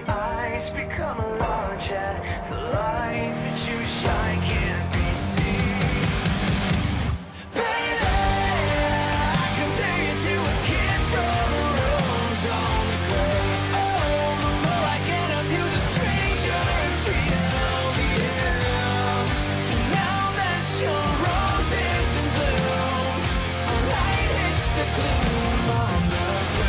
eyes become larger. The light that you shine can't be seen. Baby, I compare you to a kiss from a rose on the grave. Oh, the more I get of you, the stranger it feels. Yeah. And now that your rose is in bloom, a light hits the gloom on the grave.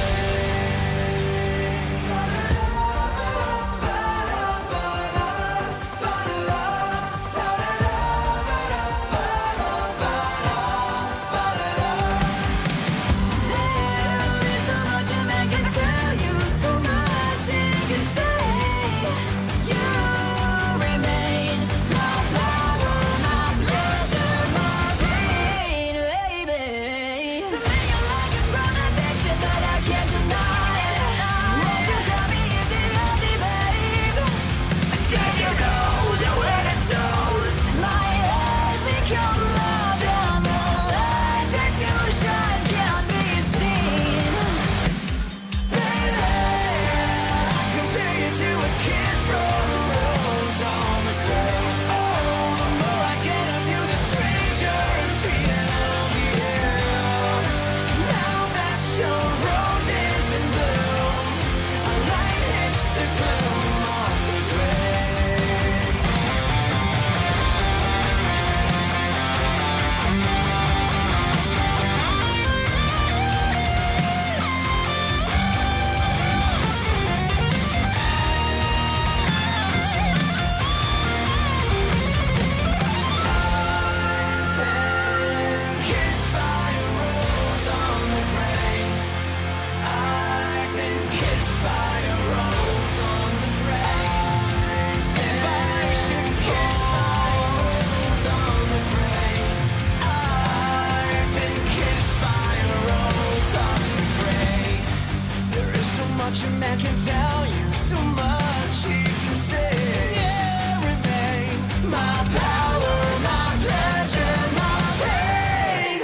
A man can tell you so much, he can say, yeah, remain my power, my pleasure, my pain.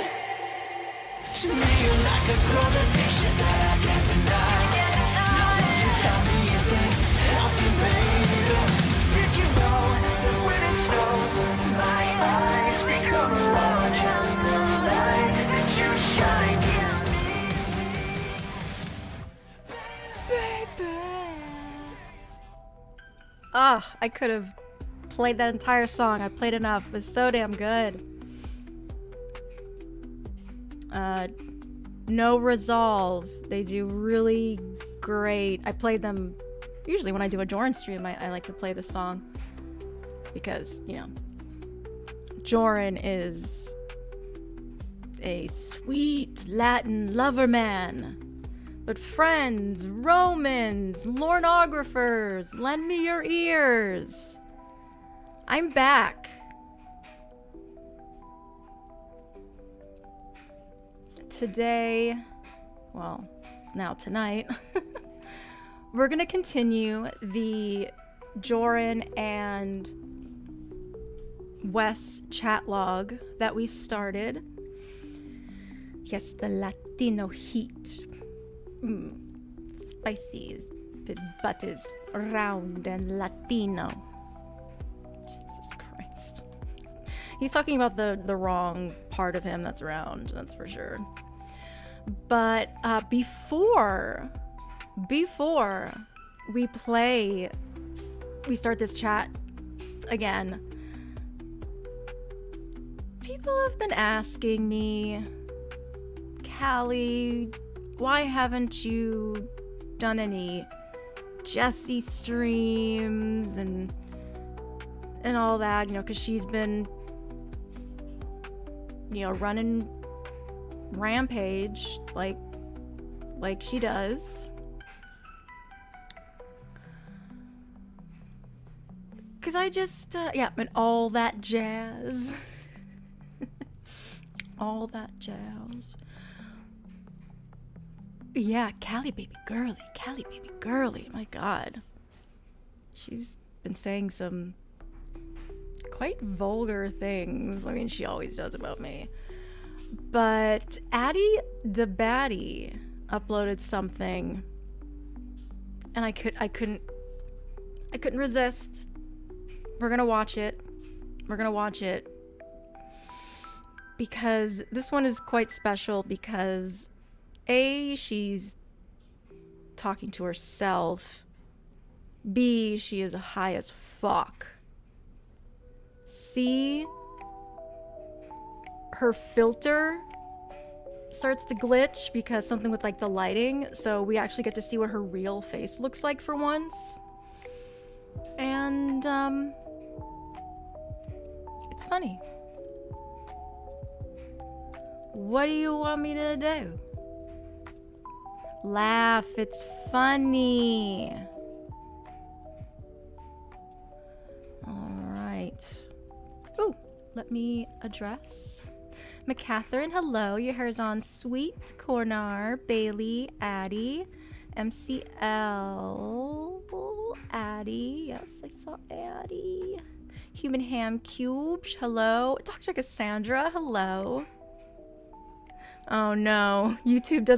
To me, you're like a grown addiction that I can't deny. Now what you tell me is that healthy, baby. Did you know that when it snows, my eyes become larger? The light that you shine can't be I could have played that entire song. I played enough. It was so damn good. No Resolve. They do really great. I played them usually when I do a Joran stream. I like to play this song because, you know, Joran is a sweet Latin lover man. But friends, Romans, lornographers, lend me your ears. I'm back. Today, well, now tonight, we're gonna continue the Joran and Wes chatlog that we started. Yes, the Latino heat. Spicy. His butt is round and Latino. Jesus Christ. He's talking about the wrong part of him that's round, that's for sure. But before we start this chat again, people have been asking me, Callie, why haven't you done any Jessie streams and all that, you know, because she's been, you know, running rampage like she does. Because I just, yeah, and all that jazz. All that jazz. Yeah, Callie baby girly, my god. She's been saying some quite vulgar things. I mean, she always does about me. But Addie the Baddie uploaded something, and I couldn't I couldn't resist. We're gonna watch it. We're gonna watch it. Because this one is quite special because A, she's talking to herself. B, she is high as fuck. C, her filter starts to glitch because something with like the lighting, so we actually get to see what her real face looks like for once. And it's funny. What do you want me to do? Laugh, it's funny. Alright. Ooh, let me address McCatherine, hello. Your hair's on sweet. Cornar, Bailey, Addie, MCL, Addie. Yes, I saw Addie. Human Ham Cubes, hello. Dr. Cassandra, hello. Oh no, YouTube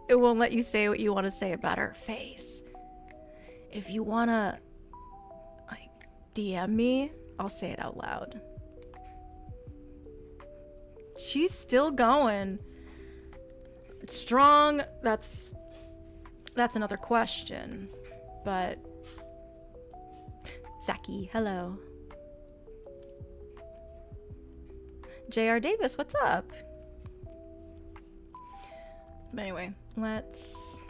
it won't let you say what you want to say about her face. If you wanna, like, DM me, I'll say it out loud. She's still going. Strong, that's another question. But Zaki, hello. JR Davis, what's up? But anyway, let's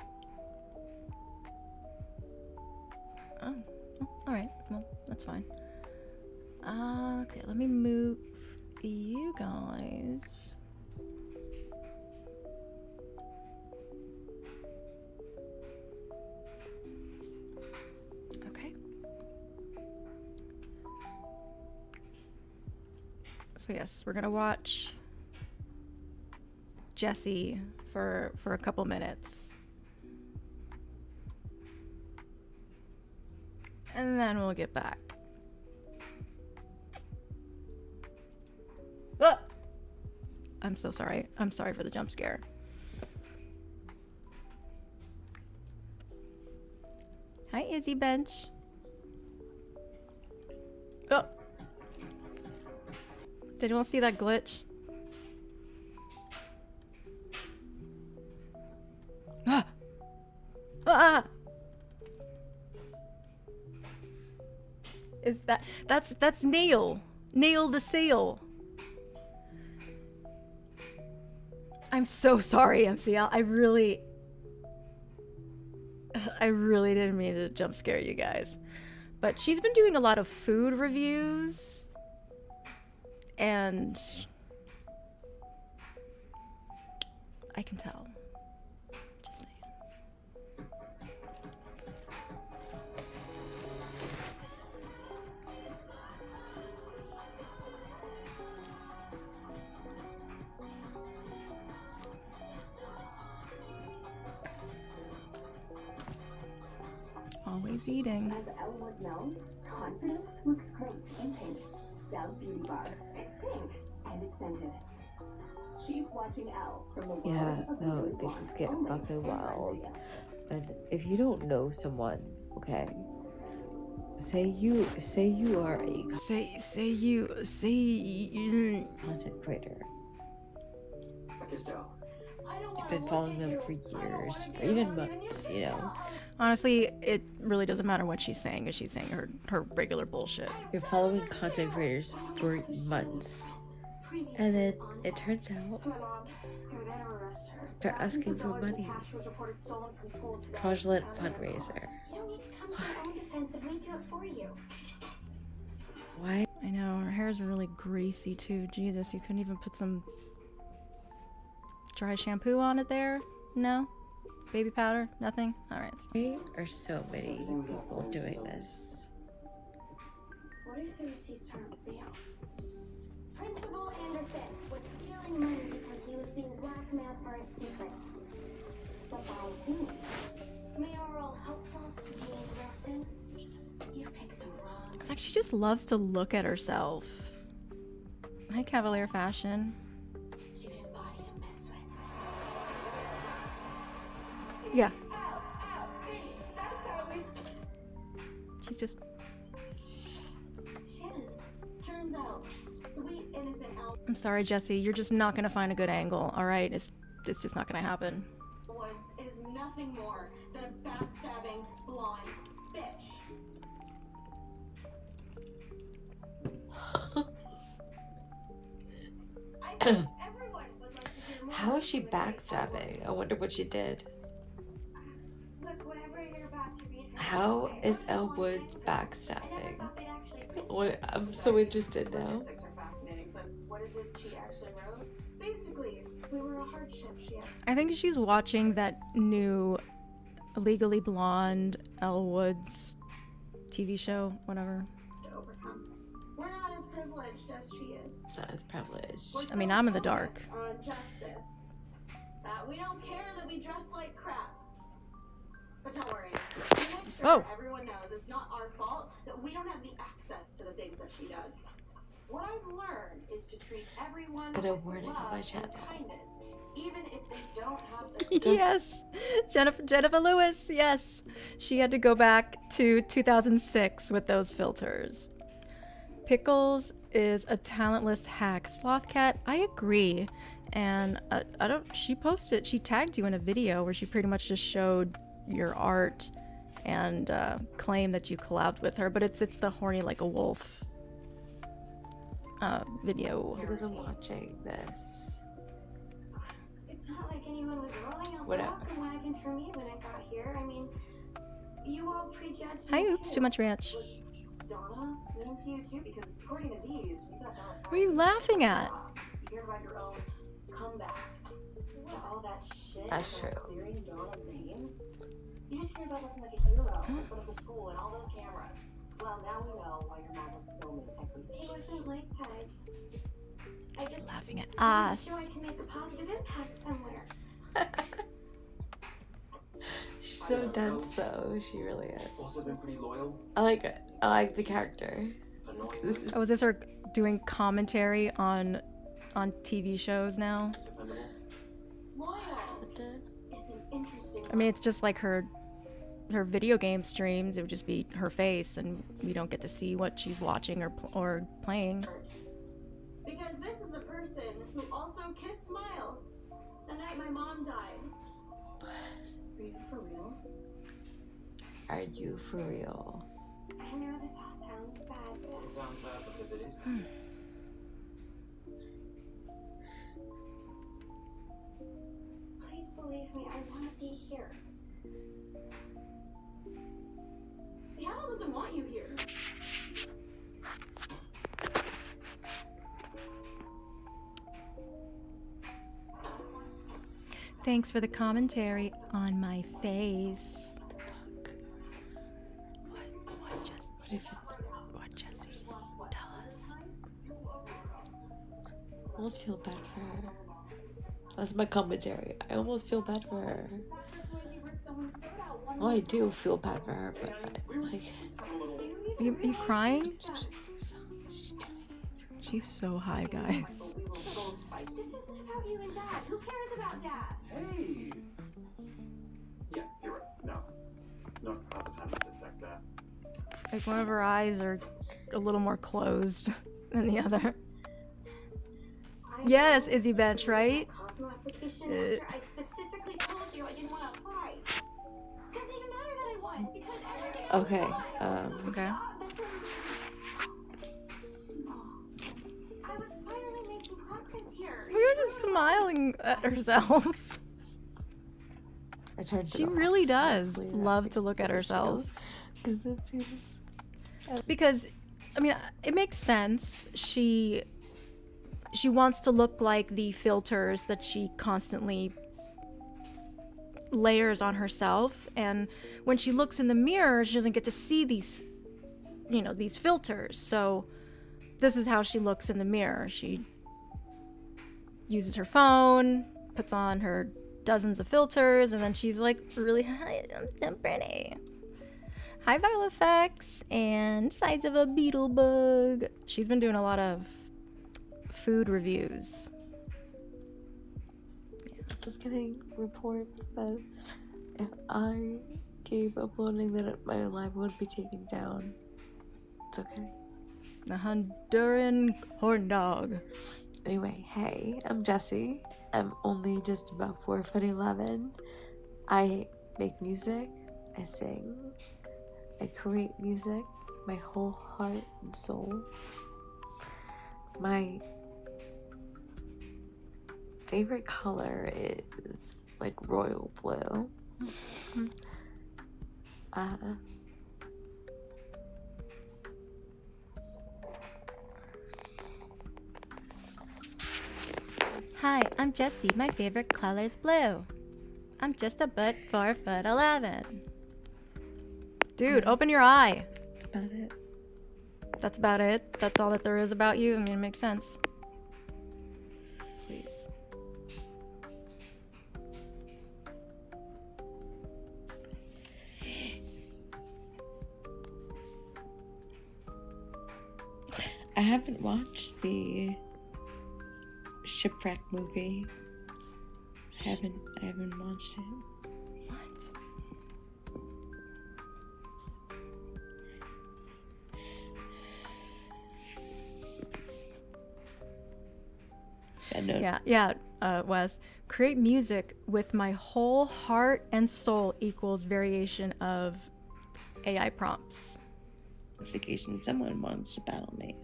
oh, alright, well, that's fine. Okay, let me move you guys. Okay. So yes, we're gonna watch Jessie for a couple minutes. And then we'll get back. Ah! I'm so sorry. I'm sorry for the jump scare. Hi, Izzy Bench. Oh. Did anyone see that glitch? Ah! Ah! Is that's Neil. Neil the Seal. I'm so sorry, MCL. I really didn't mean to jump scare you guys. But she's been doing a lot of food reviews. And I can tell. Just saying. Always eating. As everyone knows, confidence looks great in pink. Dove Beauty Bar. It's pink and it's scented. Keep watching out from the world of no, Beauty they Blonde just get only fucking in wild. Iberia. And if you don't know someone, okay, say you are a content creator. You've been following them for years, or even months, you know. Honestly, it really doesn't matter what she's saying, if she's saying her regular bullshit. You're following content creators for months, and then it turns out they're asking for money. Fraudulent fundraiser. Why? I know, her hair's really greasy too. Jesus, you couldn't even put some dry shampoo on it there? No? Baby powder? Nothing? Alright. Why are so many people doing this? What if the receipts aren't real? Principal Anderson was stealing money because he was being blackmailed for his secret. But by whom? Mayoral helpful Dean Wilson. You picked the wrong. It's like she just loves to look at herself. Hi, Cavalier Fashion. Student body to mess with. Yeah. He's just. Shannon, turns out, sweet, innocent I'm sorry, Jesse. You're just not gonna find a good angle. All right, it's just not gonna happen. Woods is nothing more than a backstabbing, blonde bitch. I think everyone would like to hear more. How is she about you and backstabbing? I wonder what she did. Look, whatever you're about to read. How is Elwood backstabbing? What, I'm so interested now. Logistics are fascinating, but what is it she actually wrote? Basically, we were a hardship she had I think she's watching that new Legally Blonde Elle Woods TV show, whatever. to overcome. We're not as privileged as she is. Not as privileged. I mean, I'm in the dark. On justice. That we don't care that we dress like crap. But don't worry. We make sure Oh. everyone knows it's not our fault that we don't have the access to the things that she does. What I've learned is to treat everyone Just gonna with word it in love my and chat. kindness, even if they don't have the Yes, Jennifer Lewis. Yes, she had to go back to 2006 with those filters. Pickles is a talentless hack. Slothcat, I agree. And I don't. She posted. She tagged you in a video where she pretty much just showed your art and claimed that you collabed with her. But it's the horny like a wolf video. Because I'm watching this. It's not like anyone was rolling out the Whatever. welcome wagon for me when I got here. I mean, you all prejudged Hi, me oops, too. too much ranch. Was Donna mean to you too? Because according to these, you got Donna. What are you laughing at? You hear about your own comeback. What, all that shit That's about true. clearing Donna's name? You just cared about looking like a hero in front of the school and all those cameras. Well, now we know why your mom was filming everything. It wasn't like that. I She's just laughing at I'm us. sure I can make a positive impact somewhere. She's so dense though. She really is. Also been pretty loyal. I like it. I like the character. Annoying. Oh, is this her doing commentary on TV shows now? Dependable. Loyal is an interesting. I mean, it's just like her video game streams. It would just be her face, and we don't get to see what she's watching or playing. Because this is a person who also kissed Miles the night my mom died. Are you for real? Are you for real? I know this all sounds bad, It but sounds bad because it is. please believe me, I want to be here. Seattle doesn't want you here. Thanks for the commentary on my face. What Jesse? What if it's What Jesse? Tell us. I almost feel bad for her. That's my commentary. I almost feel bad for her. Oh, I do feel bad for her, but like, Are you crying? she's doing She's so high, guys. This isn't about you and Dad. Who cares about Dad? Hey. Yeah, you're right. No, not the time to dissect that. Like one of her eyes are a little more closed than the other. Yes, Izzy Bench, right? Cosmo application after I specifically told you I didn't want to apply. Doesn't even matter that I won because everything else Okay, won. Okay. I was finally making progress here. We were just smiling at herself. I turned it She off, really so does hopefully that love makes to look at sense, you know? herself. Because that seems. Because, I mean, it makes sense. She wants to look like the filters that she constantly layers on herself, and when she looks in the mirror, she doesn't get to see these, these filters. So this is how she looks in the mirror. She uses her phone, puts on her dozens of filters, and then she's like, really, hi, I'm so pretty. High viral effects and size of a beetle bug. She's been doing a lot of food reviews. Just getting reports that if I game uploading that my live would be taken down. It's okay. The Honduran horn dog. Anyway, hey, I'm Jessie. I'm only just about 4'11". I make music, I sing, I create music, my whole heart and soul. My favorite color is like royal blue. Hi, I'm Jessie. My favorite color is blue. I'm just about 4'11". Dude, open your eye. That's about it. That's about it. That's all that there is about you. I mean, it makes sense. Please. I haven't watched the Shipwreck movie. I haven't watched it. What? Yeah, Wes. Create music with my whole heart and soul equals variation of AI prompts. Notification, someone wants to battle me.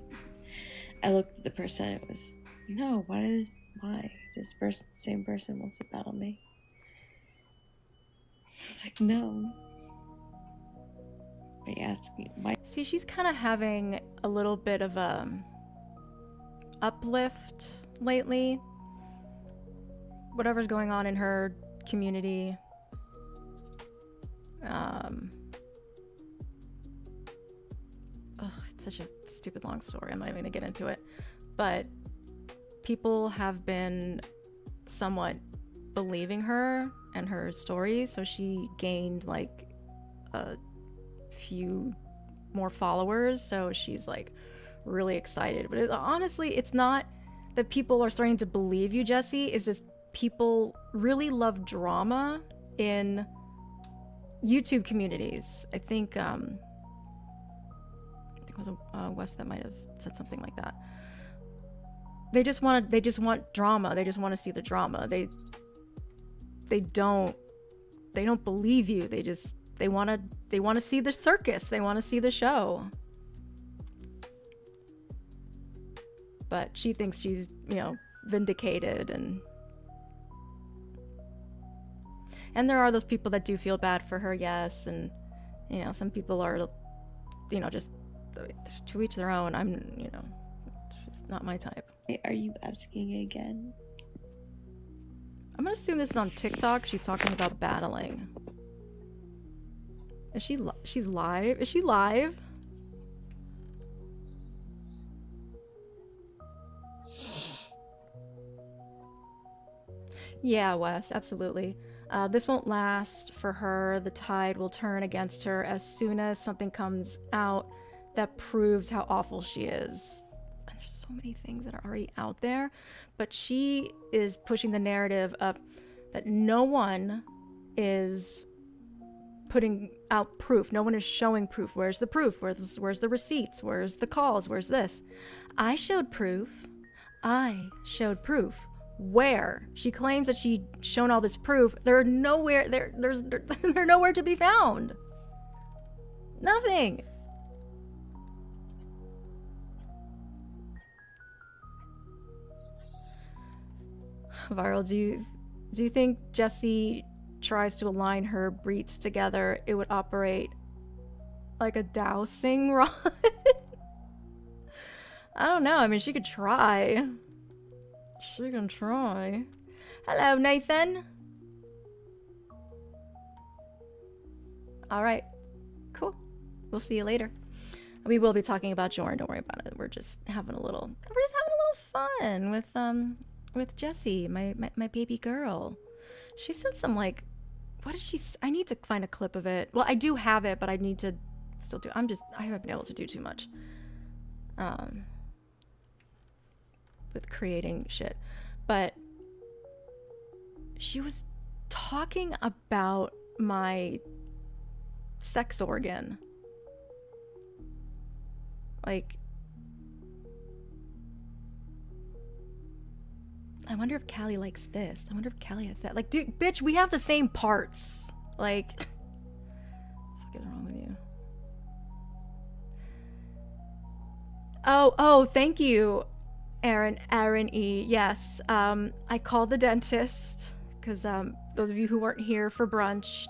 I looked at the person, it was, no, why? This same person wants to battle me. It's like, no. Are you asking why? See, she's kind of having a little bit of a uplift lately. Whatever's going on in her community. It's such a stupid long story. I'm not even gonna get into it. But people have been somewhat believing her and her stories, so she gained like a few more followers, so she's like really excited. But honestly, it's not that people are starting to believe you, Jessie. It's just people really love drama in YouTube communities. I think it was Wes that might have said something like that. They just want drama. They just want to see the drama. They don't believe you. They want to see the circus. They want to see the show. But she thinks she's, vindicated, and there are those people that do feel bad for her, yes, and some people are, just to each their own. She's not my type. Are you asking again? I'm gonna assume this is on TikTok. She's talking about battling. She's live? Is she live? Yeah, Wes, absolutely. This won't last for her. The tide will turn against her as soon as something comes out that proves how awful she is. And there's so many things that are already out there, but she is pushing the narrative of that no one is putting out proof. No one is showing proof. Where's the proof? Where's the receipts? Where's the calls? Where's this? I showed proof. Where? She claims that she'd shown all this proof. They're nowhere. They're nowhere to be found. Nothing. Viral, do you think Jessie tries to align her breeds together, it would operate like a dowsing rod? I don't know. I mean, she could try. She can try. Hello, Nathan. All right. Cool. We'll see you later. We will be talking about Jordan. Don't worry about it. We're just having a little fun with Jessie, my baby girl. She said some like, what did she? I need to find a clip of it. Well, I do have it, but I need to still do. I haven't been able to do too much. With creating shit, but she was talking about my sex organ. Like, I wonder if Callie likes this. I wonder if Callie has that. Like, dude, bitch, we have the same parts. Like, what is wrong with you? Oh, thank you, Aaron E. Yes, I called the dentist because those of you who weren't here for brunch,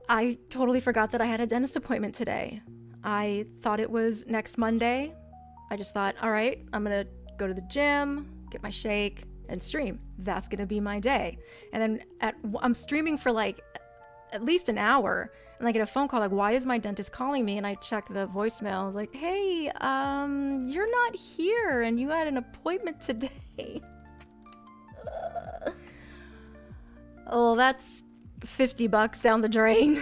I totally forgot that I had a dentist appointment today. I thought it was next Monday. I just thought, all right, I'm gonna go to the gym, get my shake, and stream. That's gonna be my day. And then I'm streaming for like at least an hour, and I get a phone call like, why is my dentist calling me? And I check the voicemail. I was like, hey, you're not here, and you had an appointment today. Oh, that's $50 down the drain.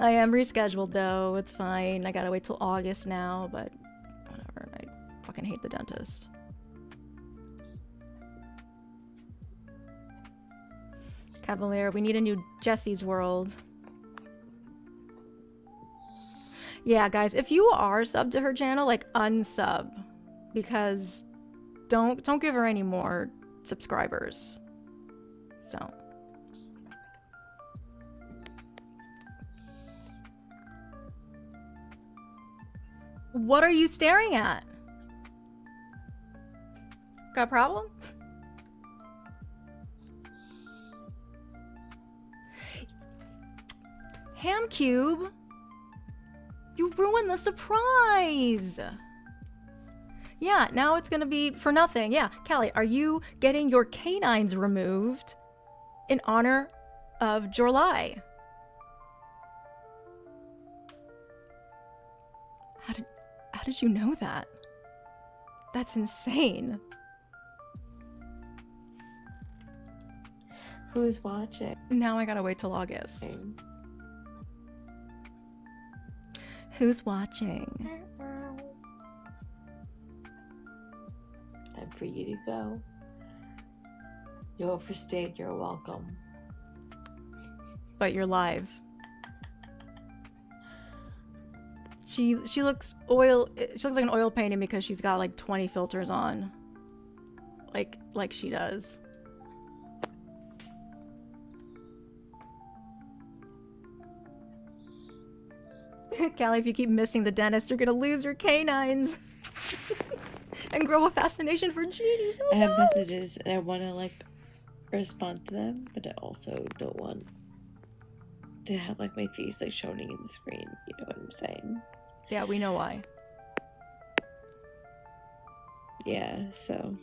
I am rescheduled though. It's fine. I gotta wait till August now, but whatever. I fucking hate the dentist. Cavalier, we need a new Jesse's World. Yeah, guys, if you are subbed to her channel, like unsub, because don't give her any more subscribers. So. What are you staring at? Got a problem? Hamcube, you ruined the surprise. Yeah, now it's gonna be for nothing. Yeah, Callie, are you getting your canines removed in honor of Jorruly? How did you know that? That's insane. Who's watching? Now I gotta wait till August. Who's watching? Time for you to go. You overstayed your welcome. But you're live. She looks she looks like an oil painting because she's got like 20 filters on. Like she does. Callie, if you keep missing the dentist, you're gonna lose your canines. And grow a fascination for genies. Oh, I have no. messages and I want to like respond to them, but I also don't want to have like my face like showing in the screen. You know what I'm saying? Yeah, we know why. Yeah, so.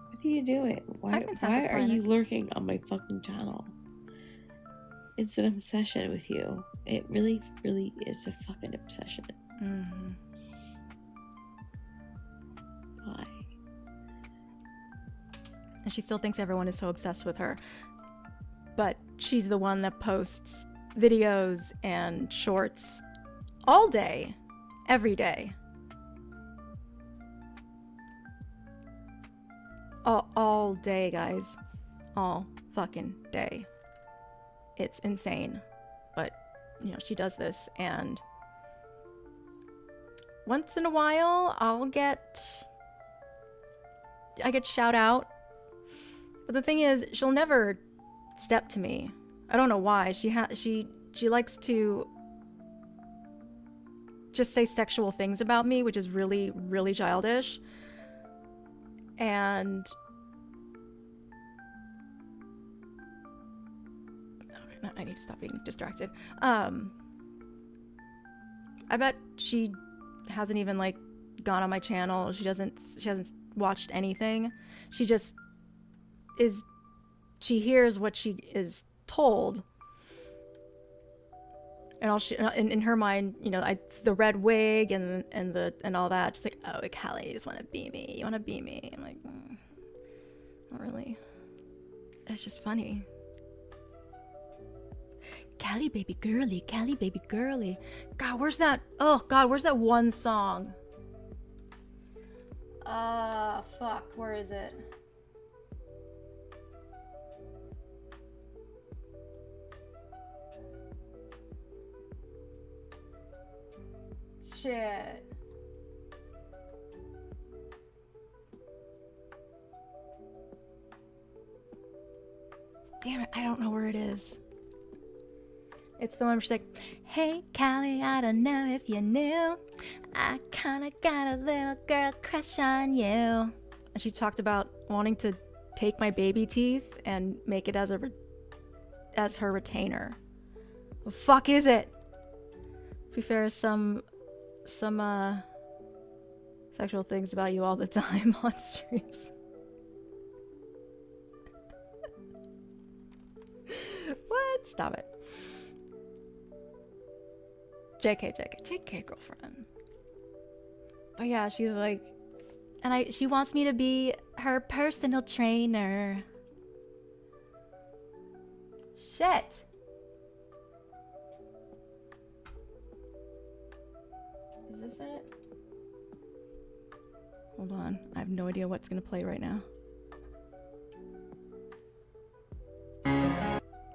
What are you doing? Why are you lurking on my fucking channel? It's an obsession with you. It really, really is a fucking obsession. Mm-hmm. Why? And she still thinks everyone is so obsessed with her. But she's the one that posts videos and shorts all day, every day. All day, guys. All fucking day. It's insane. But, you know, she does this, and once in a while, I get shout out. But the thing is, she'll never step to me. I don't know why. She likes to just say sexual things about me, which is really, really childish. And okay, I need to stop being distracted. I bet she hasn't even like gone on my channel. She hasn't watched anything. She just she hears what she is told. And all in her mind, you know, the red wig and all that. She's like, oh, Callie, you just want to be me. You want to be me. I'm like, not really. It's just funny. Callie baby girly, Callie baby girly. God, where's that? Oh God, where's that one song? Fuck, where is it? Shit. Damn it, I don't know where it is. It's the one where she's like, hey, Callie, I don't know if you knew. I kinda got a little girl crush on you. And she talked about wanting to take my baby teeth and make it as her retainer. The fuck is it? To be fair, some sexual things about you all the time on streams. What? Stop it. JK, girlfriend. But yeah, she's like, and she wants me to be her personal trainer. Shit. Is this it? Hold on, I have no idea what's gonna play right now.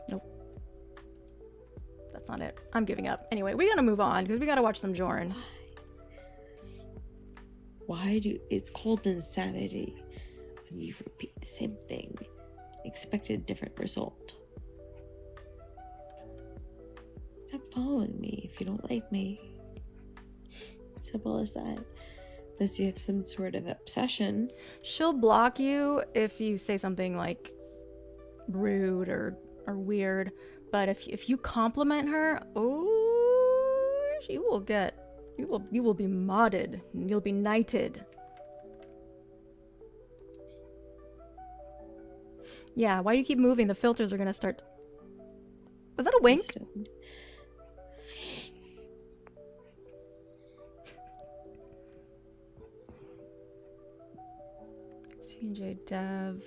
Nope. That's not it. I'm giving up. Anyway, we gotta move on because we gotta watch some Jorn. It's called insanity when you repeat the same thing, expect a different result. Stop following me if you don't like me. Simple as that. Unless you have some sort of obsession. She'll block you if you say something like rude or weird, but if you compliment her, oh, she will get you will be modded and you'll be knighted. Yeah, why do you keep moving? The filters are gonna start. Was that a wink? CJ Dev,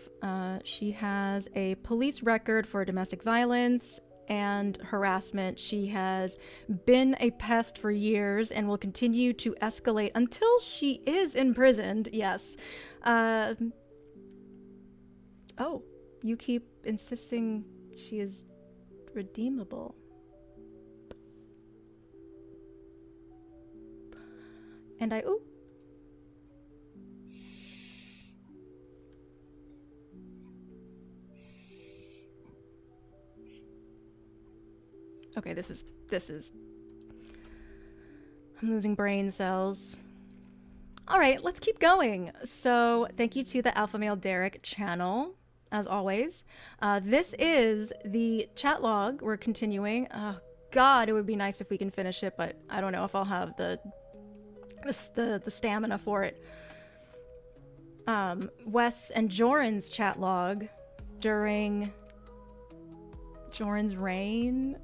she has a police record for domestic violence and harassment. She has been a pest for years and will continue to escalate until she is imprisoned. Yes. Oh, you keep insisting she is redeemable. And ooh. Okay, this is I'm losing brain cells. All right, let's keep going. So thank you to the Alpha Male Derek channel, as always. This is the chat log. We're continuing. Oh God, it would be nice if we can finish it, but I don't know if I'll have the stamina for it. Wes and Joran's chat log during Joran's reign.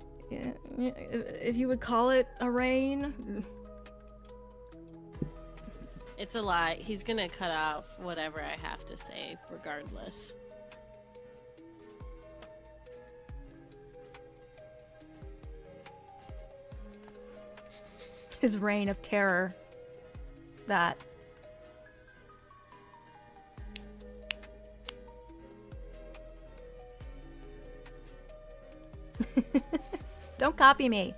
If you would call it a reign. It's a lie. He's gonna cut off whatever I have to say, regardless. His reign of terror. That. Don't copy me.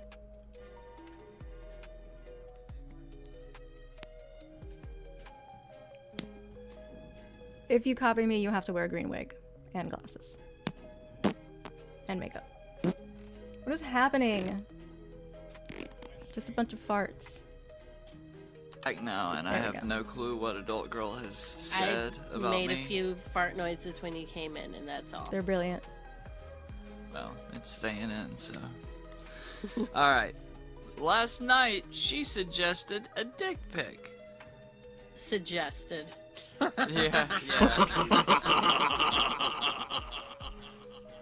If you copy me, you have to wear a green wig and glasses and makeup. What is happening? Just a bunch of farts. Back now, and I have no clue what adult girl has said about me. I made a few fart noises when you came in, and that's all. They're brilliant. Well, it's staying in, so. Alright. Last night, she suggested a dick pic. Suggested. Yeah.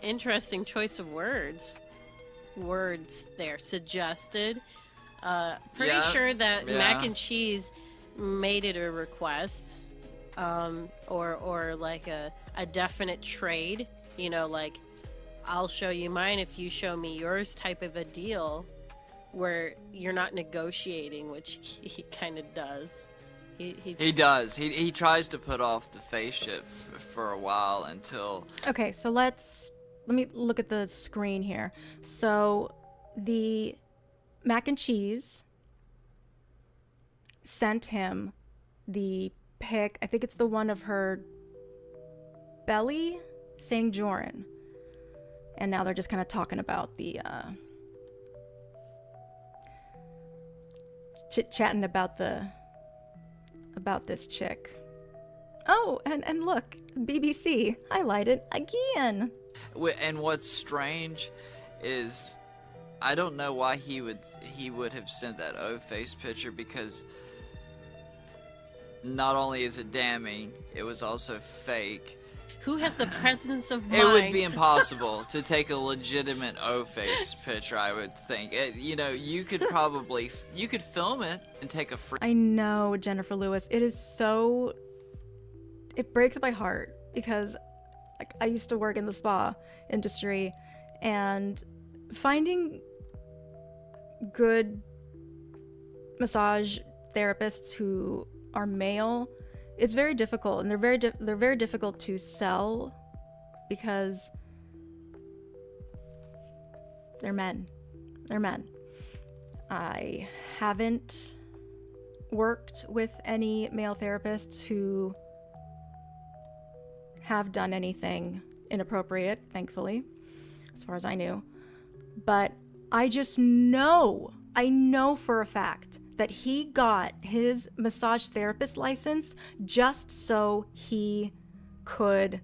Interesting choice of words. Words there. Suggested. Pretty sure that Mac and Cheese made it a request. Or like a definite trade. You know, like, I'll show you mine if you show me yours type of a deal where you're not negotiating, which he kind of does. He does. He tries to put off the face shit for a while until... Okay, so let me look at the screen here. So the mac and cheese sent him the pic. I think it's the one of her belly saying Joran. And now they're just kind of talking about the chit-chatting about this chick. Oh, and look, BBC highlighted again. And what's strange is I don't know why he would have sent that O-face picture, because not only is it damning, it was also fake. Who has the presence of mind? It would be impossible to take a legitimate O-face picture, I would think. You could probably film it and take a free... I know, Jennifer Lewis. It is so... It breaks my heart because I used to work in the spa industry, and finding good massage therapists who are male is very difficult, and they're very difficult to sell because they're men. They're men. I haven't worked with any male therapists who have done anything inappropriate, thankfully, as far as I knew. But I just know, I know for a fact that he got his massage therapist license just so he could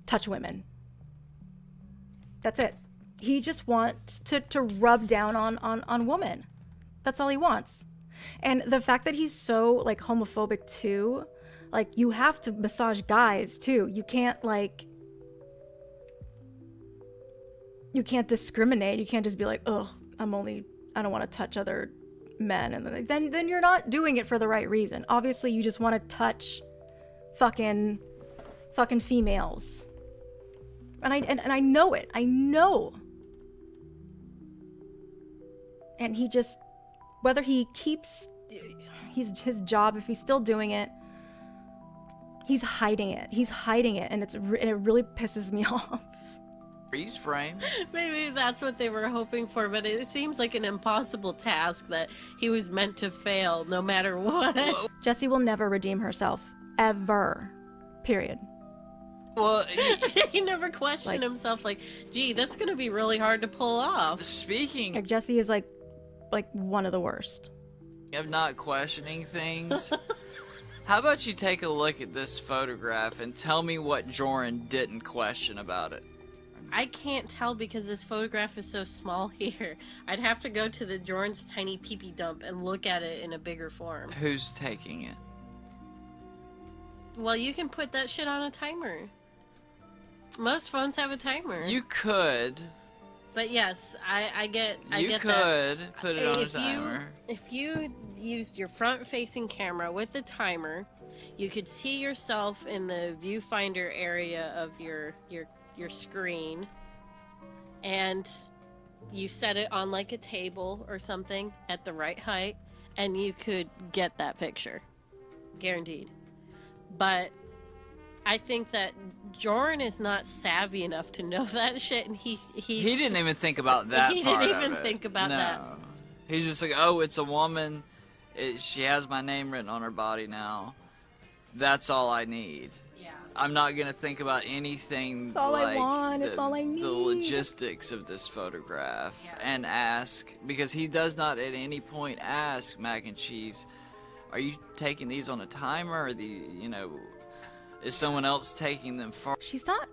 touch women. That's it. He just wants to rub down on women. That's all he wants. And the fact that he's so like homophobic too, like you have to massage guys too. You can't discriminate. You can't just be like, "Ugh, I don't want to touch other men," and then you're not doing it for the right reason. Obviously, you just want to touch fucking females. And I know it. I know. And he just, whether he keeps his job, if he's still doing it, he's hiding it. He's hiding it, and it really pisses me off. Freeze frame. Maybe that's what they were hoping for, but it seems like an impossible task that he was meant to fail no matter what. Jessie will never redeem herself. Ever. Period. Well, he never questioned himself like, gee, that's going to be really hard to pull off. speaking Like, Jessie is like one of the worst. of not questioning things, how about you take a look at this photograph and tell me what Joran didn't question about it? I can't tell because this photograph is so small here. I'd have to go to the Joran's tiny pee-pee dump and look at it in a bigger form. Who's taking it? Well, you can put that shit on a timer. Most phones have a timer. You could. But yes, I get that. You could put it on a timer. If you used your front-facing camera with the timer, you could see yourself in the viewfinder area of your screen, and you set it on like a table or something at the right height, and you could get that picture. Guaranteed. But I think that Joran is not savvy enough to know that shit, and he didn't even think about that. He part didn't of even it. think about that. He's just like, oh, it's a woman. She has my name written on her body now. That's all I need. Yeah. I'm not gonna think about anything. It's all I want. It's all I need. The logistics of this photograph, and ask, because he does not at any point ask Mac and Cheese, "Are you taking these on a timer, or is someone else taking them for?" She's not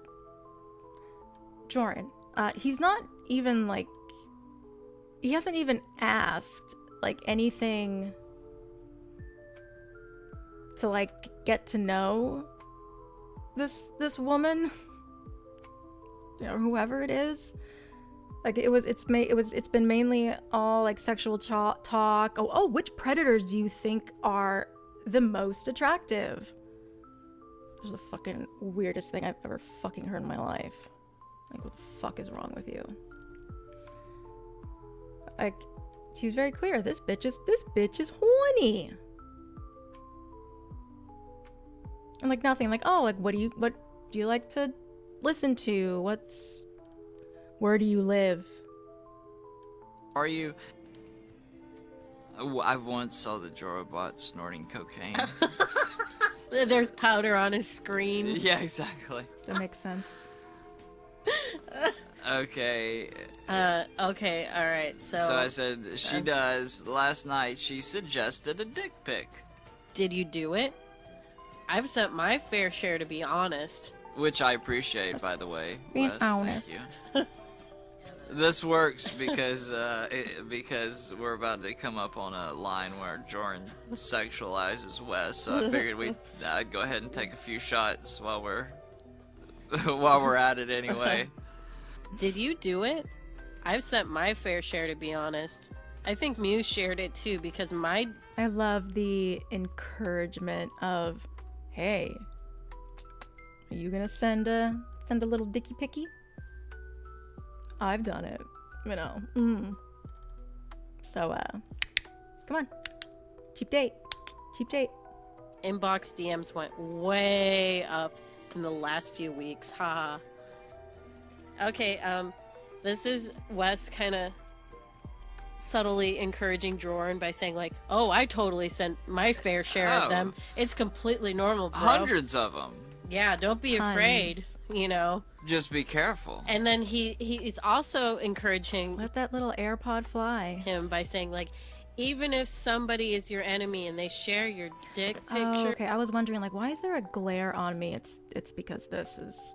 Joran. He's not even like, he hasn't even asked like anything to like get to know this woman, whoever it is. Like it's been mainly all like sexual talk. Oh, which predators do you think are the most attractive? Which is the fucking weirdest thing I've ever fucking heard in my life. Like, what the fuck is wrong with you? Like, she was very clear. This bitch is horny. And like nothing. Like, oh, like what do you like to listen to? Where do you live? Are you? I once saw the Jorobot snorting cocaine. There's powder on his screen. Yeah, exactly. That makes sense. Okay. Okay, alright, so I said, she does. Last night, she suggested a dick pic. did you do it? I've sent my fair share, to be honest. Which I appreciate, by the way. Being Wes, honest. Thank you. This works because because we're about to come up on a line where Jordan sexualizes Wes, so I figured I'd go ahead and take a few shots while we're at it anyway. Did you do it? I've sent my fair share, to be honest. I think Muse shared it too, because I love the encouragement of, hey, are you gonna send a little dicky picky? I've done it, you know. So, come on, cheap date. inbox DMs went way up in the last few weeks. Haha. Okay, this is Wes kind of subtly encouraging Jordan by saying like, "Oh, I totally sent my fair share of them. It's completely normal, bro. Hundreds of them. Yeah, don't be Tons. afraid, you know." Just be careful. And then he's also encouraging Let that little AirPod fly. him by saying like, even if somebody is your enemy and they share your dick Oh, picture, okay. I was wondering, like, why is there a glare on me? It's because this is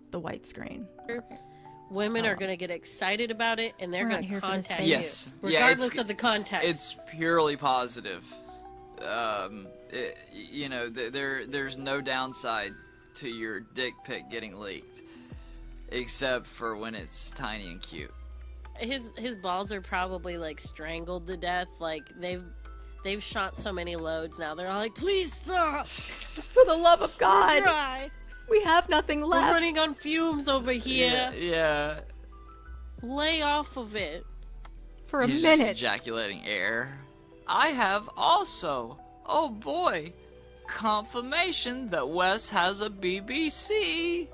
the white screen. women are gonna get excited about it and they're We're not gonna here for this contact thing. you, Yes. Yeah, regardless of the context. It's purely positive. There's no downside to your dick pic getting leaked, except for when it's tiny and cute. His balls are probably like strangled to death. Like they've shot so many loads now. They're all like, please stop. For the love of God, Try. we have nothing We're left. running on fumes over here. Yeah. Lay off of it. For a He's just minute. ejaculating air. I have also, oh boy, confirmation that Wes has a BBC.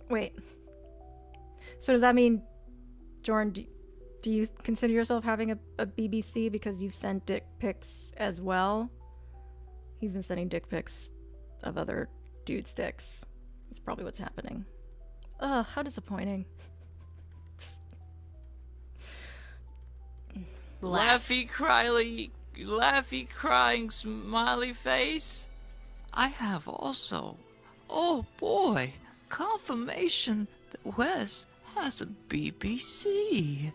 Wait. So does that mean, Jordan, do you consider yourself having a BBC because you've sent dick pics as well? He's been sending dick pics of other dudes' dicks. That's probably what's happening. Ugh, how disappointing. Laughy, crying, smiley face. I have also, oh boy, confirmation that Wes has a BBC.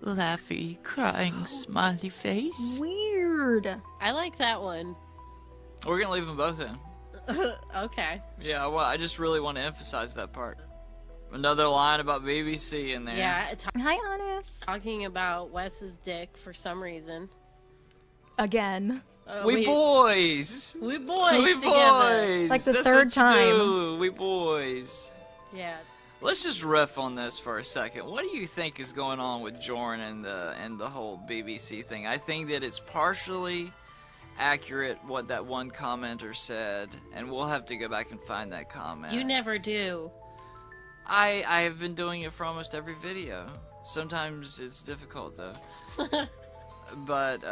Laughy, crying, smiley face. Weird. I like that one. We're gonna leave them both in. Okay. Yeah, well, I just really want to emphasize that part. Another line about BBC in there. Yeah, Hi, Honest. talking about Wes's dick for some reason. Again. We boys. We boys We together. boys. Like the That's third what you time. do. We boys. Yeah. Let's just riff on this for a second. What do you think is going on with Jordan and the whole BBC thing? I think that it's partially accurate what that one commenter said, and we'll have to go back and find that comment. You never do. I have been doing it for almost every video. Sometimes it's difficult though. But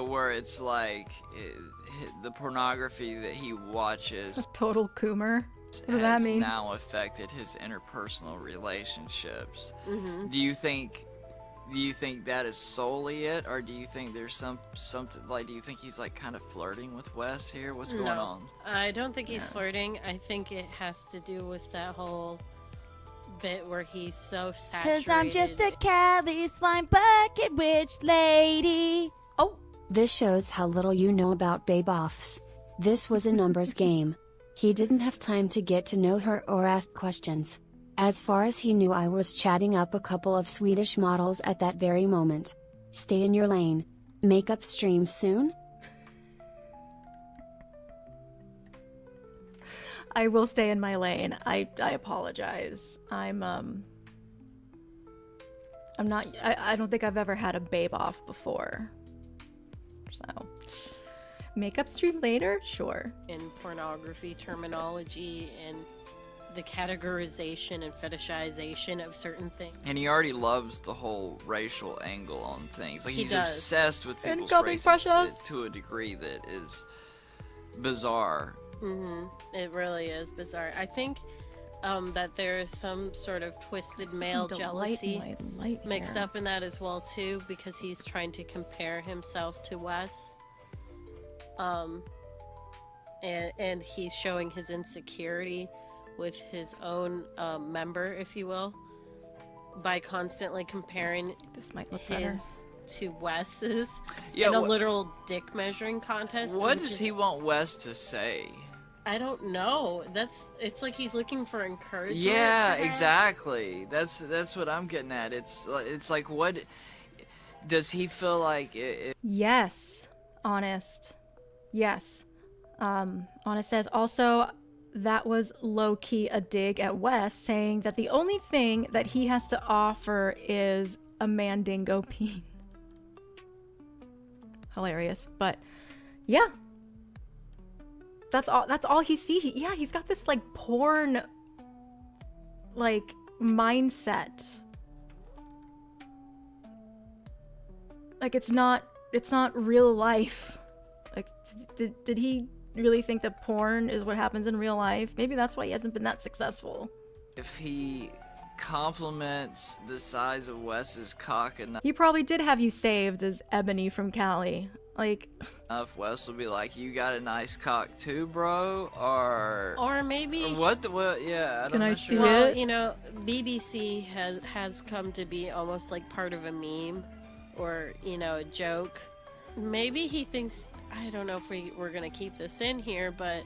where it's like the pornography that he watches Total coomer. What does that has mean? now affected his interpersonal relationships. Mm-hmm. Do you think that is solely it, or do you think there's something like? Do you think he's like kind of flirting with Wes here? What's going on? I don't think he's Yeah. flirting. I think it has to do with that whole bit where he's so saturated. 'Cause I'm just a Cali slime bucket witch lady. Oh, This shows how little you know about babe offs. This was a numbers game. He didn't have time to get to know her or ask questions. As far as he knew, I was chatting up a couple of Swedish models at that very moment. Stay in your lane. Makeup stream soon? I will stay in my lane. I apologize. I'm not. I don't think I've ever had a babe off before. So, makeup stream later? Sure. In pornography terminology and the categorization and fetishization of certain things. And he already loves the whole racial angle on things. Like, He he's does. obsessed with people's Incoming races pressure. to a degree that is bizarre. It really is bizarre. I think that there is some sort of twisted male Delight in jealousy my light mixed here. up in that as well too, because he's trying to compare himself to Wes. And he's showing his insecurity with his own member, if you will, by constantly comparing This might look better. his to Wes's Yeah, in a wha- literal dick measuring contest. What which does is- he want Wes to say? I don't know. It's like he's looking for encouragement. Yeah, perhaps? exactly. That's what I'm getting at. It's like, what does he feel like? Yes, Honest. Yes. Honest says also that was low-key a dig at Wes, saying that the only thing that he has to offer is a mandingo peen. Hilarious, but yeah. That's all he sees. He's got this like porn like mindset. Like it's not real life. Like did he really think that porn is what happens in real life? Maybe that's why he hasn't been that successful. If he compliments the size of Wes's cock enough, He probably did have you saved as Ebony from Cali. Like Wes will be like, "You got a nice cock too, bro," Or maybe what? Yeah, Can I not see sure. well, it? you know, BBC has come to be almost like part of a meme or, you know, a joke. Maybe he thinks, I don't know if we're going to keep this in here, but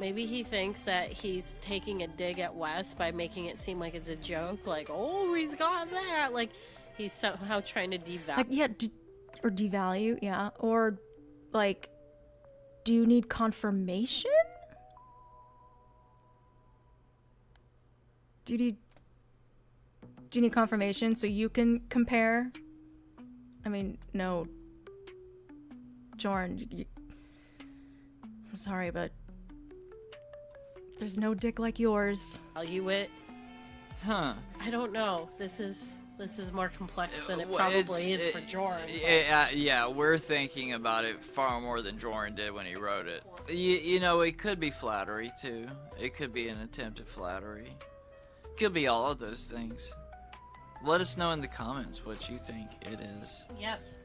maybe he thinks that he's taking a dig at Wes by making it seem like it's a joke. Like, oh, he's got that. Like, he's somehow trying to devalue. Like, yeah, or devalue, yeah. Or, like, do you need confirmation? Do you need confirmation so you can compare? I mean, no. Jorn, I'm sorry, but there's no dick like yours. Value it. Huh? I don't know. This is more complex than it Well, probably is for Jordan. Yeah, we're thinking about it far more than Jordan did when he wrote it. You know, it could be flattery too. It could be an attempt at flattery. It could be all of those things. Let us know in the comments what you think it is. Yes.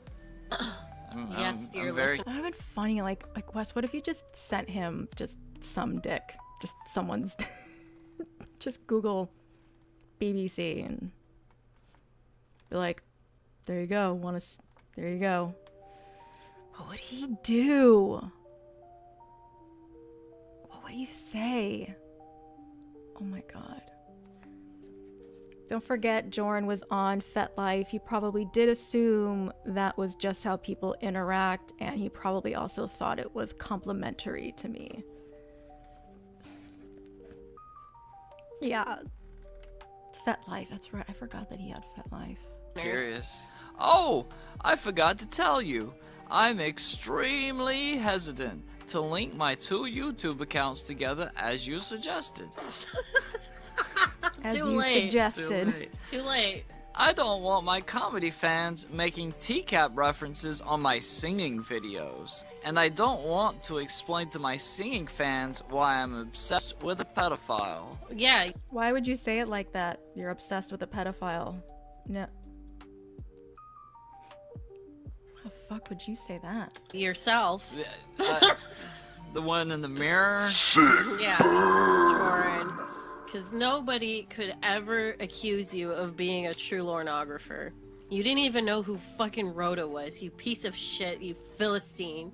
I'm dear very listener. That would have been funny, like Wes, what if you just sent him just some dick? Just someone's just Google BBC and be like, there you go, there you go. What would he do? What would he say? Oh my god. Don't forget, Jorn was on FetLife. He probably did assume that was just how people interact, and he probably also thought it was complimentary to me. Yeah. FetLife, that's right. I forgot that he had FetLife. curious. Oh, I forgot to tell you. I'm extremely hesitant to link my two YouTube accounts together as you suggested. As Too you late. suggested. Too late. I don't want my comedy fans making TCAP references on my singing videos. And I don't want to explain to my singing fans why I'm obsessed with a pedophile. Yeah, Why would you say it like that? You're obsessed with a pedophile. No. How the fuck would you say that? yourself. The one in the mirror? Yeah, Jordan. Because nobody could ever accuse you of being a true pornographer. You didn't even know who fucking Rhoda was, you piece of shit, you Philistine.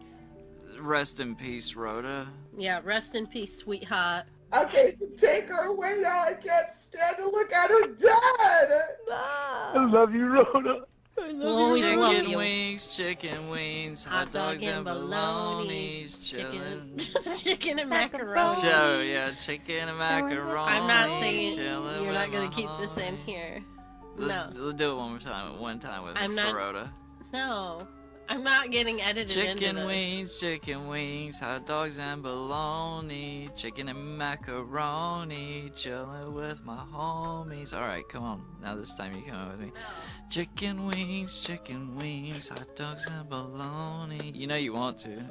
Rest in peace, Rhoda. Yeah, rest in peace, sweetheart. Okay, take her away now. I can't stand to look at her dead. Ah! I love you, Rhoda. Always love Chicken you. wings, hot dogs and bologna's, chicken, chillin'. chicken and macaroni. Joe, yeah, chicken and macaroni. I'm not singing. chillin' You're not with gonna my keep this in homies. here. Let's do it one time with I'm not- Ferota. No, I'm not getting edited into Chicken wings, hot dogs and bologna, chicken and macaroni, chillin' with my homies. All right, come on. Now this time you come on with me. Chicken wings, hot dogs and bologna. You know you want to.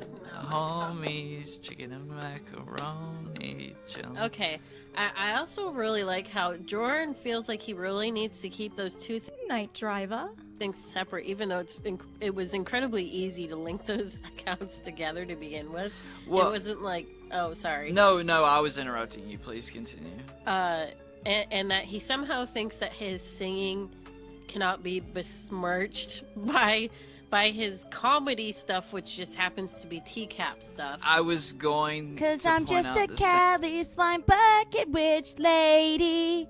Homies, chicken and macaroni, chillin'. Okay, I also really like how Jordan feels like he really needs to keep those two Night Driver. things separate, even though it was incredibly easy to link those accounts together to begin with. Well- It wasn't like, oh, sorry. No, I was interrupting you. Please continue. And that he somehow thinks that his singing cannot be besmirched by his comedy stuff, which just happens to be TCAP stuff. I was going Cause to I'm point just out a the Cali slime bucket witch lady.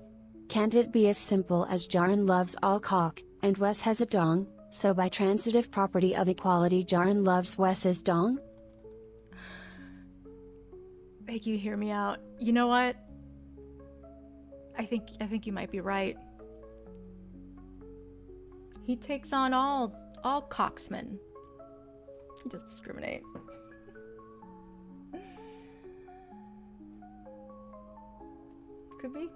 Can't it be as simple as Jaren loves all cock, and Wes has a dong, so by transitive property of equality Jaren loves Wes's dong? Beg you hear me out. You know what? I think you might be right. He takes on all cocksmen. He doesn't discriminate. Could be.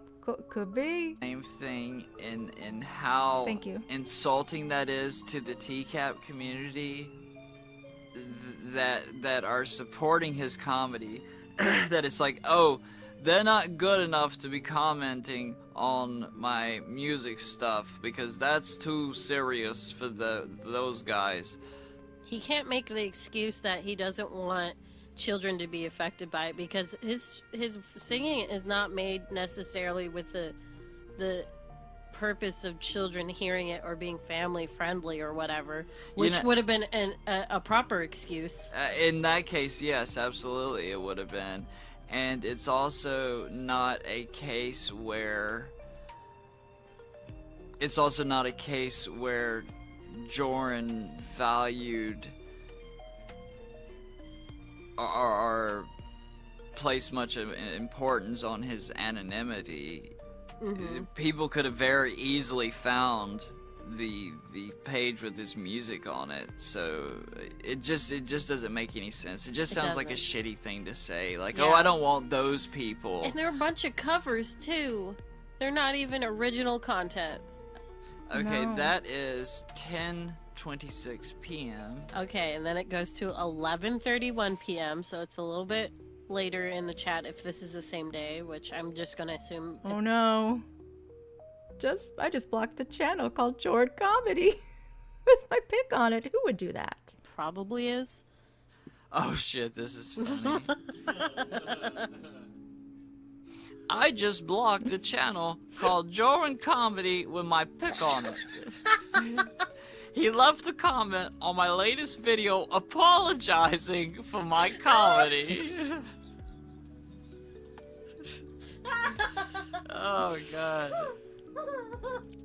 Could be. same thing in how Thank you. insulting that is to the TCAP community that are supporting his comedy. That it's like, oh, they're not good enough to be commenting on my music stuff because that's too serious for those guys. He can't make the excuse that he doesn't want children to be affected by it, because his singing is not made necessarily with the purpose of children hearing it or being family friendly or whatever, which would have been a proper excuse. In that case, yes, absolutely, it would have been. And it's also not a case where Joran valued or placed much importance on his anonymity. People could have very easily found the page with his music on it, so it just doesn't make any sense. It just sounds like a shitty thing to say, like, oh, I don't want those people. And there are a bunch of covers too. They're not even original content. Okay, No. that is 10:26 p.m. Okay, and then it goes to 11:31 p.m., so it's a little bit later in the chat if this is the same day, which I'm just gonna assume. Oh no. I just blocked a channel called Jord Comedy with my pic on it. Who would do that? Probably is. Oh shit, this is funny. I just blocked a channel called Joran Comedy with my pic on it. He left a comment on my latest video apologizing for my comedy. Oh god.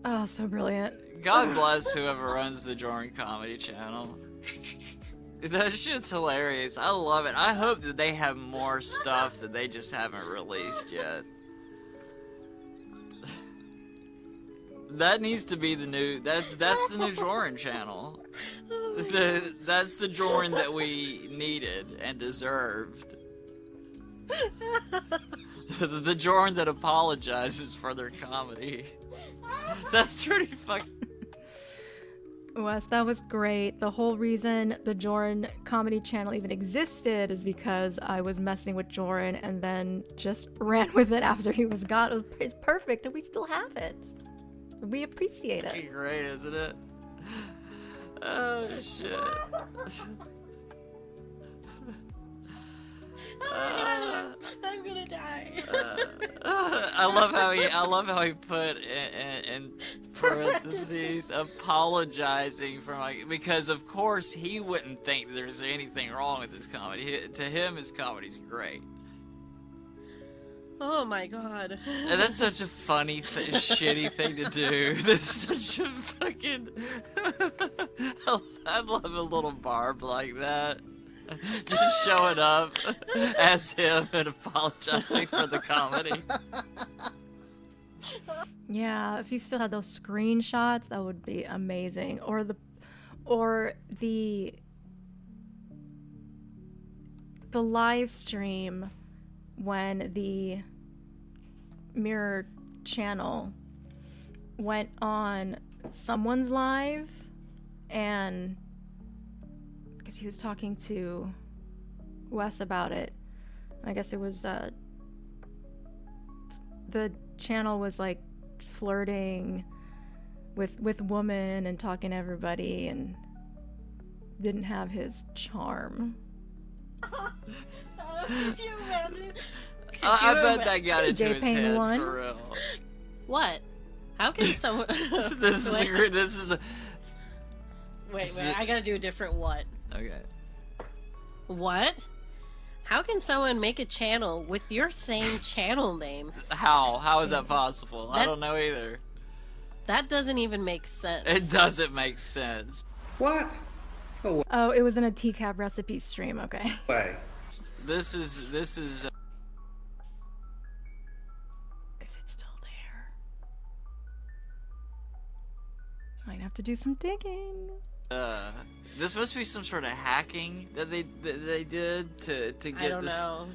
Oh, so brilliant. God bless whoever runs the Joran Comedy channel. That shit's hilarious. I love it. I hope that they have more stuff that they just haven't released yet. That needs to be the new. That's the new Joran channel. That's the Joran that we needed and deserved. The Joran that apologizes for their comedy. That's pretty fucking. Wes, that was great. The whole reason the Joran Comedy channel even existed is because I was messing with Joran and then just ran with it after he was gone. It's perfect, and we still have it. We appreciate it. Great, isn't it? Oh shit. I'm gonna die. I love how he put in parentheses apologizing for because of course he wouldn't think there's anything wrong with his comedy. To him, his comedy's great. Oh my god. And that's such a funny, shitty thing to do. That's such a fucking. I'd love a little Barb like that. Just showing up as him and apologizing for the comedy. Yeah, if you still had those screenshots, that would be amazing. Or the live stream when the mirror channel went on someone's live, and because he was talking to Wes about it. I guess it was the channel was like flirting with woman and talking to everybody and didn't have his charm. Could you imagine? I bet that got into DJ his Payne head won. for real. What? How can someone? This is a. Wait, I gotta do a different what. Okay. What? How can someone make a channel with your same channel name? How is that possible? I That- don't know either. That doesn't even make sense. It doesn't make sense. What? Oh, it was in a TCAP recipe stream. Okay. Way. This is. Is it still there? Might have to do some digging. This must be some sort of hacking that they did to get I don't this. know.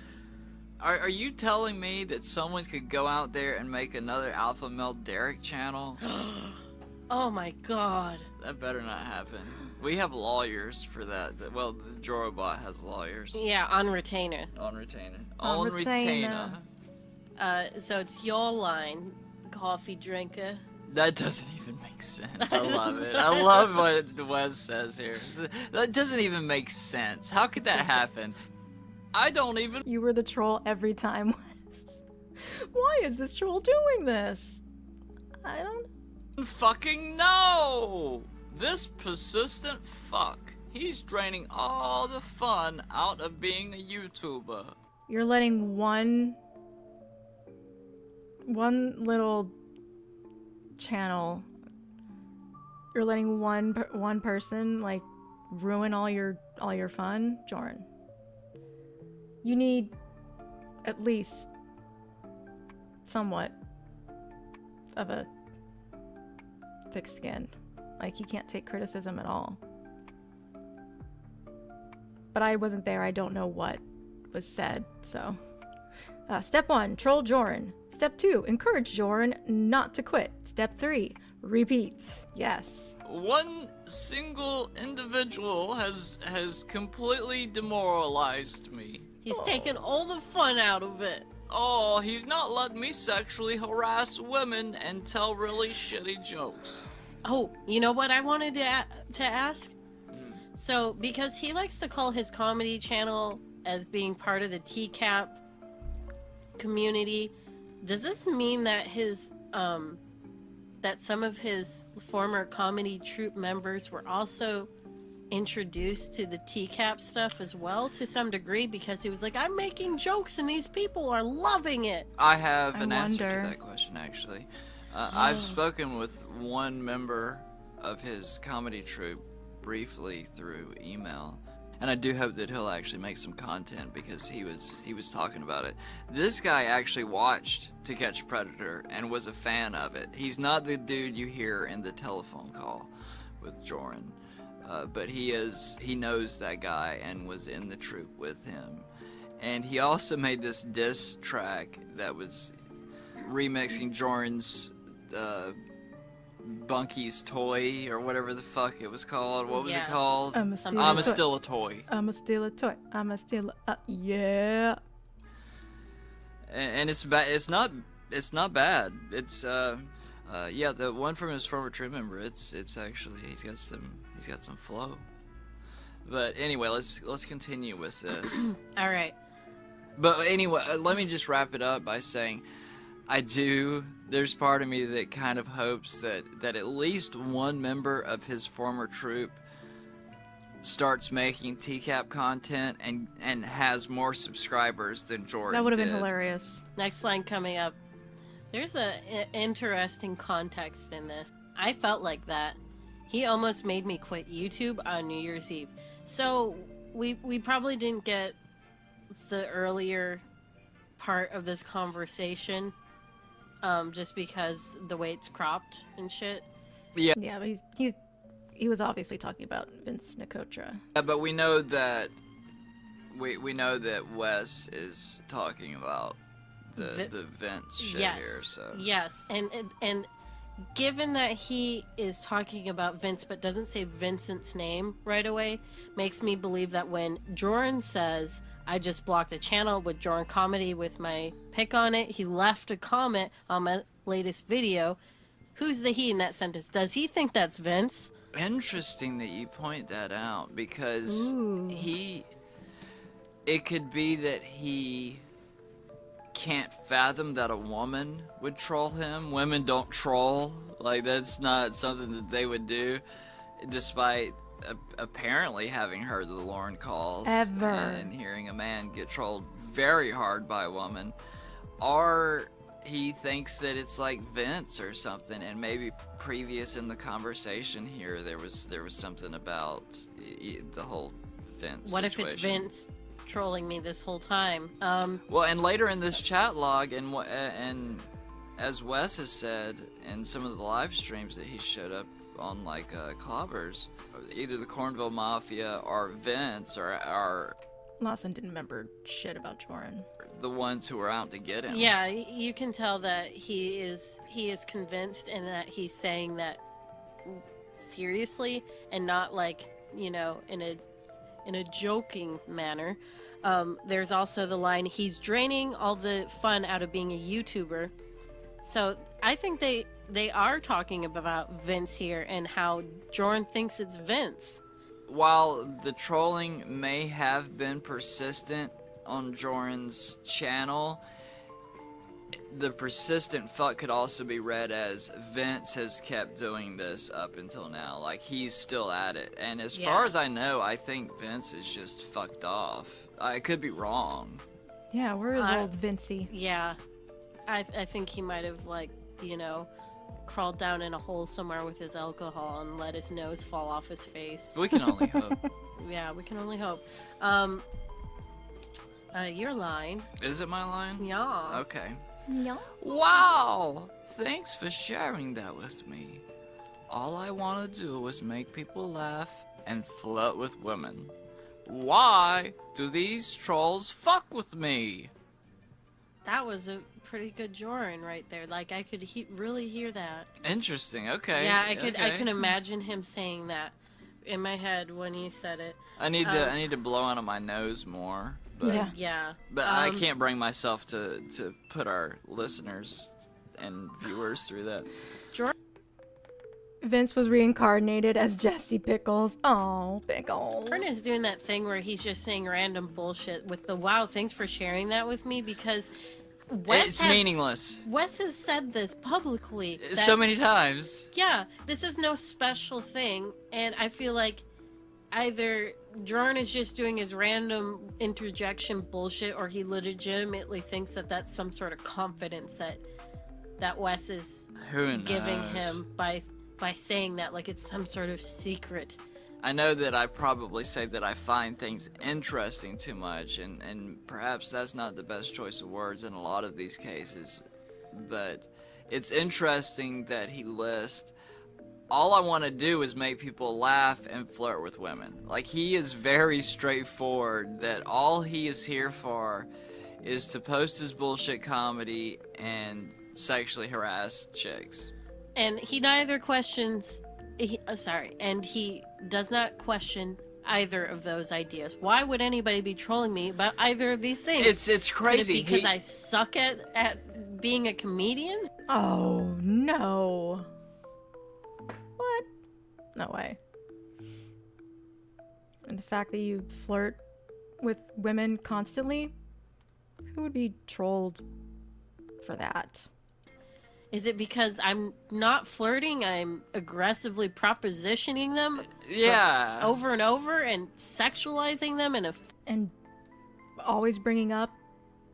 Are you telling me that someone could go out there and make another Alpha Male Derek channel? Oh my god. That better not happen. We have lawyers for that. Well, the Jorobot has lawyers. Yeah, on retainer. On retainer. On On retainer. retainer. So it's your line, coffee drinker. That doesn't even make sense. I love it. I love what Wes says here. That doesn't even make sense. How could that happen? I don't even. You were the troll every time. Why is this troll doing this? I don't fucking know. This persistent fuck. He's draining all the fun out of being a YouTuber. You're letting one little channel. You're letting one person like ruin all your fun, Jordan. You need at least somewhat of a thick skin. Like, you can't take criticism at all. But I wasn't there. I don't know what was said, so. Step 1, troll Joran. Step 2, encourage Joran not to quit. Step 3, repeat. Yes. One single individual has completely demoralized me. He's taken all the fun out of it. Oh, he's not letting me sexually harass women and tell really shitty jokes. Oh, you know what I wanted to ask? So, because he likes to call his comedy channel as being part of the TCAP community, does this mean that that some of his former comedy troupe members were also introduced to the TCAP stuff as well to some degree? Because he was like, I'm making jokes and these people are loving it. I have an answer to wonder. that question, actually. I've spoken with one member of his comedy troupe briefly through email, and I do hope that he'll actually make some content because he was talking about it. This guy actually watched To Catch a Predator and was a fan of it. He's not the dude you hear in the telephone call with Joran, but he knows that guy and was in the troupe with him. And he also made this diss track that was remixing Joran's Bunky's Toy or whatever the fuck it was called. What was it called? I'm a steal I'm a a toy. still a toy. I'm a steal a toy. I'm a steal a yeah. And it's it's not bad. It's yeah, the one from his former troupe member. It's actually he's got some flow. But anyway, let's continue with this. All right. But anyway, let me just wrap it up by saying there's part of me that kind of hopes that at least one member of his former troupe starts making TCAP content and has more subscribers than Jordan That would have been did. hilarious. Next line coming up. There's a interesting context in this. I felt like that. He almost made me quit YouTube on New Year's Eve. So we probably didn't get the earlier part of this conversation, just because the way it's cropped and shit. Yeah. Yeah, but he was obviously talking about Vince Nicotra. But we know that we know that Wes is talking about the Vince shit Yes, here. So yes, and given that he is talking about Vince but doesn't say Vincent's name right away, makes me believe that when Jordan says, I just blocked a channel with Jordan Comedy with my pic on it, he left a comment on my latest video. Who's the he in that sentence? Does he think that's Vince? interesting that you point that out, because Ooh. it could be that he can't fathom that a woman would troll him. Women don't troll. Like, that's not something that they would do, despite apparently having heard the Lauren calls Ever. and hearing a man get trolled very hard by a woman. Or he thinks that it's like Vince or something, and maybe previous in the conversation here there was something about the whole Vince What if it's situation. Vince trolling me this whole time? Well, and later in this chat log, and as Wes has said in some of the live streams that he showed up on, like Clobbers, either the Cornville Mafia or Vince are Lawson didn't remember shit about Jordan. the ones who are out to get him. Yeah, you can tell that he is convinced, and that he's saying that seriously and not like, you know, in a joking manner. There's also the line, he's draining all the fun out of being a YouTuber. So I think they are talking about Vince here and how Jordan thinks it's Vince. While the trolling may have been persistent on Jordan's channel, the persistent fuck could also be read as Vince has kept doing this up until now. Like, he's still at it. And as far as I know, I think Vince is just fucked off. I could be wrong. Yeah, where is old Vincey? Yeah, I think he might have, like, you know, crawled down in a hole somewhere with his alcohol and let his nose fall off his face. We can only hope. Yeah, we can only hope. Your line. Is it my line? Yeah. Okay. No. Wow! Thanks for sharing that with me. All I want to do is make people laugh and flirt with women. Why do these trolls fuck with me? That was a pretty good Jordan right there. Like, I could really hear that. Interesting. Okay. Yeah, I could okay. imagine him saying that in my head when he said it. I need to blow out of my nose more. But, Yeah. Yeah. But I can't bring myself to put our listeners and viewers through that. Vince was reincarnated as Jesse Pickles. Oh, Pickles. Jordan is doing that thing where he's just saying random bullshit with the wow, thanks for sharing that with me, because It's meaningless. Wes has said this publicly. So many times. Yeah, this is no special thing, and I feel like either Jordan is just doing his random interjection bullshit, or he legitimately thinks that that's some sort of confidence that Wes is Who giving knows? him by saying that, like it's some sort of secret. I know that I probably say that I find things interesting too much, and perhaps that's not the best choice of words in a lot of these cases, but it's interesting that he lists, all I want to do is make people laugh and flirt with women. Like, he is very straightforward that all he is here for is to post his bullshit comedy and sexually harass chicks. And he neither questions, and he does not question either of those ideas. Why would anybody be trolling me about either of these things? It's crazy. Could it be because I suck at being a comedian? Oh, no. What? No way. And the fact that you flirt with women constantly? Who would be trolled for that? Is it because I'm not flirting? I'm aggressively propositioning them Yeah. over and over and sexualizing them and And always bringing up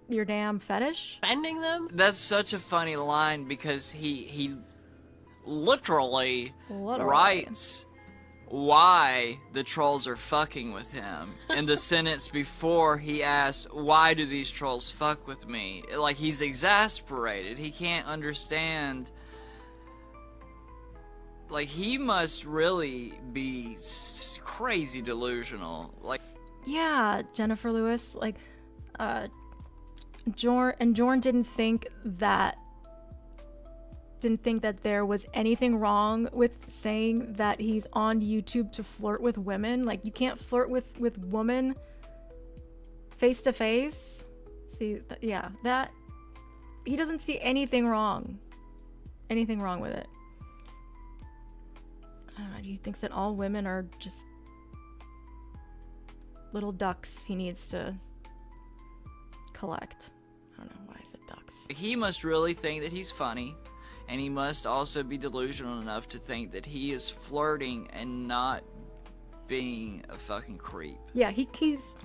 your damn fetish. offending them? That's such a funny line because he literally writes why the trolls are fucking with him in the sentence before he asks, why do these trolls fuck with me? Like, he's exasperated. He can't understand. Like, he must really be crazy delusional. Like, Yeah, Jennifer Lewis, like, Jorn didn't think that there was anything wrong with saying that he's on YouTube to flirt with women. Like, you can't flirt with women face to face. See, yeah, that he doesn't see anything wrong with it. I don't know. Do you think that all women are just little ducks he needs to collect? I don't know why I said ducks. he must really think that he's funny, and he must also be delusional enough to think that he is flirting and not being a fucking creep. Yeah, he's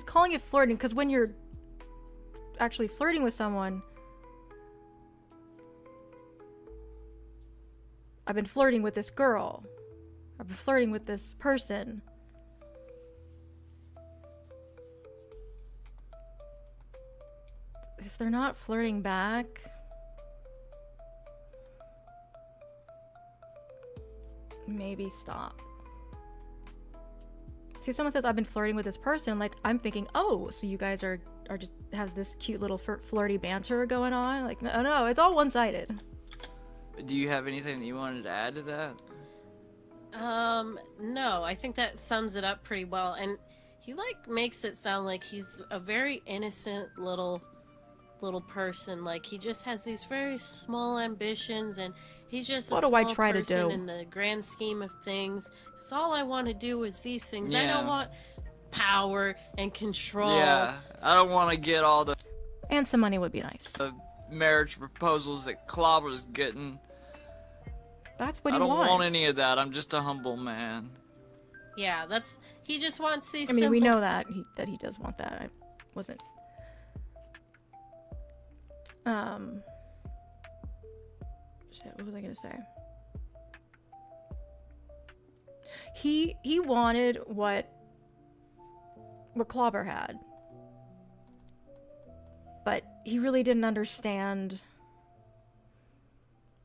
calling it flirting, because when you're actually flirting with someone, I've been flirting with this girl, I've been flirting with this person. If they're not flirting back, maybe stop. See, if someone says I've been flirting with this person, like, I'm thinking, oh, so you guys are just have this cute little flirty banter going on. Like, no, it's all one-sided. Do you have anything that you wanted to add to that? No, I think that sums it up pretty well. And he, like, makes it sound like he's a very innocent little person. Like, he just has these very small ambitions, and he's just What a do I small try to person do? in the grand scheme of things. Because all I want to do is these things. I Yeah. don't want power and control. Yeah, I don't want to get all the And some money would be nice. marriage proposals that Clobber's getting. That's what I he don't wants. want any of that. I'm just a humble man. Yeah, he just wants these I mean, we simple know that he does want that. I wasn't. Shit, what was I gonna say? He wanted what Clobber had, but he really didn't understand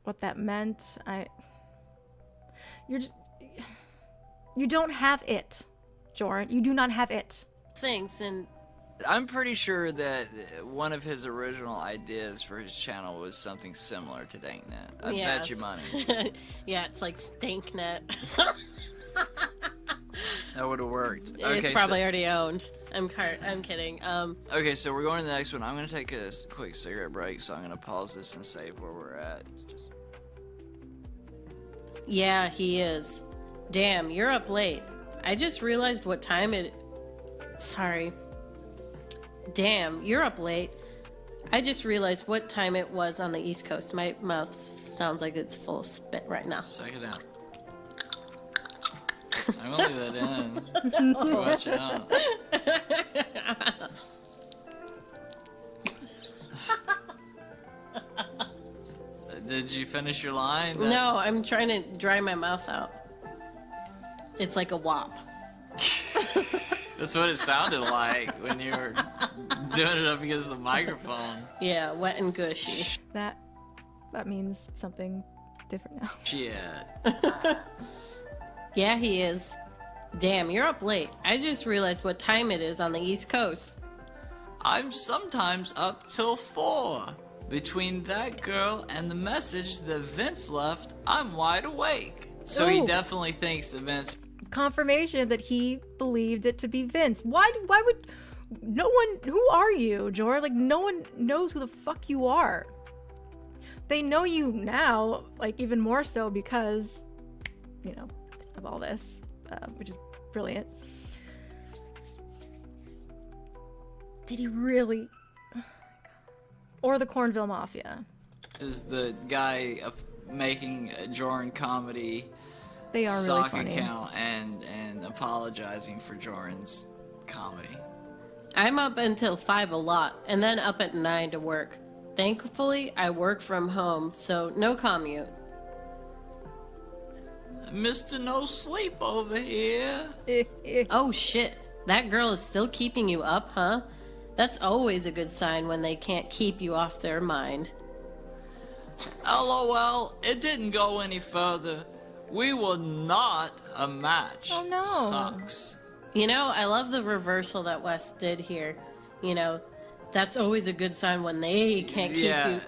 what that meant. You don't have it, Jordan. You do not have it. things. And I'm pretty sure that one of his original ideas for his channel was something similar to Danknet. I Yeah, bet you money. yeah, it's like Stinknet. That would have worked. It's probably already owned. I'm kidding. Okay, so we're going to the next one. I'm going to take a quick cigarette break, so I'm going to pause this and save where we're at. Yeah, he is. Damn, you're up late. I just realized what time it... Sorry. Damn, you're up late. I just realized what time it was on the East Coast. My mouth sounds like it's full of spit right now. Suck it out. I'm gonna leave that in. Watch out. Did you finish your line? No, I'm trying to dry my mouth out. It's like a wop. That's what it sounded like when you were doing it up against the microphone. Yeah, wet and gushy. That means something different now. Shit. Yeah, he is. Damn, you're up late. I just realized what time it is on the East Coast. I'm sometimes up till 4. Between that girl and the message that Vince left, I'm wide awake. So he Ooh. definitely thinks that Vince... Confirmation that he believed it to be Vince. Why would no one... Who are you, Jor? Like, no one knows who the fuck you are. They know you now, like, even more so because, you know, of all this, which is brilliant. Did he really... Or the Cornville Mafia. is the guy making a Jordan comedy They are really sock funny. account and apologizing for Jordan's comedy. I'm up until 5 a lot, and then up at 9 to work. Thankfully, I work from home, so no commute. Mr. No Sleep over here. Oh shit, that girl is still keeping you up, huh? That's always a good sign when they can't keep you off their mind. LOL, it didn't go any further. We were not a match. Oh, no. Sucks. You know, I love the reversal that Wes did here. You know, that's always a good sign when they can't keep Yeah. you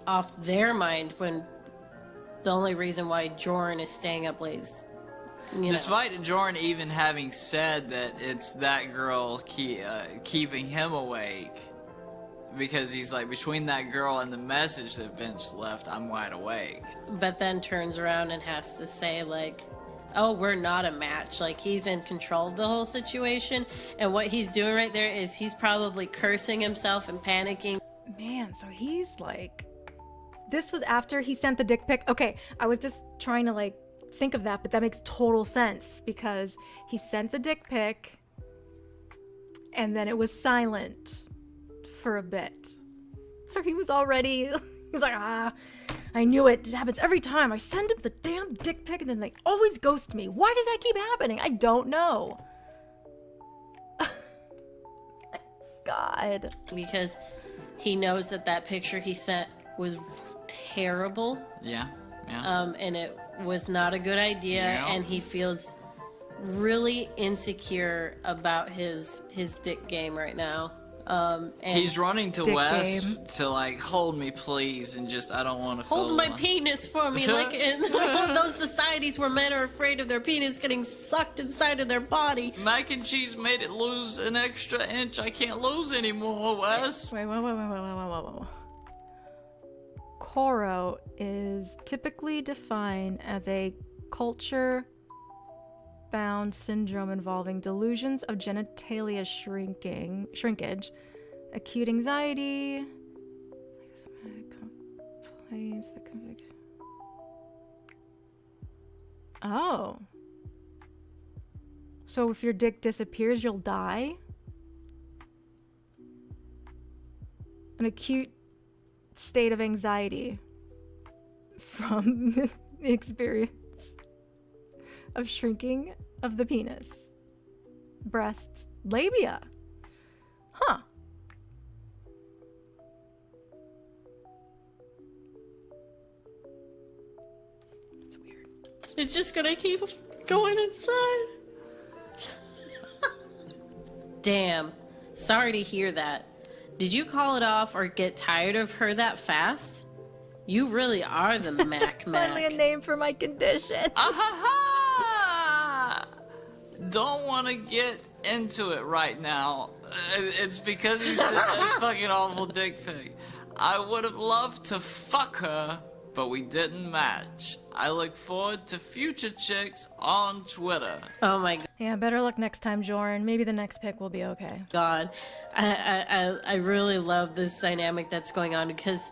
off their mind, when the only reason why Jordan is staying up late is, you know. Despite Jordan even having said that it's that girl keeping him awake, because he's like, between that girl and the message that Vince left, I'm wide awake. But then turns around and has to say, like, oh, we're not a match. Like, he's in control of the whole situation, and what he's doing right there is he's probably cursing himself and panicking. Man, so he's like, this was after he sent the dick pic. Okay, I was just trying to like think of that, but that makes total sense because he sent the dick pic and then it was silent for a bit. So he was already, he was like, I knew it. It happens every time. I send him the damn dick pic and then they always ghost me. Why does that keep happening? I don't know. God. Because he knows that that picture he sent was terrible. Yeah. And it was not a good idea, and he feels really insecure about his dick game right now. And He's running to Dick Wes game. to like, hold me please, and just, I don't want to hold my penis for me, like in those societies where men are afraid of their penis getting sucked inside of their body. Mac and cheese made it lose an extra inch. I can't lose anymore, Wes. Wait. Koro is typically defined as a culture-bound syndrome involving delusions of genitalia shrinkage, acute anxiety, Oh. So if your dick disappears, you'll die? An acute state of anxiety from the experience of shrinking of the penis, breasts, labia. Huh. That's weird. It's just gonna keep going inside. Damn. Sorry to hear that. Did you call it off or get tired of her that fast? You really are the Mac. Finally a name for my condition. Ah-ha-ha! Don't want to get into it right now. It's because he sent that fucking awful dick pic. I would have loved to fuck her, but we didn't match. I look forward to future chicks on Twitter. Oh my Yeah, better luck next time, Jordan. Maybe the next pick will be okay. God. I really love this dynamic that's going on, because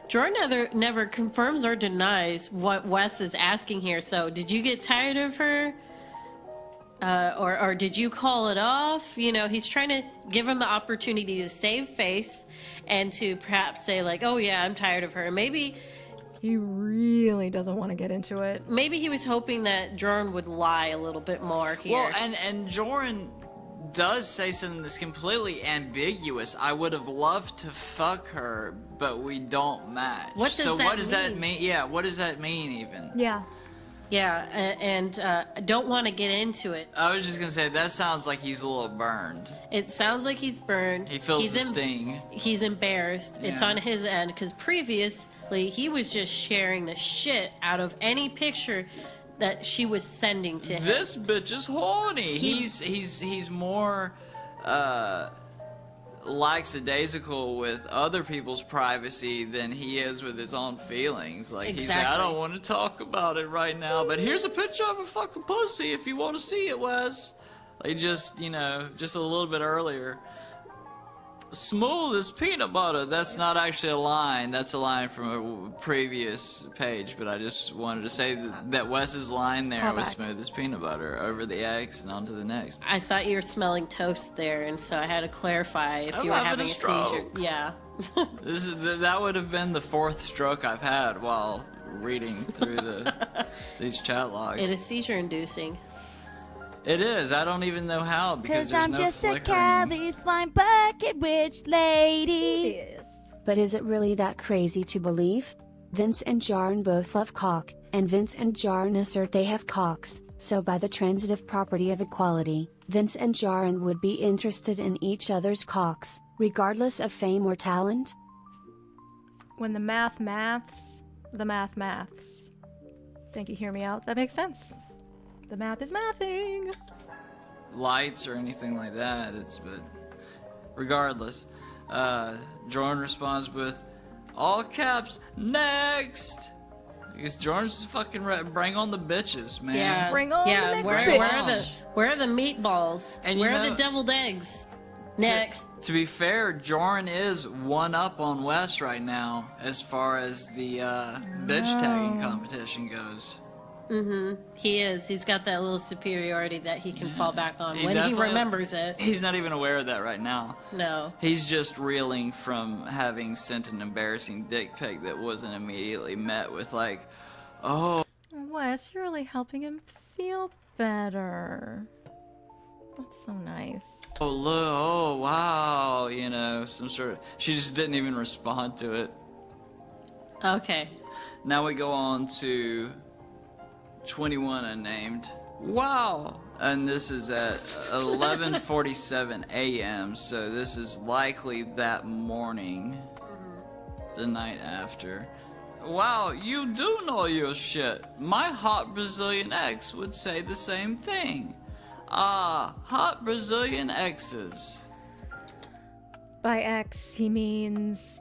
Jordan never confirms or denies what Wes is asking here. So did you get tired of her? Or did you call it off? You know, he's trying to give him the opportunity to save face and to perhaps say like, oh yeah, I'm tired of her. Maybe he really doesn't want to get into it. Maybe he was hoping that Jordan would lie a little bit more here. Well, and Jordan does say something that's completely ambiguous. I would have loved to fuck her, but we don't match. What does what does that that mean? Yeah, what does that mean even? Yeah. Yeah, and I don't want to get into it. I was just gonna say, that sounds like he's a little burned. It sounds like he's burned. He feels the sting. He's embarrassed. Yeah. It's on his end, because previously he was just sharing the shit out of any picture that she was sending to him. This bitch is horny. He's more lackadaisical with other people's privacy than he is with his own feelings. Like, he's like, I don't want to talk about it right now, but here's a picture of a fucking pussy if you want to see it, Wes. Like, just, you know, just a little bit earlier. smooth as peanut butter. That's not actually a line. That's a line from a previous page, but I just wanted to say that Wes's line there was Callback. smooth as peanut butter over the X and on to the next. I thought you were smelling toast there, and so I had to clarify if I'm you were having having a a seizure. stroke. Yeah. That would have been the 4th stroke I've had while reading through these chat logs. It is seizure inducing. It is. I don't even know how because Cause there's I'm no just a flickering. Cali slime bucket witch lady. Yes. But is it really that crazy to believe? Vince and Jaren both love cock, and Vince and Jaren assert they have cocks, so by the transitive property of equality, Vince and Jaren would be interested in each other's cocks, regardless of fame or talent? When the math maths, the math maths. Think you hear me out? That makes sense. The math is mathing. Lights or anything like that. But regardless, Jordan responds with all caps next. Because Jordan's just fucking bring on the bitches, man. Yeah. Bring on the next Where are the meatballs? And you where are know- the deviled eggs? Next. To be fair, Jordan is one up on Wes right now as far as the bitch tagging competition goes. He is. He's got that little superiority that he can fall back on when he definitely- remembers it. He's not even aware of that right now. No. He's just reeling from having sent an embarrassing dick pic that wasn't immediately met with like, oh, Wes, you're really helping him feel better. That's so nice. oh look, oh wow, you know, some sort of. She just didn't even respond to it. Okay. Now we go on to 21 unnamed. Wow! And this is at 11:47 a.m. So this is likely that morning, the night after. Wow, you do know your shit. My hot Brazilian ex would say the same thing. Ah, hot Brazilian exes. By ex, he means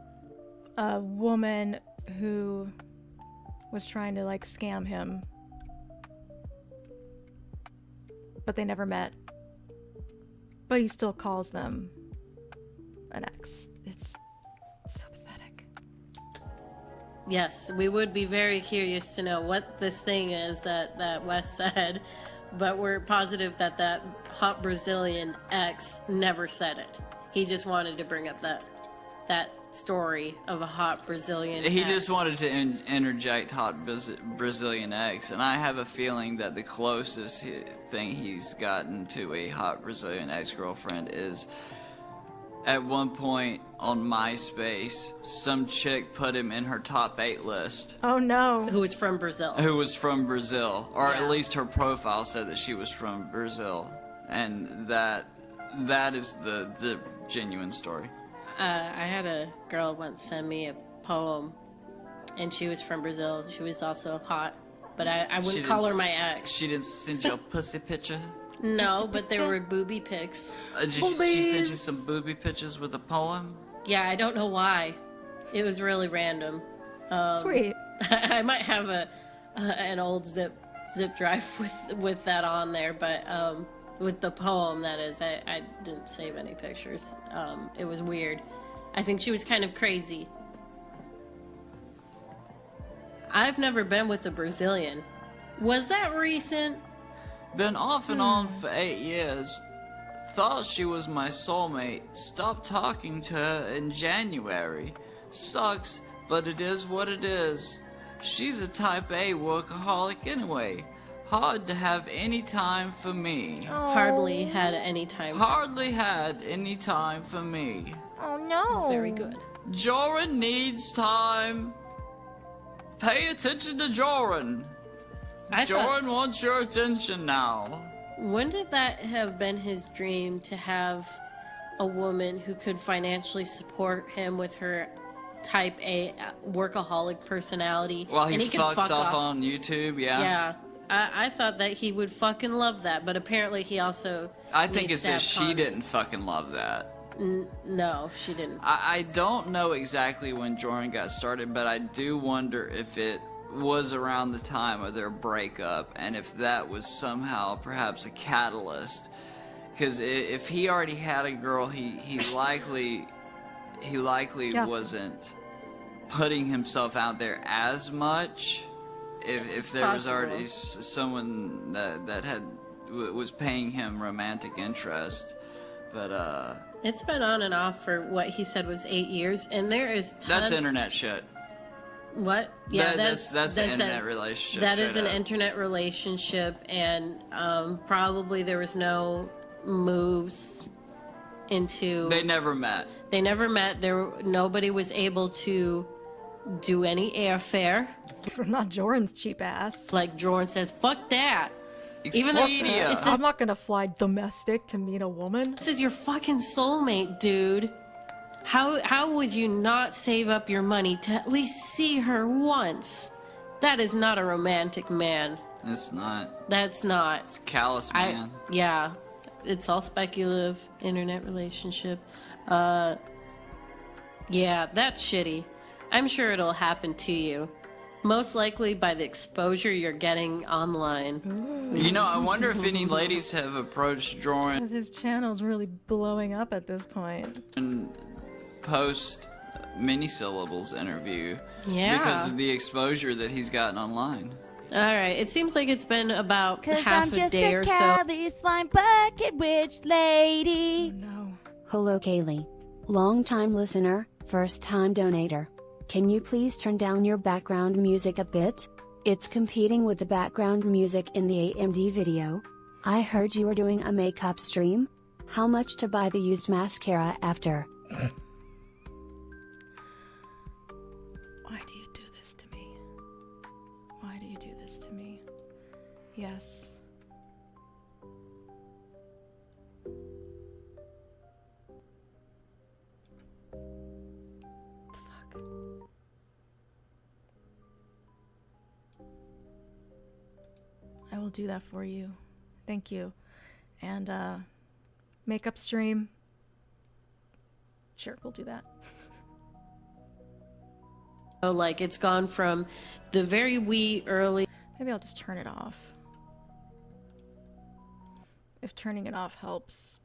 a woman who was trying to like scam him. But they never met. But he still calls them an ex. It's so pathetic. Yes, we would be very curious to know what this thing is that Wes said, but we're positive that hot Brazilian ex never said it. He just wanted to bring up that story of a hot Brazilian He ex. just wanted to interject hot Brazilian ex, and I have a feeling that the closest thing he's gotten to a hot Brazilian ex-girlfriend is at one point on MySpace, some chick put him in her top 8 list. Oh no. Who was from Brazil. Who was from Brazil, or at least her profile said that she was from Brazil, and that is the genuine story. I had a girl once send me a poem, and she was from Brazil. She was also hot, but I wouldn't call her my ex. She didn't send you a pussy picture? No, but there were booby pics. She sent you some booby pictures with a poem? Yeah, I don't know why. It was really random. Sweet. I might have an old zip drive with that on there, but with the poem, that is, I didn't save any pictures. It was weird. I think she was kind of crazy. I've never been with a Brazilian. Was that recent? Been off and on for 8 years. Thought she was my soulmate. Stopped talking to her in January. Sucks, but it is what it is. She's a type A workaholic anyway. Hard to have any time for me. Hardly had any time. Hardly had any time for me. Oh no. Very good. Joran needs time. Pay attention to Joran. Joran wants your attention now. When did that have been his dream, to have a woman who could financially support him with her type A workaholic personality? While he and he fucks can fuck off on YouTube, yeah. Yeah. I thought that he would fucking love that, but apparently he also I think needs it's to that have she didn't fucking love that. No, she didn't. I don't know exactly when Jordan got started, but I do wonder if it was around the time of their breakup, and if that was somehow perhaps a catalyst. Because if he already had a girl, he likely he likely Yes. wasn't putting himself out there as much. If there was possible. already someone that was paying him romantic interest, but It's been on and off for what he said was 8 years, and there is tons. that's internet shit. What? Yeah, that's an internet relationship. That is straight an up. internet relationship, and probably there was no moves into. They never met. They never met. Nobody was able to do any airfare. Not Jordan's cheap ass. Like Jordan says, "Fuck that." Even though Expedia. if I'm not gonna fly domestic to meet a woman. this is your fucking soulmate, dude. How would you not save up your money to at least see her once? That is not a romantic man. It's not. That's not. It's callous, man. Yeah, it's all speculative internet relationship. Yeah, that's shitty. I'm sure it'll happen to you. Most likely by the exposure you're getting online. You know, I wonder if any ladies have approached Jordan Because his channel's really blowing up at this point. post mini-syllables interview Yeah. because of the exposure that he's gotten online. All right, it seems like it's been about Cause half I'm a just day a or so. Cali slime bucket witch lady. No. Hello Kaylee. Long-time listener, first-time donator. Can you please turn down your background music a bit? It's competing with the background music in the AMD video. I heard you were doing a makeup stream. How much to buy the used mascara after? Why do you do this to me? Why do you do this to me? Yes. The fuck? I will do that for you. Thank you. And makeup stream. Sure, we'll do that. So, like, it's gone from the very wee early Maybe I'll just turn it off. If turning it off helps,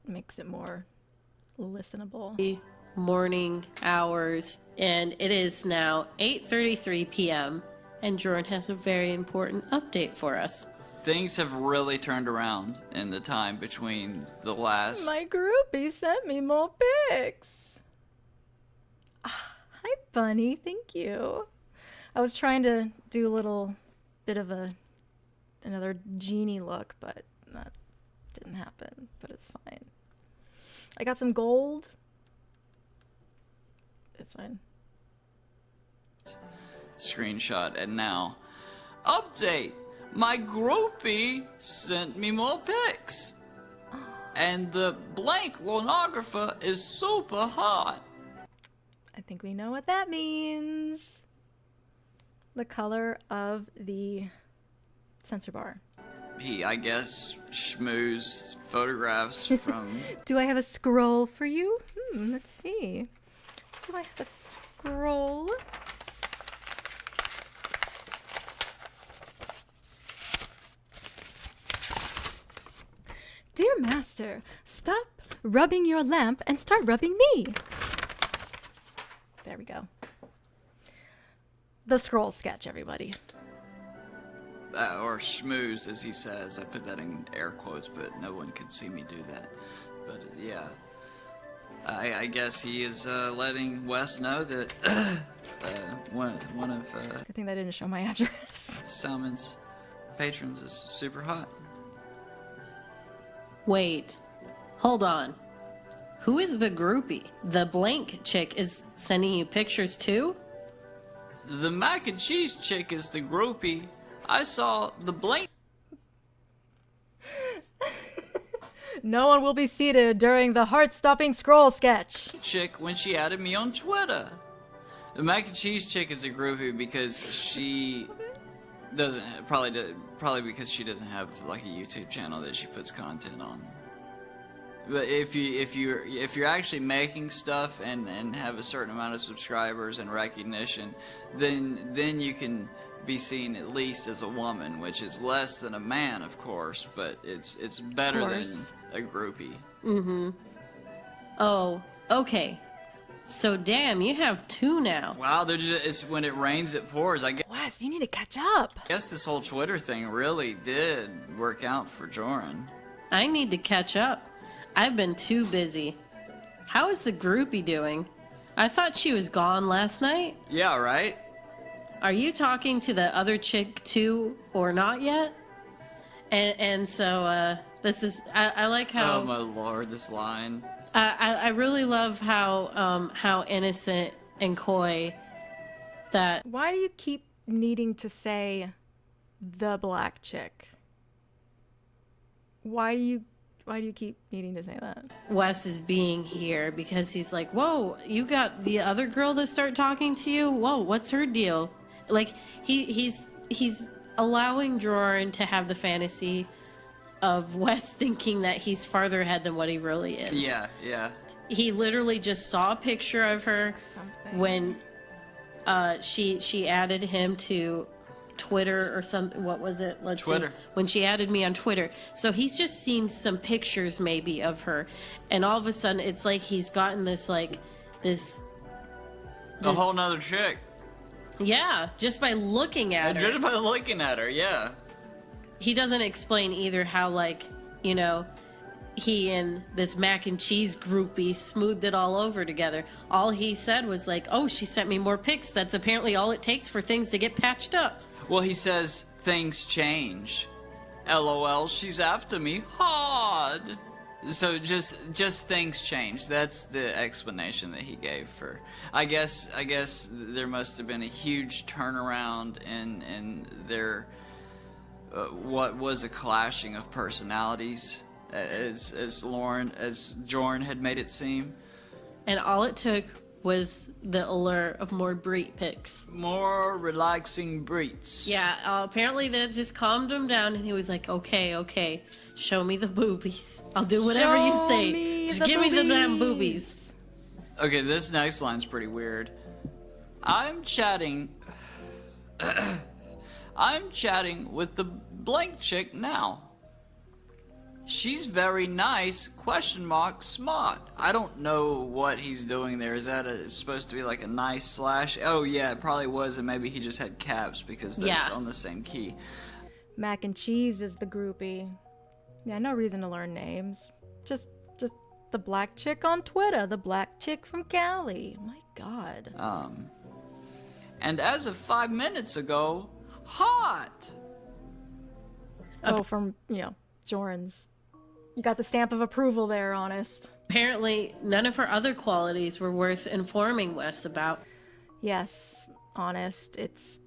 makes it more listenable. morning hours, and it is now 8:33 p.m. and Jordan has a very important update for us. Things have really turned around in the time between the last. My groupie sent me more pics. Hi, Bunny. Thank you. I was trying to do a little bit of another genie look, but that didn't happen. But it's fine. I got some gold. It's fine. Screenshot, and now update. My groupie sent me more pics, and the blank lonographer is super hot. I think we know what that means. The color of the censor bar. He, I guess, schmoozed photographs from. Do I have a scroll for you? Let's see. Do I have a scroll? Dear master, stop rubbing your lamp and start rubbing me. There we go. The scroll sketch, everybody. Or schmoozed, as he says. I put that in air quotes, but no one could see me do that. But yeah, I guess he is letting Wes know that one of Good thing they didn't show my address. Salmon's patrons is super hot. Wait, hold on. Who is the groupie? The blank chick is sending you pictures too? The mac and cheese chick is the groupie. I saw the blank No one will be seated during the heart-stopping scroll sketch. chick when she added me on Twitter. The mac and cheese chick is a groupie because she doesn't probably because she doesn't have like a YouTube channel that she puts content on. But if you're actually making stuff and have a certain amount of subscribers and recognition, then you can be seen at least as a woman, which is less than a man, of course, but it's better than a groupie. Oh, okay. So damn, you have 2 now. Wow, they're just, it's when it rains, it pours. I Wes, you need to catch up. guess this whole Twitter thing really did work out for Joran. I need to catch up. I've been too busy. How is the groupie doing? I thought she was gone last night. Yeah, right? Are you talking to the other chick too, or not yet? And so this is I like how. Oh my lord, this line. I really love how innocent and coy that. Why do you keep needing to say the black chick? Why do you keep needing to say that? Wes is being here because he's like, whoa, you got the other girl to start talking to you? Whoa, what's her deal? Like he's allowing Joran to have the fantasy of Wes thinking that he's farther ahead than what he really is. Yeah, yeah. He literally just saw a picture of her when she added him to Twitter or something. What was it? Let's Twitter. see. When she added me on Twitter. So he's just seen some pictures maybe of her, and all of a sudden it's like he's gotten this this A whole nother chick. yeah, just by looking at her. Just by looking at her, yeah. He doesn't explain either how, like, you know, he and this mac and cheese groupie smoothed it all over together. All he said was like, oh, she sent me more pics. That's apparently all it takes for things to get patched up. Well, he says things change. LOL, she's after me hard. So just things change. That's the explanation that he gave for. I guess there must have been a huge turnaround in their what was a clashing of personalities, as Joran had made it seem. And all it took was the allure of more Breet pics. More relaxing Breets. Yeah, apparently that just calmed him down, and he was like, okay, show me the boobies. I'll do whatever you Show say. me Just the give me the damn boobies." boobies. Okay, this next line's pretty weird. I'm chatting with the blank chick now. She's very nice, ? Smart. I don't know what he's doing there. Is that supposed to be like a nice slash? Oh yeah, it probably was, and maybe he just had caps because that's on the same key. Mac and cheese is the groupie. Yeah, no reason to learn names. Just the black chick on Twitter, the black chick from Cali. My God. And as of 5 minutes ago, hot. Oh, from, Joran's. You got the stamp of approval there, Honest. Apparently, none of her other qualities were worth informing Wes about. Yes, Honest. It's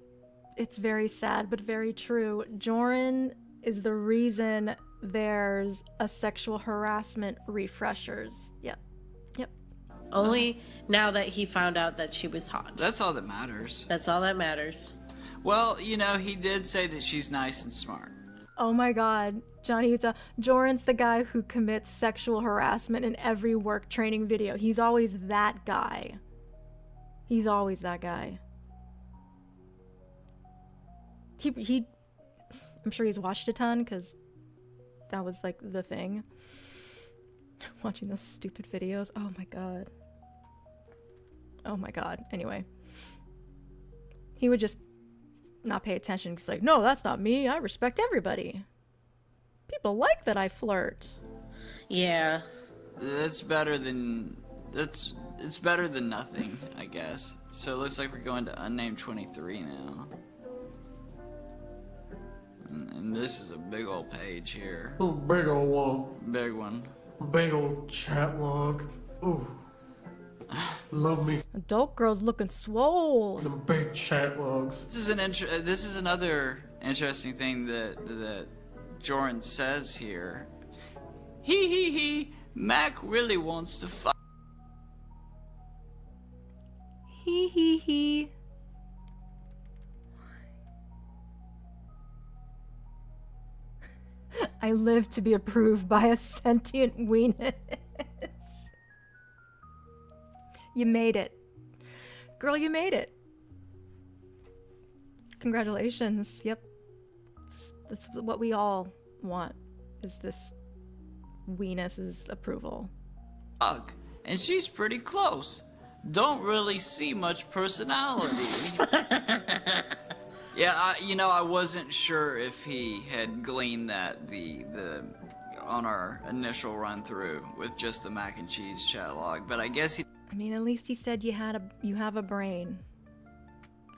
very sad, but very true. Joran is the reason there's a sexual harassment refreshers. Yep. Only now that he found out that she was hot. That's all that matters. That's all that matters. Well, he did say that she's nice and smart. Oh my God, Johnny Utah. Joran's the guy who commits sexual harassment in every work training video. He's always that guy. He I'm sure he's watched a ton because that was like the thing. Watching those stupid videos. Oh my God. Anyway. He would just not pay attention. He's like, no, that's not me. I respect everybody. People like that I flirt. Yeah. It's better than nothing, I guess. So it looks like we're going to unnamed 23 now. And this is a big old page here. Oh, big old one. Big one. Big old Chatlong. Ooh. Love me Adult girls looking swole. some big Chatlongs. This is another interesting thing that Joran says here. He. Mac really wants to fight. He. I live to be approved by a sentient weenus. You made it. Girl, you made it. Congratulations. Yep. That's what we all want, is this weenus's approval. And she's pretty close. don't really see much personality. Yeah, I wasn't sure if he had gleaned that the on our initial run through with just the mac and cheese chat log, but I guess he. I mean, at least he said you have a brain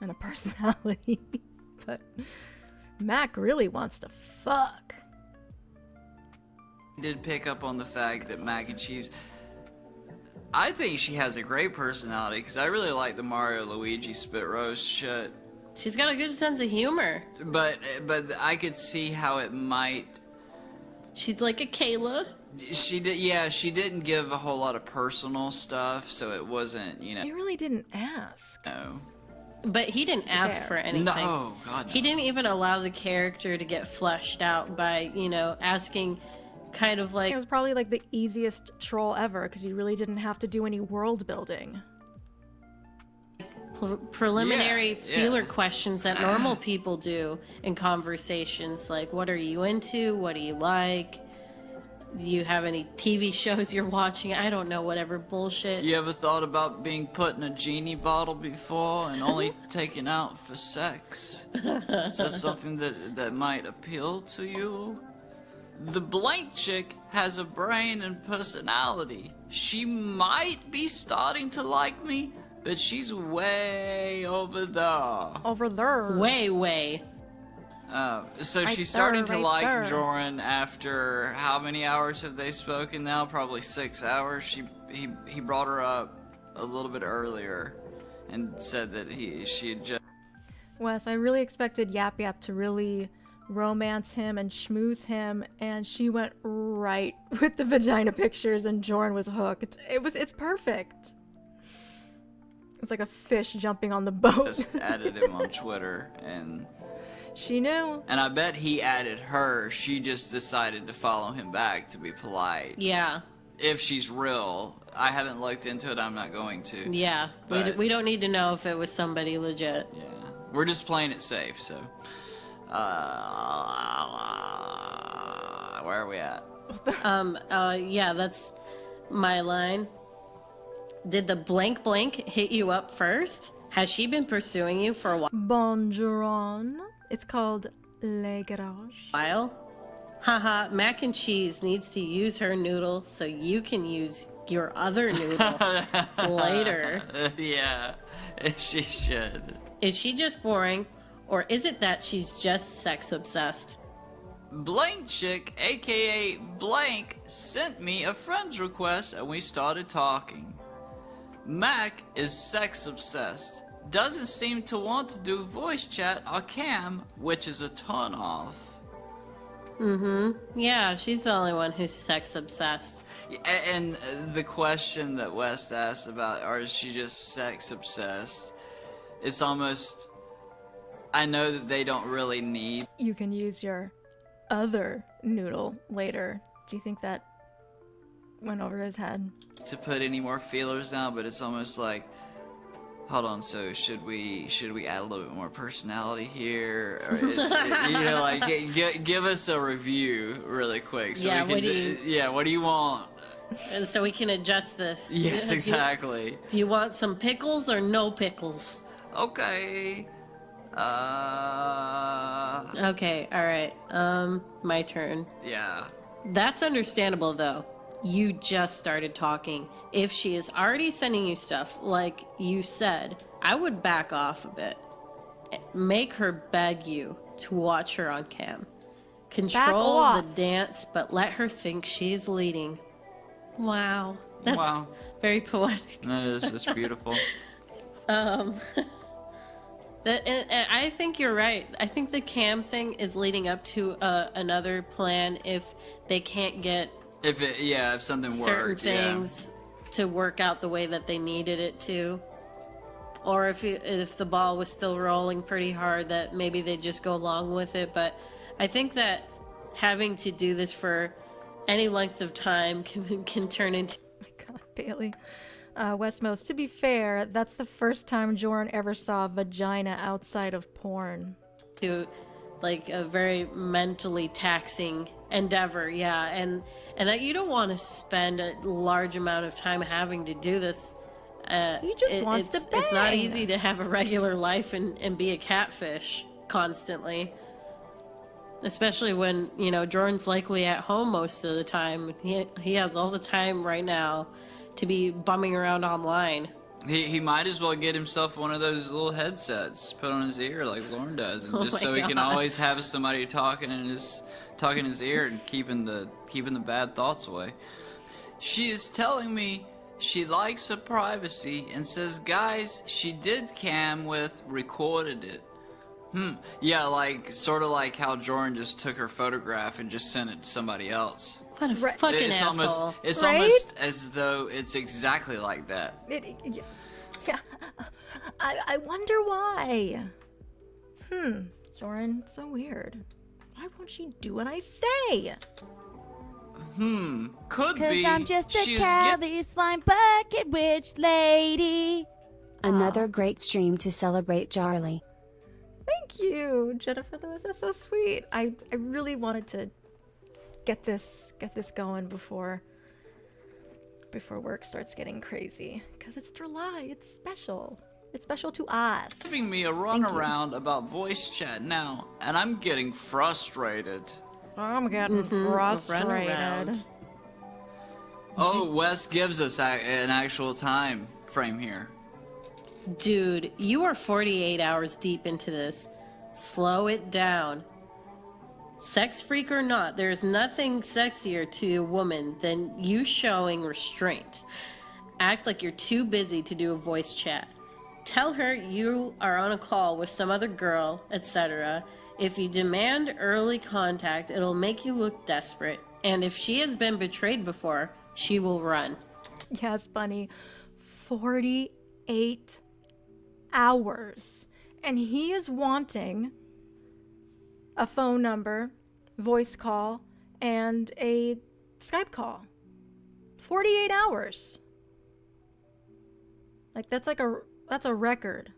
and a personality. But Mac really wants to fuck. Did pick up on the fact that mac and cheese. I think she has a great personality because I really like the Mario Luigi spit roast shit. She's got a good sense of humor. But I could see how it might. She's like a Kayla. She didn't give a whole lot of personal stuff, so it wasn't, He really didn't ask. No. But he didn't ask for anything. No, God, no. He didn't even allow the character to get fleshed out by, asking kind of like... It was probably like the easiest troll ever because you really didn't have to do any world building. Preliminary feeler questions that normal people do in conversations, like what are you into, what do you like, do you have any TV shows you're watching, I don't know, whatever bullshit. You ever thought about being put in a genie bottle before and only taken out for sex? Is that something that might appeal to you? The blank chick has a brain and personality. She might be starting to like me, but she's way over there. Over there. Way. So Right she's starting there, to right like there. Jorun after how many hours have they spoken now? Probably 6 hours. He brought her up a little bit earlier and said that she had just. Wes, I really expected Yap Yap to really romance him and schmooze him, and she went right with the vagina pictures, and Jorun was hooked. It's perfect. It's like a fish jumping on the boat. Just added him on Twitter, and she knew. And I bet he added her. She just decided to follow him back to be polite. Yeah. If she's real. I haven't looked into it. I'm not going to. Yeah. But We don't need to know if it was somebody legit. yeah, we're just playing it safe. So, where are we at? Yeah, that's my line. Did the blank blank hit you up first? Has she been pursuing you for a Bonjour. It's called Le Garage. while? Haha, mac and cheese needs to use her noodle so you can use your other noodle later. Yeah, she should. Is she just boring, or is it that she's just sex obsessed? Blank chick, aka Blank, sent me a friend's request and we started talking. Mac is sex obsessed. Doesn't seem to want to do voice chat or cam, which is a turn off. Yeah, she's the only one who's sex obsessed. And the question that West asked about, or is she just sex obsessed? It's almost, I know that they don't really need. You can use your other noodle later. Do you think that went over his head? To put any more feelers down, but it's almost like, hold on, so should we add a little bit more personality here, or give us a review really quick so Yeah, we can what do you want? And so we can adjust this. Yes, exactly. Do you want some pickles or no pickles? Okay. Okay, alright. My turn. Yeah. That's understandable though. You just started talking. If she is already sending you stuff, like you said, I would back off a bit. Make her beg you to watch her on cam. Control the dance, but let her think she's leading. Wow. That's very poetic. That is just beautiful. And I think you're right. I think the cam thing is leading up to another plan if they can't get if something certain worked, things to work out the way that they needed it to, or if the ball was still rolling pretty hard, that maybe they just go along with it. But I think that having to do this for any length of time can turn into. Oh my God, Bailey. Westmos, to be fair, that's the first time Jorun ever saw a vagina outside of porn. To like a very mentally taxing endeavor, and that you don't want to spend a large amount of time having to do this He just wants to bang. It's not easy to have a regular life and be a catfish constantly. Especially when, Jordan's likely at home most of the time. He has all the time right now to be bumming around online. He might as well get himself one of those little headsets, put on his ear like Lauren does, and just so he can always have somebody talking in his ear and keeping the bad thoughts away. She is telling me she likes her privacy and says, guys, she did cam with, recorded it. Yeah, sort of like how Jordan just took her photograph and just sent it to somebody else. What a fucking asshole. It's Right? almost as though it's exactly like that. Yeah. I wonder why. Jordan, so weird. Why won't she do what I say? Could Cause be. I'm just a she's Cali slime bucket witch lady. Another great stream to celebrate Jorruly. Thank you, Jennifer Lewis. That's so sweet. I really wanted to get this going before work starts getting crazy. Because it's July. It's special. It's special to us. giving me a runaround about voice chat now, and I'm getting frustrated. I'm getting frustrated. Runaround. Oh, Wes gives us an actual time frame here. Dude, you are 48 hours deep into this. Slow it down. Sex freak or not, there's nothing sexier to a woman than you showing restraint. Act like you're too busy to do a voice chat. Tell her you are on a call with some other girl, etc. If you demand early contact, it'll make you look desperate. And if she has been betrayed before, she will run. Yes, Bunny. 48 hours. And he is wanting a phone number, voice call, and a Skype call. 48 hours. That's a record.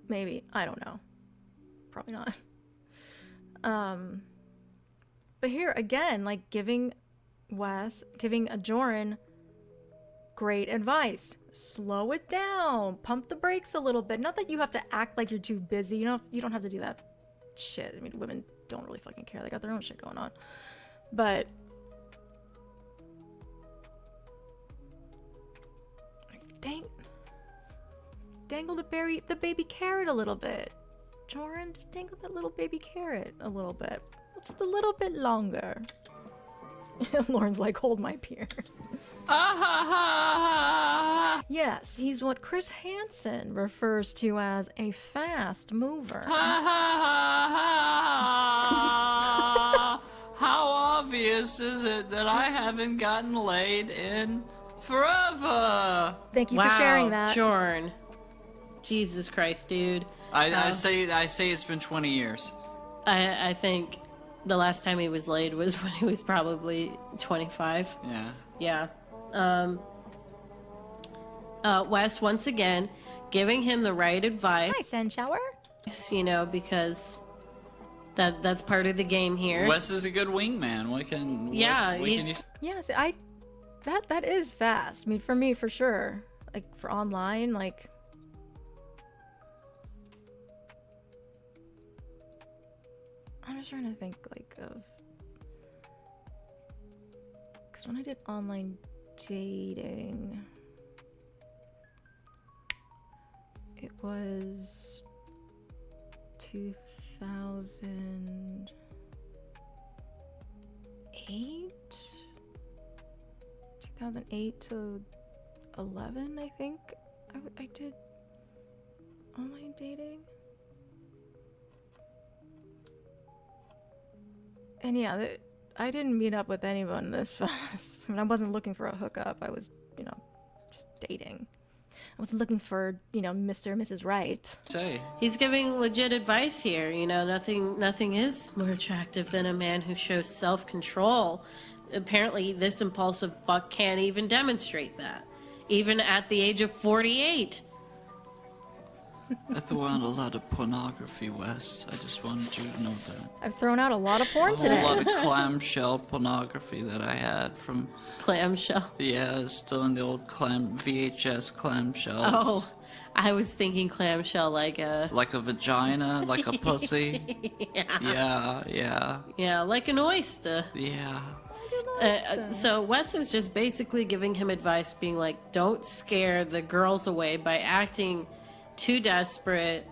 Maybe. I don't know. Probably not. But here again, giving a Joran great advice. Slow it down. Pump the brakes a little bit. Not that you have to act like you're too busy. You don't have to do that shit. I mean, women don't really fucking care. They got their own shit going on. But dangle the baby carrot a little bit. Joran, just dangle that little baby carrot a little bit. Just a little bit longer. Lauren's like, hold my beer. Yes, he's what Chris Hansen refers to as a fast mover. How obvious is it that I haven't gotten laid in forever? Thank you for sharing that. Jorn. Jesus Christ, dude. I say it's been 20 years. I think the last time he was laid was when he was probably 25. Yeah. Wes, once again, giving him the right advice. Hi, Sunshower. Because that's part of the game here. Wes is a good wingman. What can you Yes, that is fast. I mean, for me, for sure. For online, I'm just trying to think, of... Because when I did online dating, it was 2008? 2008 to 11, I think. I did online dating. And yeah, I didn't meet up with anyone this fast. I mean, I wasn't looking for a hookup. I was, just dating. I was looking for, Mr. and Mrs. Right. He's giving legit advice here. Nothing is more attractive than a man who shows self-control. Apparently, this impulsive fuck can't even demonstrate that. Even at the age of 48. I throw out a lot of pornography, Wes. I just wanted you to know that. I've thrown out a lot of porn A today. whole lot of clamshell pornography that I had from, Clamshell. yeah, still in the old VHS clamshells. Oh, I was thinking clamshell like a... Like a vagina, like a pussy. Yeah. Like an oyster. Yeah. So Wes is just basically giving him advice, being like, don't scare the girls away by acting too desperate,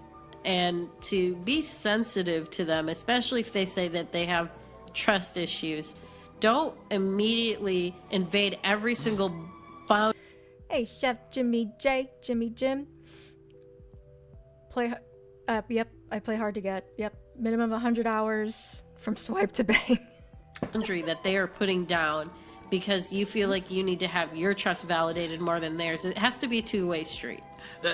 and to be sensitive to them, especially if they say that they have trust issues. Don't immediately invade every single bound. Hey, Chef Jimmy Jim. Yep, I play hard to get. Yep, minimum 100 hours from swipe to bang. Boundary that they are putting down because you feel like you need to have your trust validated more than theirs. It has to be a two-way street.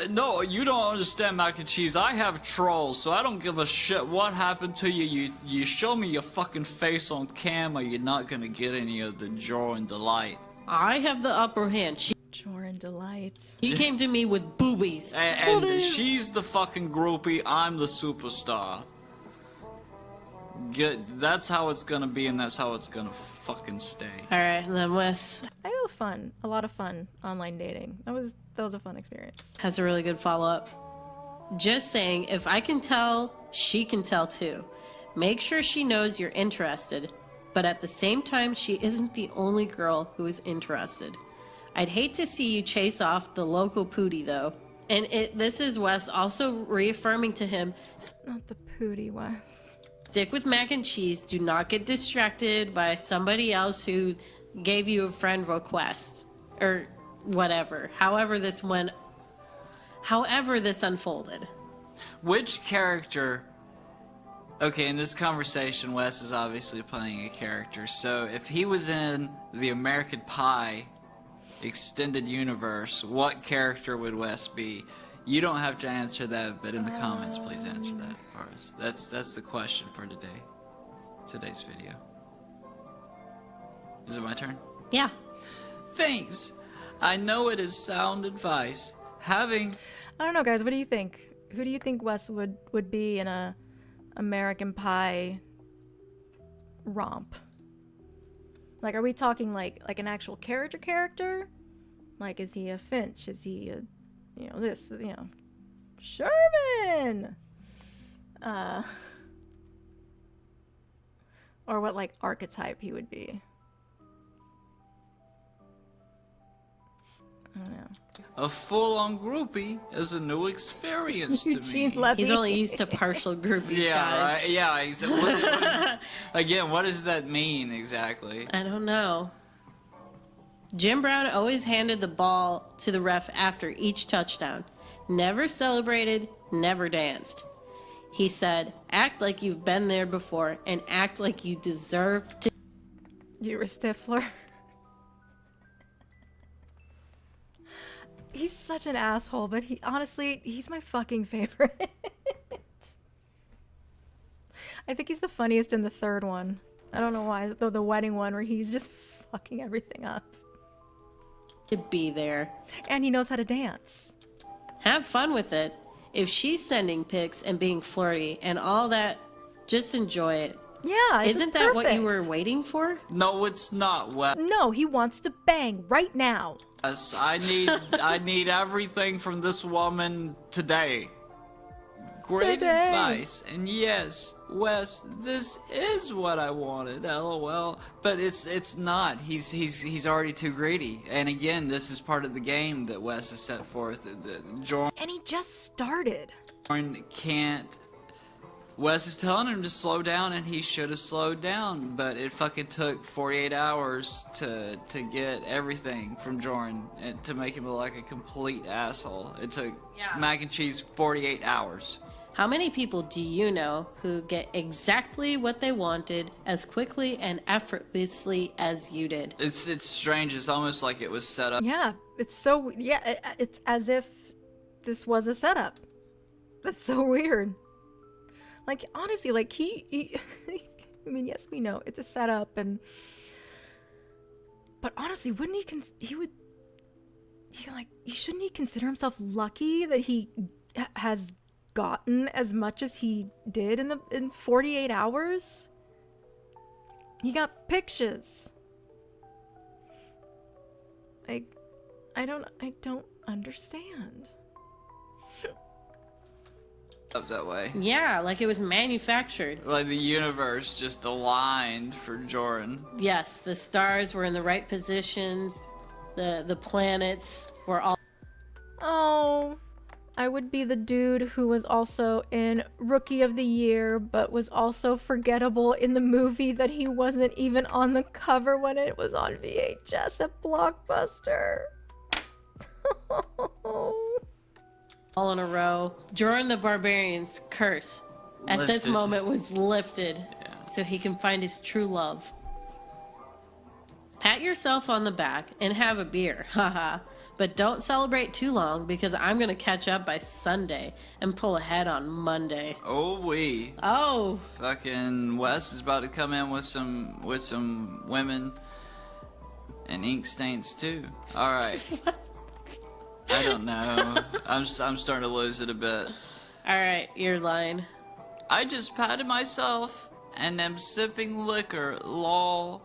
No, you don't understand, Mac and Cheese. I have trolls, so I don't give a shit what happened to you. You show me your fucking face on cam, or you're not gonna get any of the joy and delight. I have the upper hand. Joy and delight. He came to me with boobies. And she's the fucking groupie, I'm the superstar. That's how it's gonna be, and that's how it's gonna fucking stay. Alright, then Wes I had a lot of fun online dating. That was a fun experience. has a really good follow-up. Just saying, if I can tell, she can tell too. Make sure she knows you're interested, but at the same time, she isn't the only girl who is interested. I'd hate to see you chase off the local pootie though. And this is Wes also reaffirming to him, Not the pootie Wes. stick with Mac and Cheese. Do not get distracted by somebody else who gave you a friend request or whatever. However this unfolded. Which character... Okay, in this conversation, Wes is obviously playing a character, so if he was in the American Pie extended universe, what character would Wes be? You don't have to answer that, but in the comments, please answer that for us. That's the question for today's video. Is it my turn? Yeah. Thanks. I know it is sound advice. I don't know, guys. What do you think? Who do you think Wes would be in a American Pie romp? Like, are we talking like an actual character? Like, is he a Finch? Is he a, Sherman? Or what, like, archetype he would be? I don't know. A full-on groupie is a new experience to Eugene me. Levy. He's only used to partial groupies, guys. Right? Yeah, exactly. Again, what does that mean exactly? I don't know. Jim Brown always handed the ball to the ref after each touchdown. Never celebrated, never danced. He said, act like you've been there before and act like you deserve to. You were Stifler. He's such an asshole, but he's my fucking favorite. I think he's the funniest in the third one. I don't know why, though, the wedding one where he's just fucking everything up. To be there. And he knows how to dance. Have fun with it. If she's sending pics and being flirty and all that, just enjoy it. Yeah, Isn't that what you were waiting for? No, it's not, Wes. No, he wants to bang right now. I need everything from this woman today. Great Today. advice, and yes, Wes, this is what I wanted. LOL, but it's not. He's already too greedy. And again, this is part of the game that Wes has set forth. Jordan And he just started. can't. Wes is telling him to slow down, and he should have slowed down, but it fucking took 48 hours to get everything from Jordan and to make him look like a complete asshole. It took Mac and Cheese 48 hours. How many people do you know who get exactly what they wanted as quickly and effortlessly as you did? It's strange. It's almost like it was set up. Yeah, it's as if this was a setup. That's so weird. Like, honestly, like, he I mean, yes, we know it's a setup, but honestly, shouldn't he consider himself lucky that he has gotten as much as he did in 48 hours? He got pictures. I don't understand. Up that way. Yeah, like it was manufactured. Like the universe just aligned for Jordan. Yes, the stars were in the right positions. The planets were all. Oh, I would be the dude who was also in Rookie of the Year, but was also forgettable in the movie that he wasn't even on the cover when it was on VHS at Blockbuster. all in a row. Jordan the Barbarian's curse at this moment was lifted, so he can find his true love. Pat yourself on the back and have a beer, haha. But don't celebrate too long because I'm gonna catch up by Sunday and pull ahead on Monday. Oh. Fucking Wes is about to come in with some women and ink stains too. All right. I don't know. I'm starting to lose it a bit. All right, your line. I just patted myself and am sipping liquor. Lol.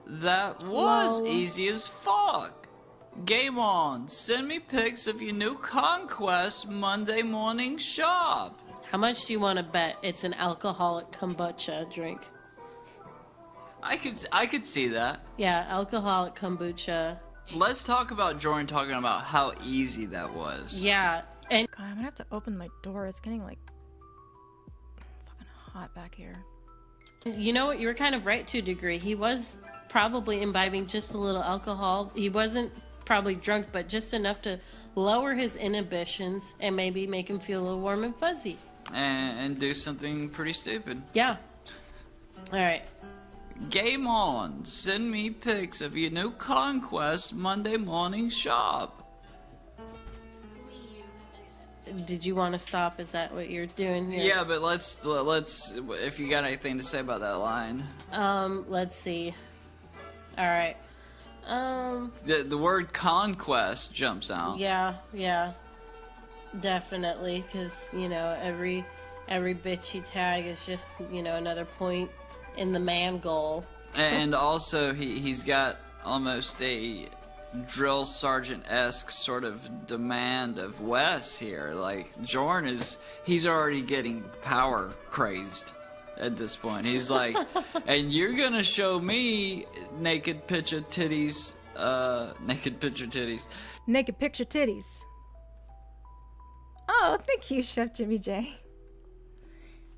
That was easy as fuck. Game on. Send me pics of your new conquest Monday morning shop. How much do you want to bet it's an alcoholic kombucha drink? I could see that. Yeah, alcoholic kombucha. Let's talk about Jordan talking about how easy that was. Yeah, and God, I'm gonna have to open my door. It's getting like fucking hot back here. you know what? You were kind of right to a degree. He was probably imbibing just a little alcohol. He wasn't probably drunk, but just enough to lower his inhibitions and maybe make him feel a little warm and fuzzy. And do something pretty stupid. Yeah. All right. Game on. Send me pics of your new conquest Monday morning shop. Did you want to stop? Is that what you're doing here? Yeah, but let's if you got anything to say about that line. Let's see. All right. The word conquest jumps out. Yeah. Definitely, because, you know, every bitch you tag is just, you know, another point in the man goal. And also, he's got almost a drill sergeant-esque sort of demand of Wes here. Like, Jordan he's already getting power crazed at this point. He's like, and you're gonna show me naked picture titties. Naked picture titties. Oh, thank you, Chef Jimmy J.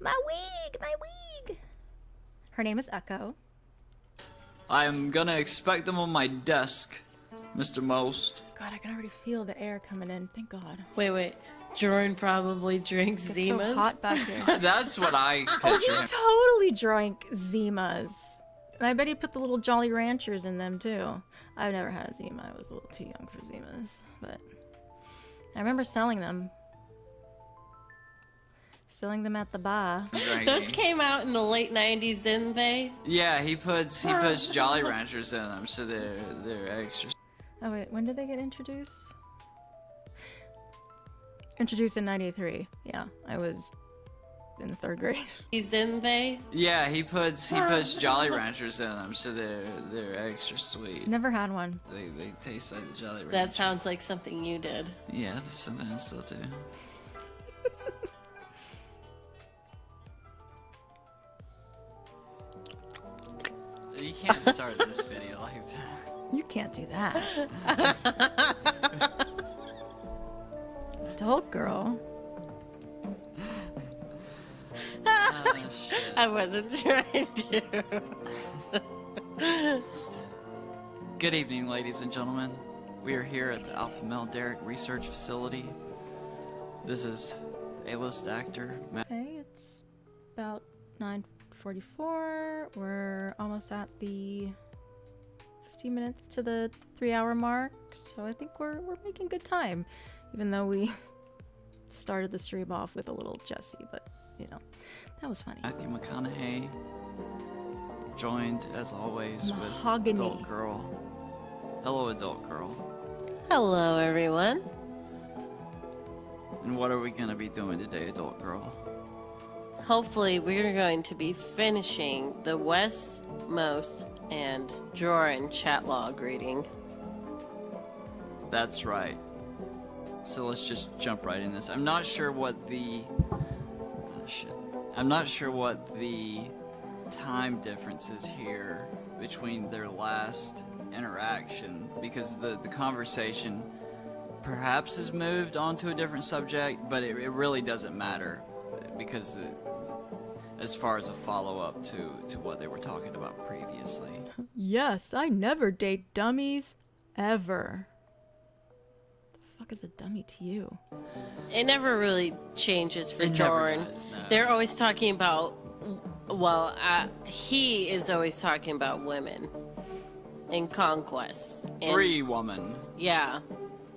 My wig. Her name is Echo. I'm gonna expect them on my desk, Mr. Most. God, I can already feel the air coming in. Thank God. Wait. Jordan probably drinks It's Zimas. so hot back here. That's what I Oh, picture he him. totally drank Zimas. And I bet he put the little Jolly Ranchers in them too. I've never had a Zima. I was a little too young for Zimas. But I remember selling them. Selling them at the bar. Those came out in the late 90s, didn't they? Yeah, he puts Jolly Ranchers in them, so they're extra. Oh wait, when did they get introduced? Introduced in '93. Yeah, I was in the 3rd grade. Didn't they? Yeah, he puts Jolly Ranchers in them, so they're extra sweet. Never had one. They taste like the Jolly Ranchers. That sounds like something you did. Yeah, that's something I still do. You can't start this video like that. You can't do that. Adult girl. I wasn't trying to. Good evening, ladies and gentlemen. We are here at the Alpha Male Derrick Research Facility. This is A-list actor Matt. Okay, it's about 9:44. We're almost at the 15 minutes to the 3-hour mark, so I think we're making good time, even though we started the stream off with a little Jesse, but you know, that was funny. Matthew McConaughey, joined as always Mahogany. with Adult Girl. Hello, Adult Girl. Hello, everyone. And what are we gonna be doing today, adult girl? Hopefully, we're going to be finishing the Westmost and Jorruly Chatlong reading. That's right. So let's just jump right in this. I'm not sure what the... I'm not sure what the time difference is here between their last interaction, because the conversation perhaps has moved on to a different subject, but it really doesn't matter, because as far as a follow-up to what they were talking about previously. Yes, I never date dummies. Ever. The fuck is a dummy to you? It never really changes for It never Jorruly. does, no. They're always talking about, well, he is always talking about women and conquests. And, 3 woman. Yeah.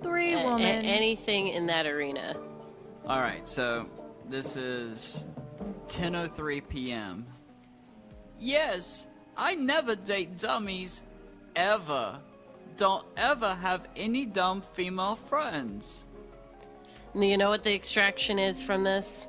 3 woman. Anything in that arena. Alright, so this is 10:03 p.m. Yes, I never date dummies. Ever. Don't ever have any dumb female friends. You know what the extraction is from this?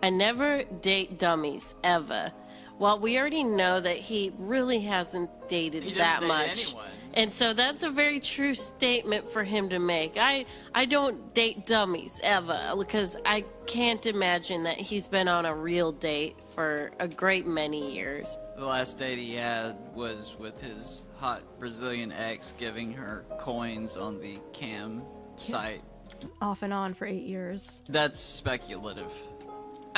I never date dummies, ever. Well, we already know that he really hasn't dated He that doesn't date much. anyone. And so that's a very true statement for him to make. I don't date dummies, ever, because I can't imagine that he's been on a real date for a great many years. The last date he had was with his hot Brazilian ex, giving her coins on the cam site. Off and on for 8 years. That's speculative.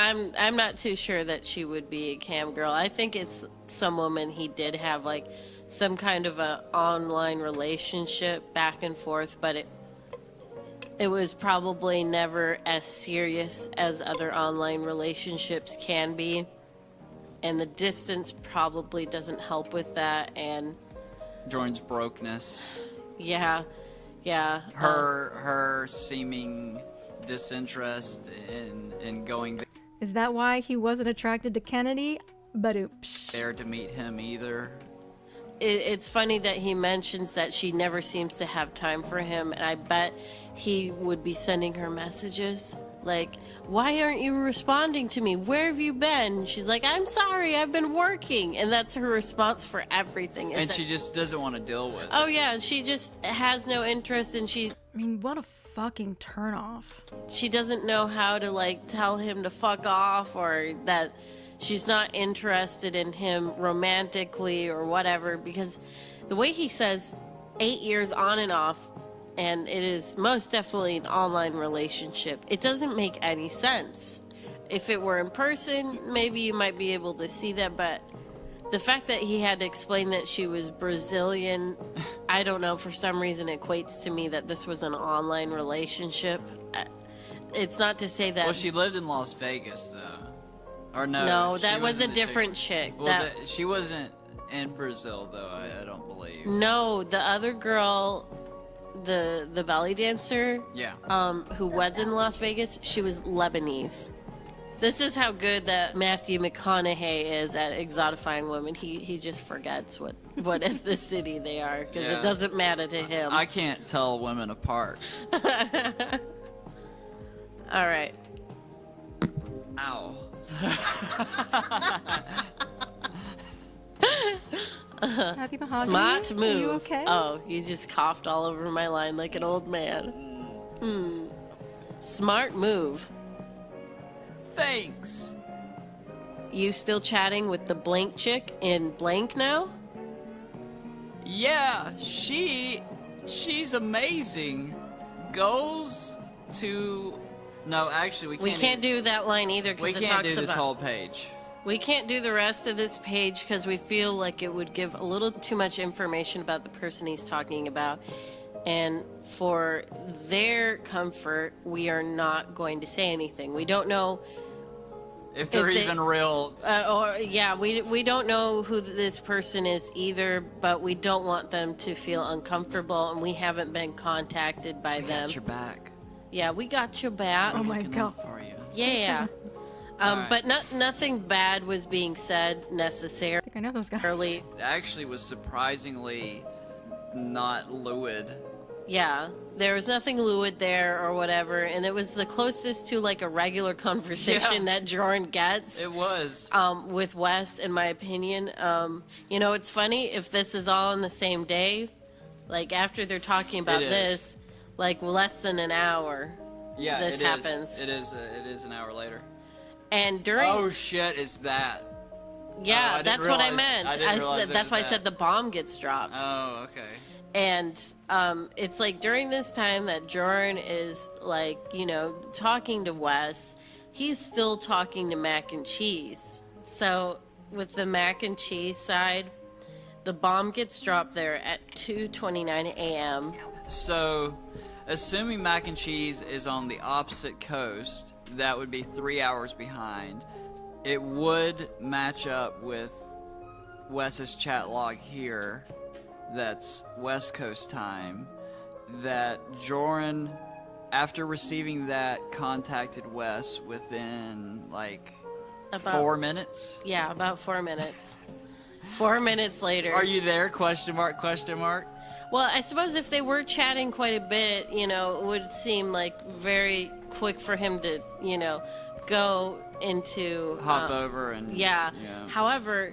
I'm not too sure that she would be a cam girl. I think it's some woman he did have like some kind of a online relationship back and forth, but it was probably never as serious as other online relationships can be. And the distance probably doesn't help with that. And Jordan's brokenness. yeah. Her seeming disinterest in going Is that why he wasn't attracted to Kennedy? But oops. there to meet him either. It's funny that he mentions that she never seems to have time for him, and I bet he would be sending her messages like, why aren't you responding to me? Where have you been? She's like, I'm sorry, I've been working. And that's her response for everything. And she just doesn't want to deal with Oh it. yeah, she just has no interest, and I mean, what a fucking turnoff. she doesn't know how to like tell him to fuck off, or that she's not interested in him romantically or whatever, because the way he says 8 years on and off, and it is most definitely an online relationship, it doesn't make any sense. If it were in person, maybe you might be able to see that, but the fact that he had to explain that she was Brazilian, I don't know, for some reason equates to me that this was an online relationship. It's not to say that... Well, she lived in Las Vegas, though. Or no. No, she that was a wasn't the different chick. Well, she wasn't in Brazil, though, I don't believe. No, the other girl, the belly dancer, Yeah. who was in Las Vegas, she was Lebanese. This is how good that Matthew McConaughey is at exotifying women. He just forgets what ethnicity they are, because Yeah. it doesn't matter to him. I can't tell women apart. All right. Ow. Happy Mahogany? Smart Are move. you okay? Oh, you just coughed all over my line like an old man. Smart move. Thanks. You still chatting with the blank chick in blank now? Yeah, she's amazing. Goes to... No, actually, We can't do that line either, We because it can't talks do this about... whole page. We can't do the rest of this page because we feel like it would give a little too much information about the person he's talking about. And for their comfort, we are not going to say anything. We don't know If they're even real. we don't know who this person is either, but we don't want them to feel uncomfortable, and we haven't been contacted by them. Got your back. Yeah, we got your back. Oh my Looking god. out for you. Yeah. Alright. But nothing bad was being said necessarily. I think I know those guys. It actually was surprisingly not lewd Yeah, there was nothing lewd there or whatever, and it was the closest to like a regular conversation that Jordan gets. It was. With Wes, in my opinion. You know, it's funny if this is all on the same day, like after they're talking about this, like less than an hour. Yeah, this happens. It is an hour later. And during. Oh shit! Is that? Yeah, that's what I meant. That's why I said the bomb gets dropped. Oh, okay. And it's like during this time that Jordan is like, you know, talking to Wes, he's still talking to Mac and Cheese. So with the Mac and Cheese side, the bomb gets dropped there at 2:29 a.m. So, assuming Mac and Cheese is on the opposite coast, that would be 3 hours behind. It would match up with Wes's chat log here. That's West Coast time. That Jordan, after receiving that, contacted Wes within like about 4 minutes. Yeah, about 4 minutes. 4 minutes later. Are you there? Question mark, question mark. Well, I suppose if they were chatting quite a bit, you know, it would seem like very quick for him to, you know, go into hop over and yeah. However,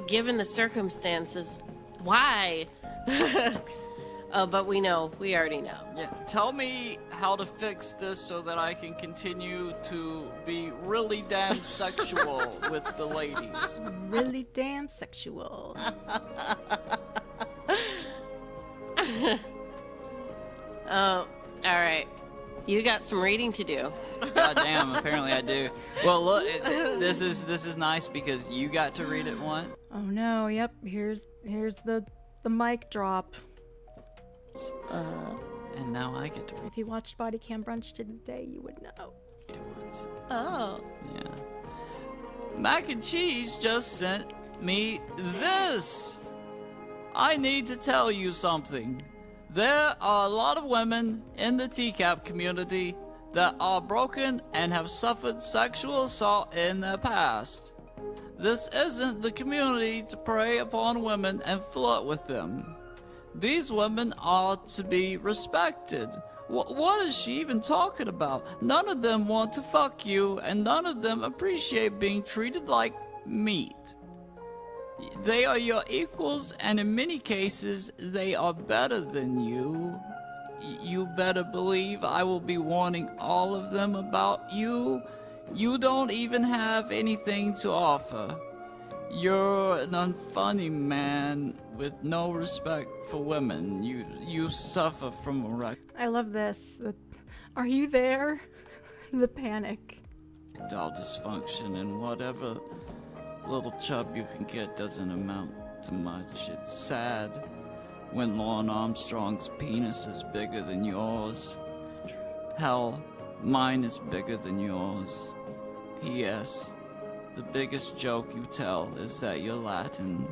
given the circumstances, why? But we already know. Yeah. Tell me how to fix this so that I can continue to be really damn sexual with the ladies. Really damn sexual. Oh, all right. You got some reading to do. God damn, apparently I do. Well, look, this is nice because you got to read it once. Oh no, yep, here's the mic drop. And now I get to read If you watched Body Cam Brunch today, you would know. it once. Oh. Yeah. Mac and Cheese just sent me this. I need to tell you something. There are a lot of women in the TCAP community that are broken and have suffered sexual assault in their past. This isn't the community to prey upon women and flirt with them. These women are to be respected. What is she even talking about? None of them want to fuck you, and none of them appreciate being treated like meat. They are your equals, and in many cases, they are better than you. You better believe I will be warning all of them about you. You don't even have anything to offer. You're an unfunny man with no respect for women. You suffer from I love this. Are you there? The panic. erectile dysfunction, and whatever little chub you can get doesn't amount to much. It's sad when Lauren Armstrong's penis is bigger than yours. Hell, mine is bigger than yours. P.S. The biggest joke you tell is that you're Latin.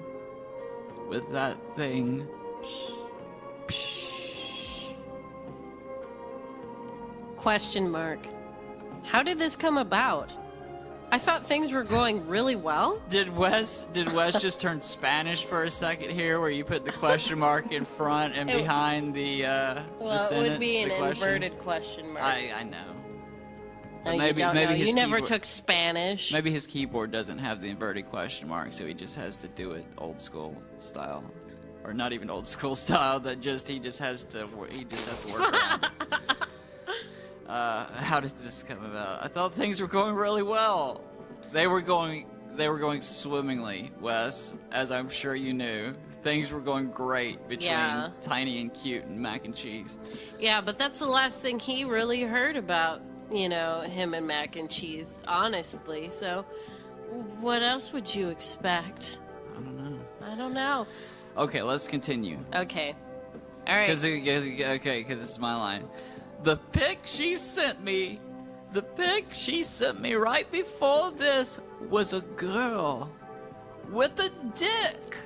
With that thing. Question mark. How did this come about? I thought things were going really well. Did Wes just turn Spanish for a second here, where you put the question mark in front and behind the sentence? It would be an question? inverted question mark. I know. No, maybe, you don't maybe know. his You never keyboard, took Spanish. Maybe his keyboard doesn't have the inverted question mark, so he just has to do it old school style, or not even old school style. He just has to work around. How did this come about? I thought things were going really well. They were going swimmingly, Wes, as I'm sure you knew. Things were going great between Tiny and Cute and Mac and Cheese. Yeah, but that's the last thing he really heard about, him and Mac and Cheese, honestly. So, what else would you expect? I don't know. Okay, let's continue. Okay. All right. Because it's my line. The pic she sent me right before this was a girl with a dick.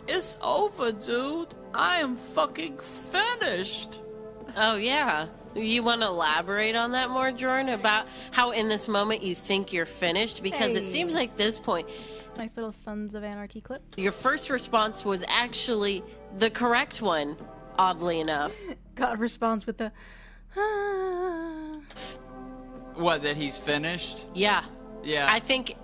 It's over, dude. I am fucking finished. Oh, yeah. You want to elaborate on that more, Jordan, about how in this moment you think you're finished? Because it seems like this point... Nice little Sons of Anarchy clip. Your first response was actually the correct one. oddly enough. God responds with the. What, that he's finished? Yeah. Yeah. I think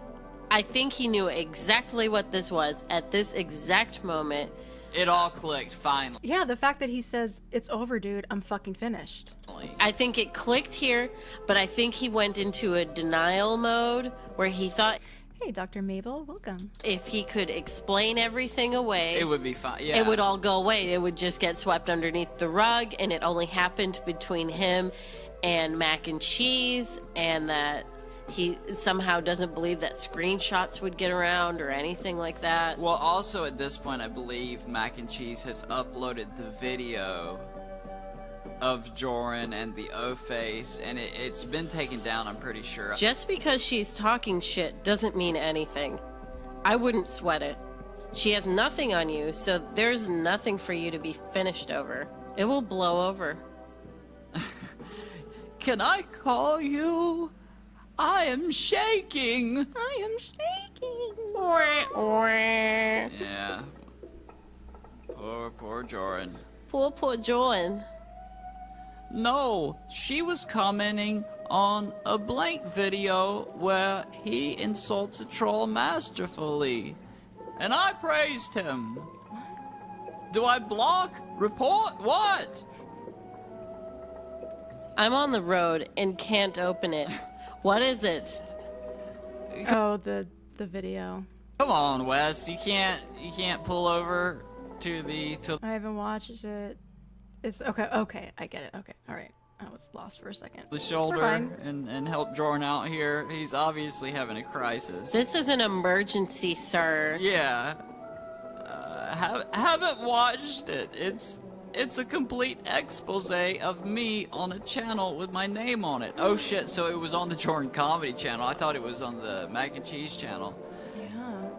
he knew exactly what this was at this exact moment. It all clicked finally. Yeah, the fact that he says, "It's over, dude. I'm fucking finished." I think it clicked here, but I think he went into a denial mode where he thought Hey, Dr. Mabel, welcome. if he could explain everything away, It would be fine. Yeah. it would all go away. It would just get swept underneath the rug, and it only happened between him and Mac and Cheese, and that he somehow doesn't believe that screenshots would get around or anything like that. Well, also at this point, I believe Mac and Cheese has uploaded the video of Joran and the O-Face, and it's been taken down, I'm pretty sure. Just because she's talking shit doesn't mean anything. I wouldn't sweat it. She has nothing on you, so there's nothing for you to be finished over. It will blow over. Can I call you? I am shaking. I am shaking. Yeah. Poor Joran. Poor Joan. No, she was commenting on a blank video where he insults a troll masterfully. And I praised him. Do I block? Report? What? I'm on the road and can't open it. What is it? Oh, the video. Come on, Wes. You can't pull over to I haven't watched it. It's okay, I get it. Okay, alright. I was lost for a second. the shoulder and help Jordan out here. He's obviously having a crisis. This is an emergency, sir. Yeah. Haven't watched it. It's a complete expose of me on a channel with my name on it. Oh shit, so it was on the Jordan Comedy channel. I thought it was on the Mac and Cheese channel.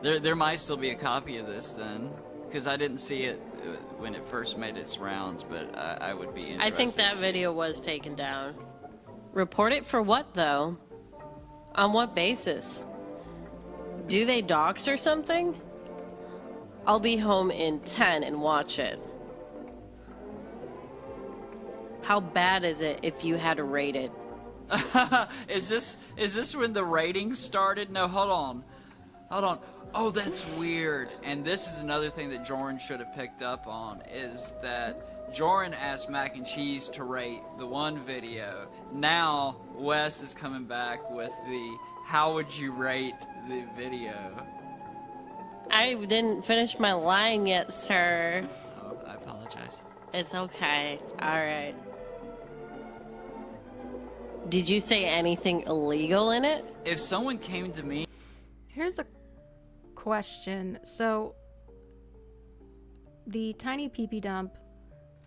Yeah. There might still be a copy of this then, because I didn't see it when it first made its rounds, but I would be interested. I think that video was taken down. Report it for what, though? On what basis? Do they dox or something? I'll be home in 10 and watch it. How bad is it if you had to rate it? Is this when the ratings started? No, hold on. Oh, that's weird. And this is another thing that Jordan should have picked up on, is that Jordan asked Mac and Cheese to rate the one video. Now Wes is coming back with the how would you rate the video? I didn't finish my line yet, sir. Oh, I apologize. It's okay. Alright. Did you say anything illegal in it? If someone came to me... Here's a question. So, the tiny pee-pee dump,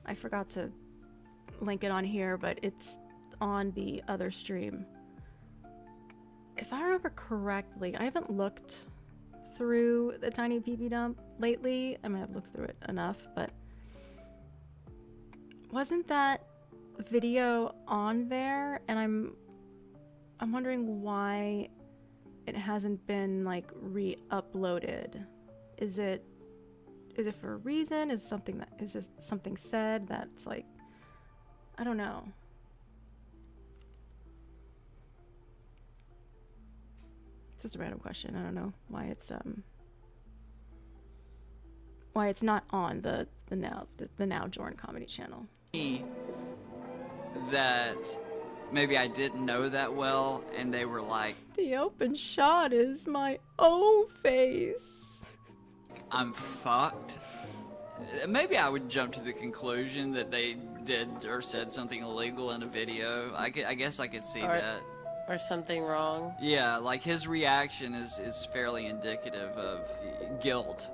I forgot to link it on here, but it's on the other stream. If I remember correctly, I haven't looked through the tiny pee-pee dump lately. I might have looked through it enough, but wasn't that video on there? And I'm wondering why it hasn't been like re-uploaded. Is it for a reason? Is this something said that's like, I don't know. It's just a random question. I don't know why it's not on the now Jordan Comedy channel. That maybe I didn't know that well, and they were like, The open shot is my O-face. I'm fucked. Maybe I would jump to the conclusion that they did or said something illegal in a video. I guess I could see that. Or something wrong. Yeah, like his reaction is fairly indicative of guilt.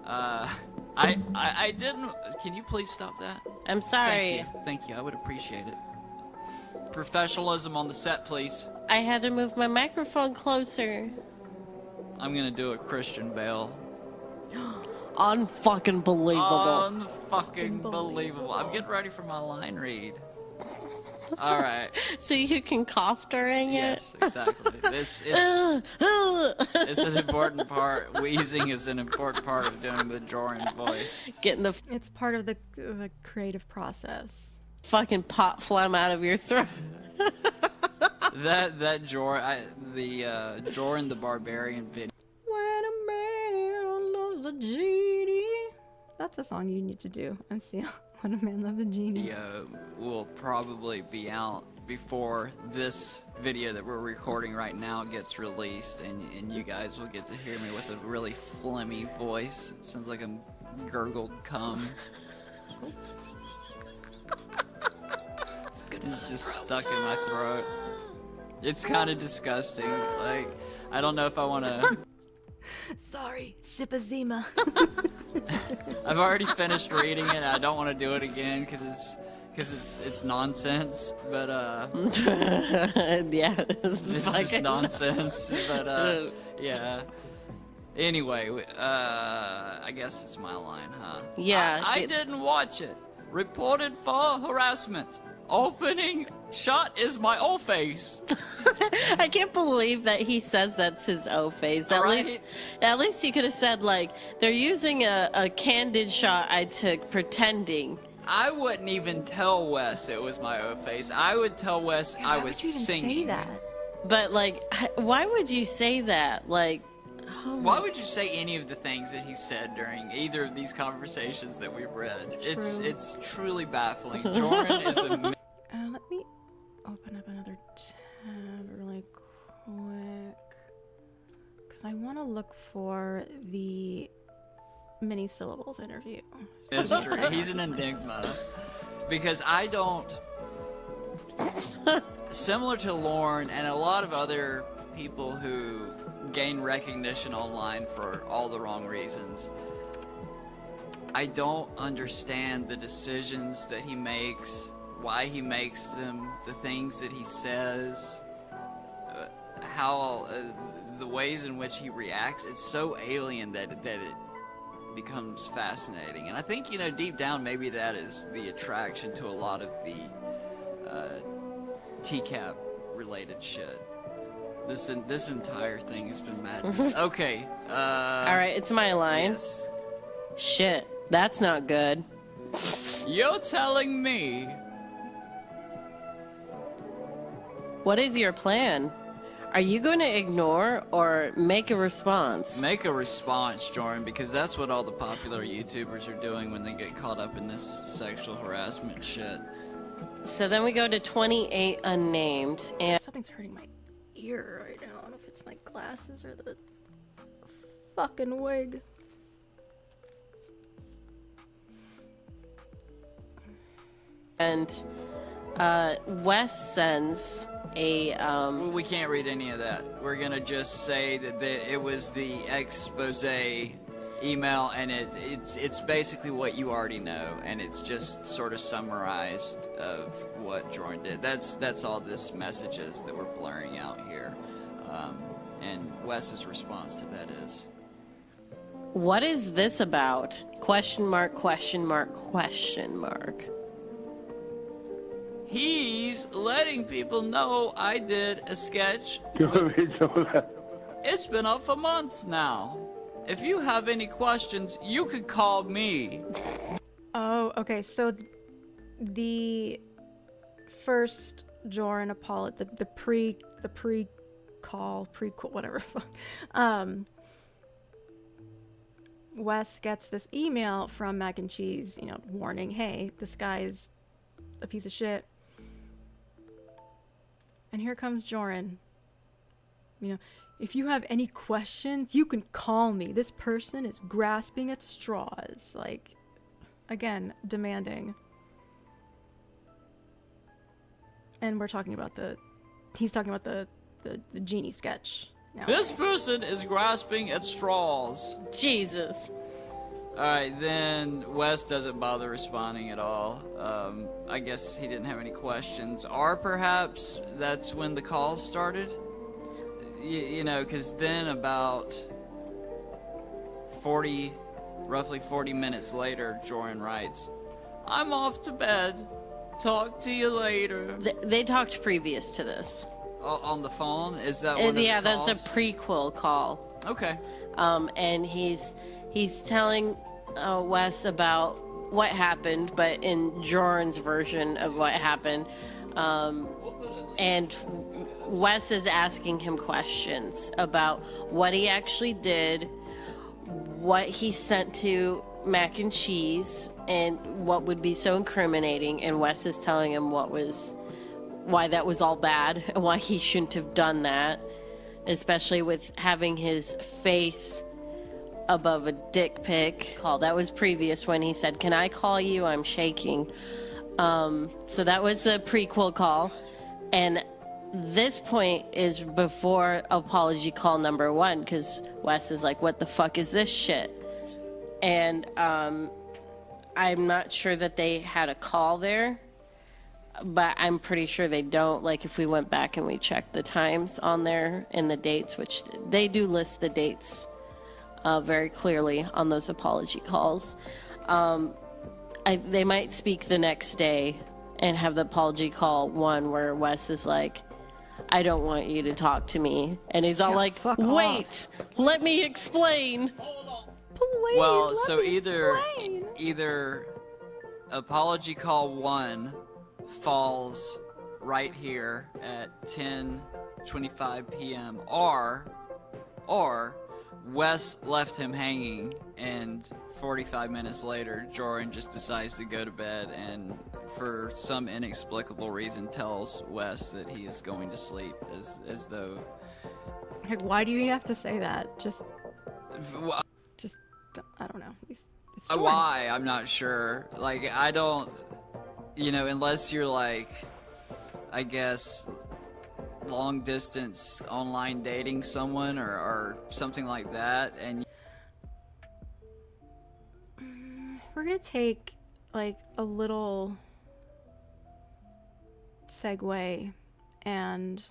I didn't. Can you please stop that? I'm sorry. Thank you. I would appreciate it. Professionalism on the set, please. I had to move my microphone closer. I'm gonna do a Christian Bale. Unfucking believable. Unfucking believable. I'm getting ready for my line read. All right. So you can cough during it? Yes, exactly. It's an important part. Wheezing is an important part of doing the Jordan voice. Getting the It's part of the creative process. fucking pot phlegm out of your throat. That Jordan the Barbarian video. When a man loves a genie. That's a song you need to do, MCL. When a man loves a genie. Will probably be out before this video that we're recording right now gets released, and you guys will get to hear me with a really phlegmy voice. It sounds like I'm gurgled cum. It's just stuck in my throat. It's kind of disgusting. Like, I don't know if I want to. Sorry, Sipazima. I've already finished reading it. I don't want to do it again because it's nonsense. But Yeah, it's just nonsense. But yeah. Anyway, I guess it's my line, huh? Yeah. I didn't watch it. Reported for harassment. Opening shot is my O face. I can't believe that he says that's his O face. Right? At least he could have said, like, they're using a candid shot I took pretending. I wouldn't even tell Wes it was my O face. I would tell Wes I was singing. Say that? But, like, why would you say that? Like, why would you say any of the things that he said during either of these conversations that we've read? It's truly baffling. Jordan is a. Let me open up another tab really quick, because I want to look for the mini syllables interview. Mystery. He's an enigma. Because I don't. Similar to Lauren and a lot of other people who gain recognition online for all the wrong reasons, I don't understand the decisions that he makes, why he makes them, the things that he says, how the ways in which he reacts. It's so alien that it becomes fascinating. And I think, deep down, maybe that is the attraction to a lot of the TCAP related shit. This entire thing has been madness. Okay. all right, it's my line. Yes. Shit, that's not good. You're telling me. What is your plan? Are you going to ignore or make a response? Make a response, Jordan, because that's what all the popular YouTubers are doing when they get caught up in this sexual harassment shit. So then we go to 28 unnamed, and Something's hurting my ear right now. I don't know if it's my glasses or the fucking wig. Wes sends a Well, we can't read any of that. We're gonna just say that it was the expose email, and it's basically what you already know, and it's just sort of summarized of what Jordan did. That's all this message is that we're blurring out here, and Wes's response to that is, what is this about? Question mark, question mark, question mark. he's letting people know I did a sketch. It's been up for months now. If you have any questions, you could call me. Oh, okay. So the first Jordan Apollo, the pre-call, whatever. Wes gets this email from Mac and Cheese, warning, hey, this guy is a piece of shit. And here comes Jordan. If you have any questions, you can call me. This person is grasping at straws. Like, again, demanding. And we're talking about he's talking about the genie sketch now. This person is grasping at straws. Jesus. Alright, then Wes doesn't bother responding at all. I guess he didn't have any questions. Or perhaps that's when the calls started? Because then about 40 Roughly 40 minutes later, Jorun writes, "I'm off to bed. Talk to you later." They talked previous to this. On the phone? Is that one of the Yeah, calls? that's a prequel call. Okay. And he's telling Wes about what happened, but in Jorun's version of what happened. And Wes is asking him questions about what he actually did, what he sent to Mac and Cheese, and what would be so incriminating. And Wes is telling him why that was all bad and why he shouldn't have done that, especially with having his face above a dick pic. That was previous when he said, "Can I call you? I'm shaking." So that was the prequel call. And this point is before apology call number 1, because Wes is like, "What the fuck is this shit?" And I'm not sure that they had a call there, but I'm pretty sure they don't. Like, if we went back and we checked the times on there and the dates, which they do list the dates very clearly on those apology calls. They might speak the next day and have the apology call 1 where Wes is like, "I don't want you to talk to me." And he's all like, "Wait, let me explain." Please, Well, so let me either explain. apology call 1 falls right here at 10:25 p.m. or Wes left him hanging, and 45 minutes later, Jorun just decides to go to bed and, for some inexplicable reason, tells Wes that he is going to sleep, as though. Like, why do you have to say that? Just I don't know. It's Jordan. Why? I'm not sure. Like, I don't, unless you're like, I guess, long distance online dating someone or something like that, and We're gonna take like a little segue, and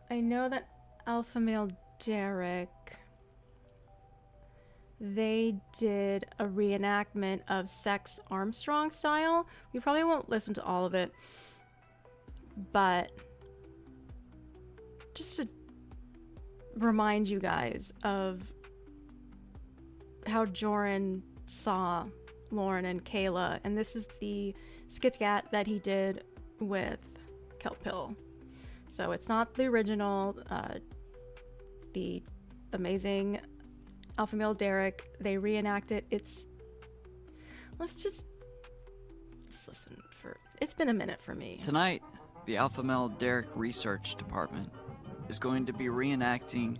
I know that Alpha Male Derek, they did a reenactment of Sex Armstrong style. We probably won't listen to all of it, but just to remind you guys of how Jorun saw Lauren and Kayla, and this is the skit-scat that he did with Kelpill. So it's not the original, the amazing Alpha Male Derek. They reenact it. Let's listen for. It's been a minute for me. Tonight, the Alpha Male Derek Research Department is going to be reenacting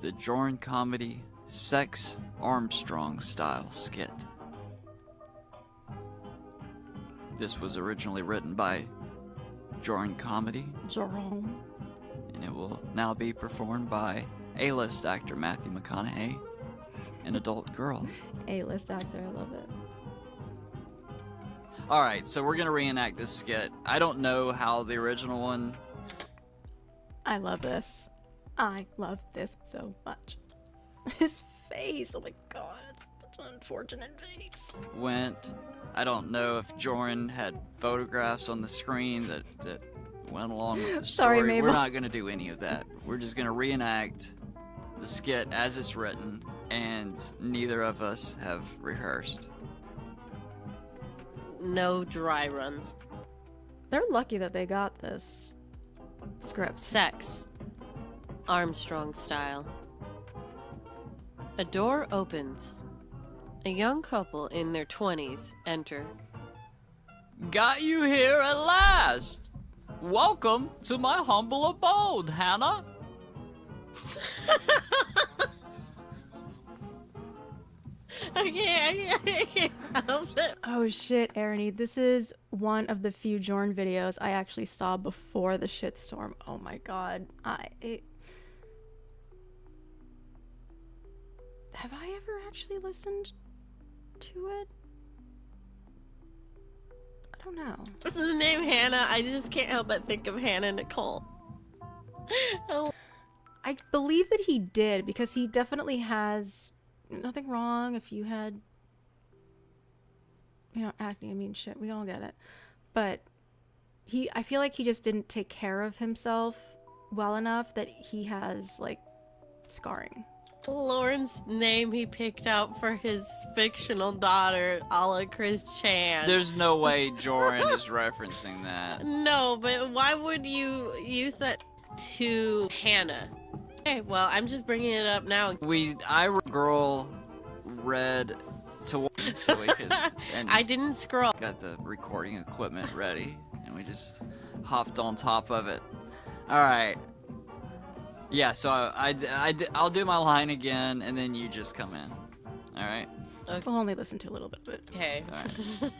the Jorun comedy Sex Armstrong style skit. This was originally written by Jorun Comedy, Jerome. and it will now be performed by A-list actor Matthew McConaughey, an adult girl. A-list actor, I love it. Alright, so we're gonna reenact this skit. I don't know how the original one. I love this. I love this so much. His face, oh my god, it's such an unfortunate face. Went. I don't know if Jorun had photographs on the screen that went along with the story. Sorry, Mabel. We're not going to do any of that. We're just going to reenact the skit as it's written, and neither of us have rehearsed. No dry runs. They're lucky that they got this script. Sex Armstrong style. A door opens. A young couple in their 20s enter. Got you here at last! Welcome to my humble abode, Hannah! I can't help it. Oh shit, Arnie, this is one of the few Jorn videos I actually saw before the shitstorm. Oh my god. Have I ever actually listened to it? I don't know. This is the name Hannah. I just can't help but think of Hannah Nicole. Oh. I believe that he did, because he definitely has nothing wrong if you had, acne. I mean, shit, we all get it. But I feel like he just didn't take care of himself well enough that he has, like, scarring. Lauren's name he picked out for his fictional daughter, a la Chris Chan. There's no way Joran is referencing that. No, but why would you use that to Hannah? Okay, well, I'm just bringing it up now. Girl read to one so we could. And I didn't scroll. got the recording equipment ready, and we just hopped on top of it. All right. Yeah, so I'll do my line again, and then you just come in. All right? Okay. We'll only listen to a little bit of it. Okay. All right.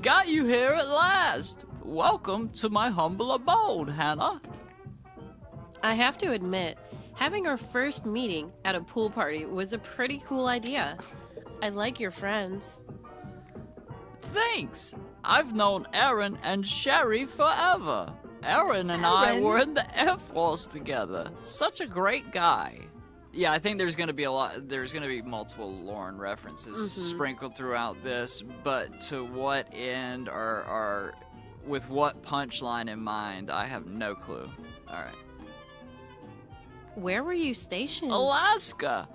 Got you here at last. Welcome to my humble abode, Hannah. I have to admit, having our first meeting at a pool party was a pretty cool idea. I like your friends. Thanks. I've known Aaron and Sherry forever. Aaron and I were in the Air Force together. Such a great guy. Yeah, I think there's gonna be multiple Lauren references sprinkled throughout this, but to what end or with what punchline in mind, I have no clue. Alright. Where were you stationed? Alaska!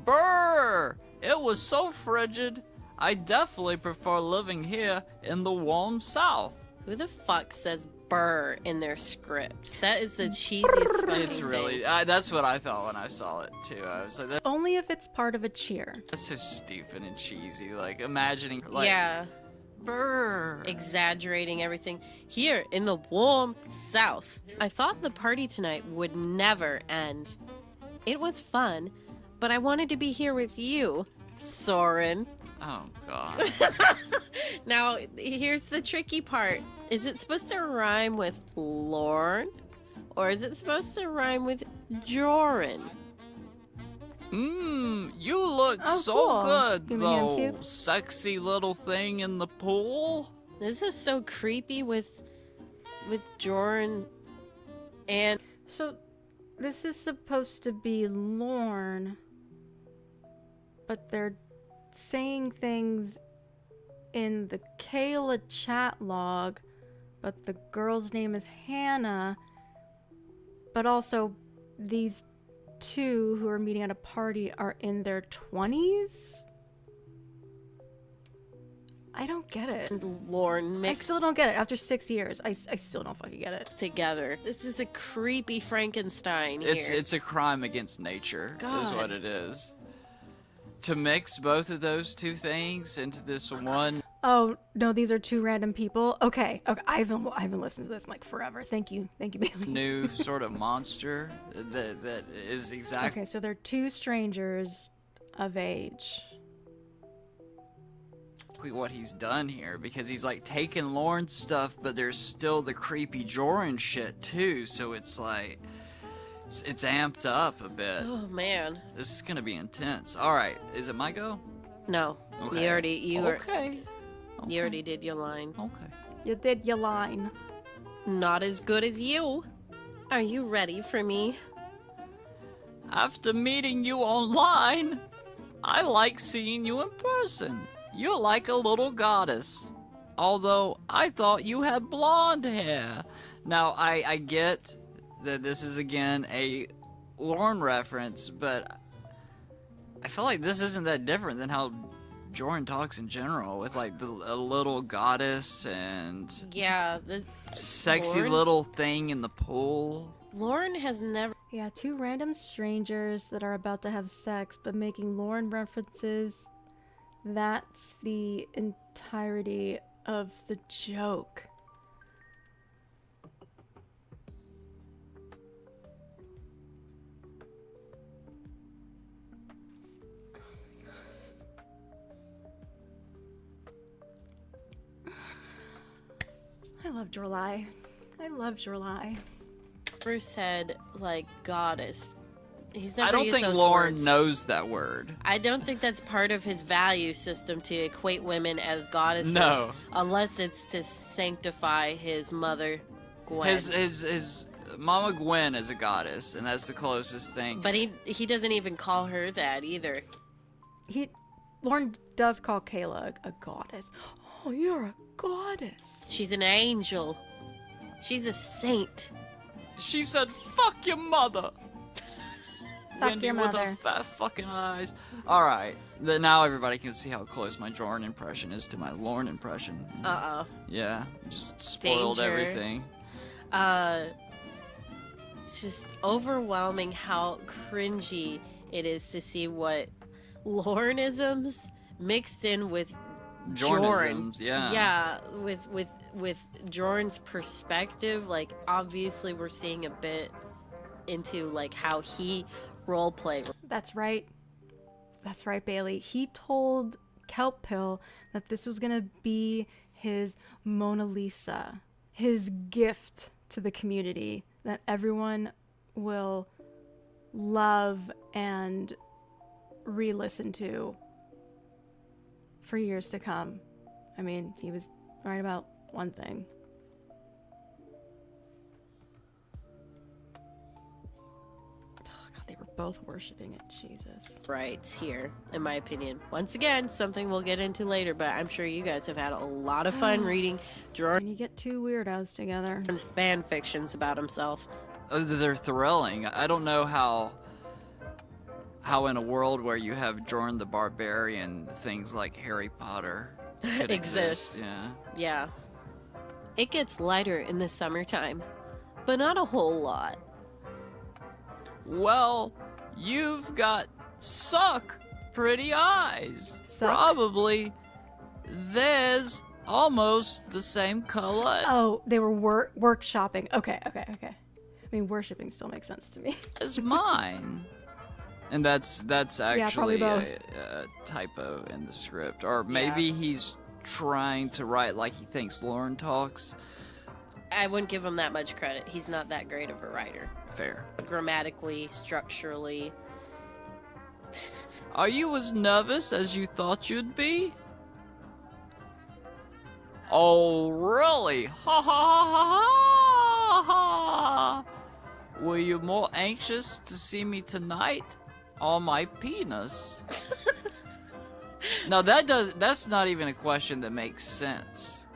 Brr! It was so frigid. I definitely prefer living here in the warm South. Who the fuck says burr in their script? That is the cheesiest fucking It's really, thing. that's what I thought when I saw it too. I was like, Only if it's part of a cheer. that's so stupid and cheesy. Like imagining, like, Yeah, brr. exaggerating everything. Here in the warm South. I thought the party tonight would never end. It was fun, but I wanted to be here with you, Soren. Oh god. Now, here's the tricky part. Is it supposed to rhyme with Lorne? Or is it supposed to rhyme with Joran? You look Oh, so cool. good Give me a hand though. cube. Sexy little thing in the pool. This is so creepy with Joran and So, this is supposed to be Lorne, but they're saying things in the Kayla chat log, but the girl's name is Hannah, but also these two who are meeting at a party are in their 20s? I don't get it. Lorne I mixed still don't get it. After 6 years, I still don't fucking get it. together. This is a creepy Frankenstein here. It's a crime against nature, is God. what it is. To mix both of those two things into this one. Oh no, these are two random people. Okay. I haven't listened to this in like forever. Thank you, Bailey. New sort of monster that is exactly Okay, so they're two strangers of age. what he's done here, because he's like taking Lauren's stuff, but there's still the creepy Joran shit too, so it's like it's amped up a bit. Oh man. This is gonna be intense. All right, is it my go? No. Okay. You Okay. already did your line. Okay. You did your line. Not as good as you. Are you ready for me? After meeting you online, I like seeing you in person. You're like a little goddess. Although I thought you had blonde hair. Now, I get that this is again a Lauren reference, but I feel like this isn't that different than how Jordan talks in general, with like a little goddess and Yeah, the sexy Lauren? little thing in the pool. Lauren has never Yeah, two random strangers that are about to have sex, but making Lauren references. That's the entirety of the joke. I love Jorruly. I love Jorruly. said like goddess. He's never I don't used think those Lauren words. knows that word. I don't think that's part of his value system to equate women as goddesses. No. Unless it's to sanctify his mother, Gwen. His Mama Gwen is a goddess, and that's the closest thing. But he doesn't even call her that either. Lauren does call Kayla a goddess. Oh, you're a goddess. She's an angel. She's a saint. She said, "Fuck your mother." Fuck Wendy your with mother. her fat fucking eyes. All right, now everybody can see how close my Jordan impression is to my Lauren impression. Uh-oh. Yeah, just spoiled Danger. everything. It's just overwhelming how cringy it is to see what Laurenisms mixed in with Jordan. Jordanisms, yeah. Yeah, with Jordan's perspective, like obviously we're seeing a bit into like how he role play. That's right. That's right, Bailey. He told Kelp Pill that this was gonna be his Mona Lisa, his gift to the community that everyone will love and re-listen to for years to come. I mean, he was right about one thing. Oh, God, they were both worshiping it. Jesus. Right here, in my opinion. Once again, something we'll get into later, but I'm sure you guys have had a lot of fun reading When you get two weirdos together. Jordan's fan fictions about himself. They're thrilling. I don't know how in a world where you have Jordan the Barbarian, things like Harry Potter could Exists. exist. Yeah. Yeah. It gets lighter in the summertime, but not a whole lot. Well, you've got suck pretty eyes. Suck? Probably there's almost the same color Oh, they were workshopping. Okay. I mean, worshipping still makes sense to me. as mine. And that's probably actually both. a typo in the script. Or maybe he's trying to write like he thinks Lauren talks. I wouldn't give him that much credit. He's not that great of a writer. Fair. Grammatically, structurally. Are you as nervous as you thought you'd be? Oh, really? Ha ha ha ha ha! Were you more anxious to see me tonight? Or my penis? Now that's not even a question that makes sense.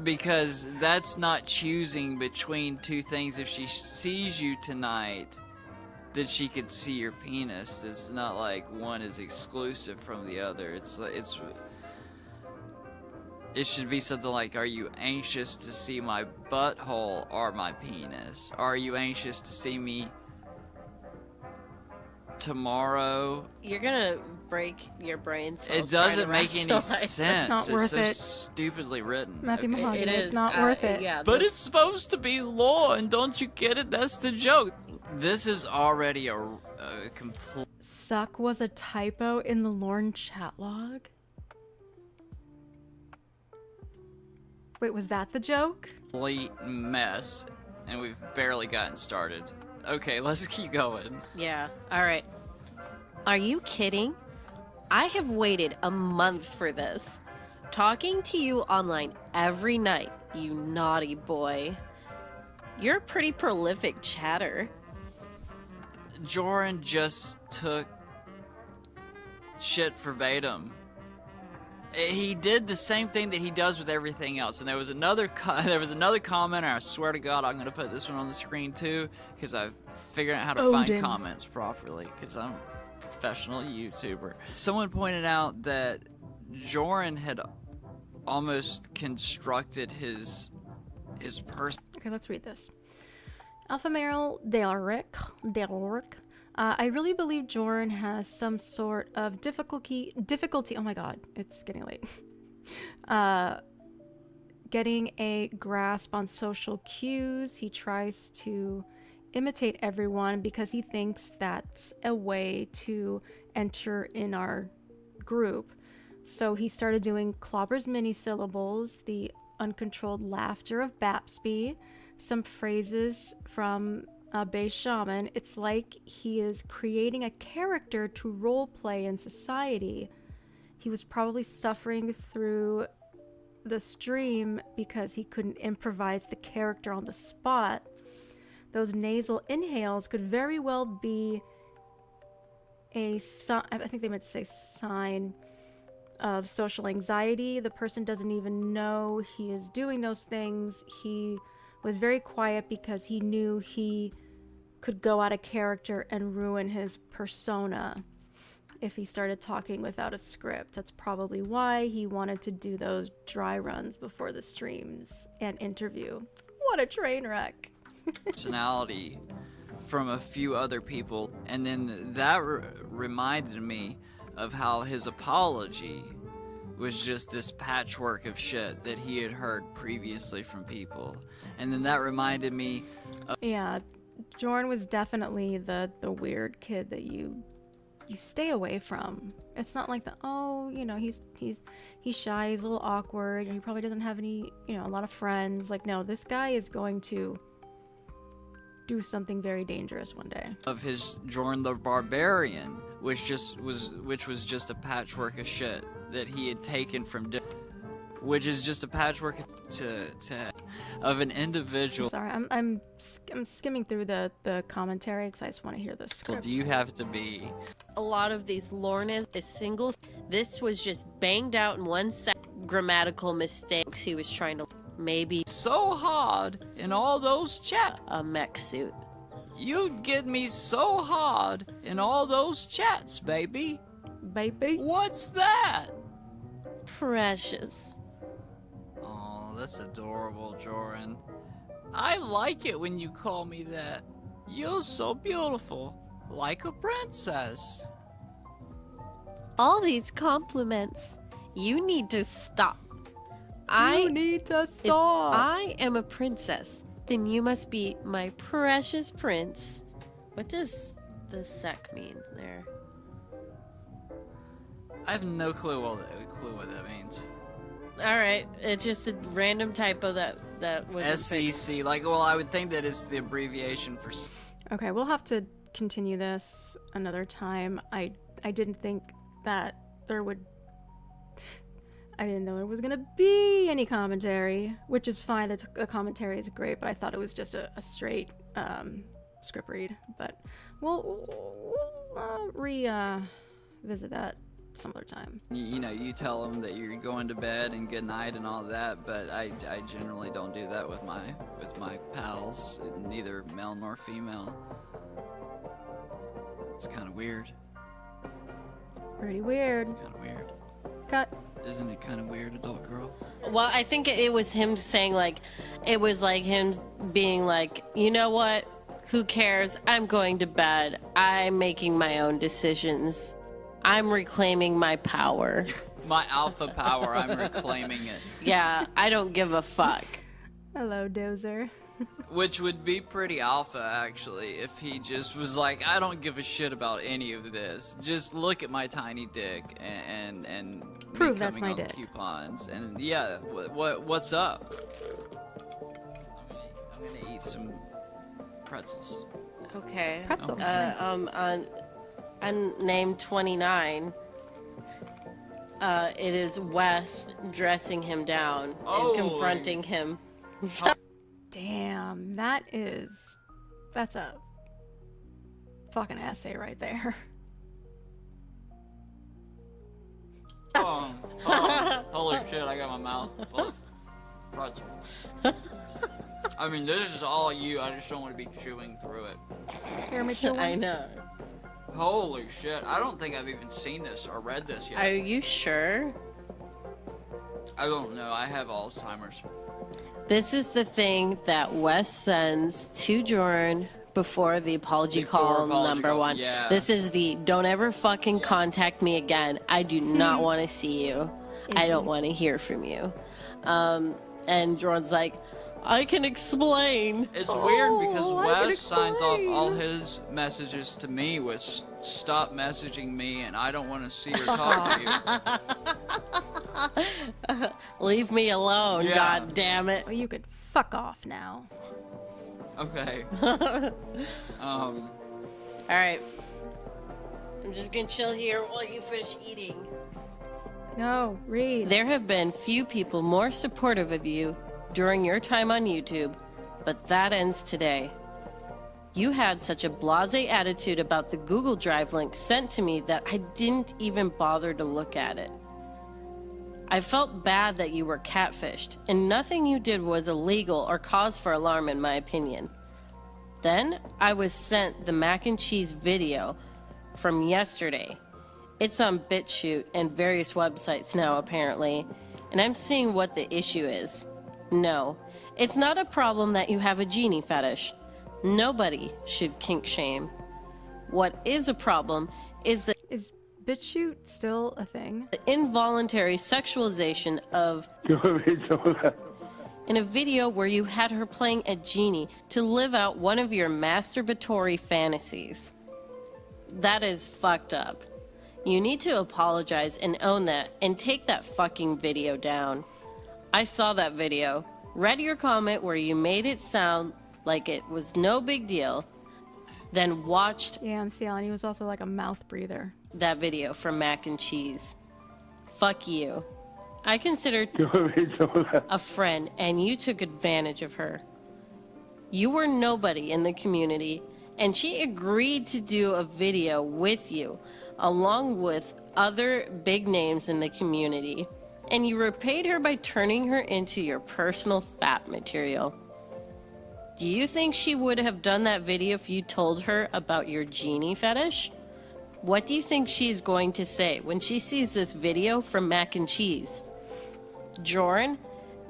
Because that's not choosing between two things. If she sees you tonight, that she could see your penis. It's not like one is exclusive from the other. It should be something like, are you anxious to see my butthole or my penis? Are you anxious to see me tomorrow? You're gonna break your brain cells. It doesn't trying make to any rationalize sense. not It's worth so it. stupidly written. Matthew Okay. Mahoney, It it's is not worth it. Yeah, But it's supposed to be lore, and don't you get it? That's the joke. This is already a complete Suck was a typo in the Lauren chat log? Wait, was that the joke? mess, and we've barely gotten started. Okay, let's keep going. Yeah. All right. Are you kidding? I have waited a month for this. Talking to you online every night, you naughty boy. You're a pretty prolific chatter. Jordan just took shit verbatim. He did the same thing that he does with everything else. And there was another comment, and I swear to God, I'm gonna put this one on the screen too, because I've figured out how to find Odin. comments properly, because I'm a professional YouTuber. Someone pointed out that Jordan had almost constructed his person. Okay, let's read this. Alpha Male Delric. I really believe Jordan has some sort of difficulty. Oh my God, it's getting late. Getting a grasp on social cues. He tries to imitate everyone because he thinks that's a way to enter in our group. So he started doing Clobber's mini syllables, the uncontrolled laughter of Bapsby, some phrases from Bay Shaman. It's like he is creating a character to role play in society. He was probably suffering through the stream because he couldn't improvise the character on the spot. Those nasal inhales could very well be a sign, I think they meant to say sign of social anxiety. The person doesn't even know he is doing those things. He was very quiet because he knew he could go out of character and ruin his persona if he started talking without a script. That's probably why he wanted to do those dry runs before the streams and interview. What a train wreck. Personality from a few other people, and then that reminded me of how his apology was just this patchwork of shit that he had heard previously from people, and then that reminded me of Yeah, Jorn was definitely the weird kid that you stay away from. It's not like he's shy, he's a little awkward, and he probably doesn't have any, a lot of friends. Like, no, this guy is going to do something very dangerous one day. of his Jorn the Barbarian, which was just a patchwork of shit that he had taken from which is just a patchwork of an individual. Sorry, I'm skimming through the commentary because I just want to hear the Well, script. do you have to be? A lot of these Lornas is single. This was just banged out in one set. Grammatical mistakes. He was trying to maybe So hard in all those chats. a mech suit. You'd get me so hard in all those chats, baby. Baby. What's that? Precious. Oh, that's adorable, Joran. I like it when you call me that. You're so beautiful, like a princess. All these compliments. You need to stop. You need to If stop. I am a princess, then you must be my precious prince. What does the sec mean there? I have no clue what that means. All right, it's just a random typo that was SEC, like, well, I would think that it's the abbreviation for. Okay, we'll have to continue this another time. I didn't think that there would. I didn't know there was gonna be any commentary, which is fine. The commentary is great, but I thought it was just a straight script read. But we'll revisit that some other time. You tell them that you're going to bed and good night and all that, but I generally don't do that with my pals, neither male nor female. It's kind of weird. Pretty weird. Kind of weird. Cut. Isn't it kind of weird, adult girl? Well, I think it was him saying, like, it was like him being like, you know what? Who cares? I'm going to bed. I'm making my own decisions. I'm reclaiming my power. My alpha power, I'm reclaiming it. Yeah, I don't give a fuck. Hello, Dozer. Which would be pretty alpha, actually, if he just was like, I don't give a shit about any of this. Just look at my tiny dick and Prove me that's coming my on dick. coupons. And yeah, what's up? I'm gonna eat some pretzels. Okay. Pretzels. Nice. On unnamed 29, it is Wes dressing him down Oh. and confronting him. Damn, that's a fucking essay right there. Holy shit, I got my mouth full of pretzel. I mean, this is all you, I just don't want to be chewing through it. Hear me chewing? I know. Holy shit, I don't think I've even seen this or read this yet. Are you sure? I don't know, I have Alzheimer's. This is the thing that Wes sends to Jordan before the apology call number one. yeah. This is the don't ever fucking contact me again. I do not want to see you. I don't want to hear from you. And Jordan's like, I can explain. It's weird because I can Wes signs off explain. all his messages to me with stop messaging me and I don't want to see or talk to you. Leave me alone, Yeah. god damn it. Well, you could fuck off now. Okay. Alright. I'm just gonna chill here while you finish eating. No, read. There have been few people more supportive of you during your time on YouTube, but that ends today. You had such a blasé attitude about the Google Drive link sent to me that I didn't even bother to look at it. I felt bad that you were catfished, and nothing you did was illegal or cause for alarm in my opinion. Then I was sent the mac and cheese video from yesterday. It's on BitChute and various websites now apparently, and I'm seeing what the issue is. No, it's not a problem that you have a genie fetish. Nobody should kink shame. What is a problem is the Is BitChute still a thing? involuntary sexualization of in a video where you had her playing a genie to live out one of your masturbatory fantasies. That is fucked up. You need to apologize and own that and take that fucking video down. I saw that video, read your comment where you made it sound like it was no big deal, then watched Yeah, I'm seeing. He was also like a mouth breather. that video from Mac and Cheese. Fuck you. I considered a friend and you took advantage of her. You were nobody in the community and she agreed to do a video with you along with other big names in the community, and you repaid her by turning her into your personal fat material. Do you think she would have done that video if you told her about your genie fetish? What do you think she's going to say when she sees this video from Mac and Cheese? Joran,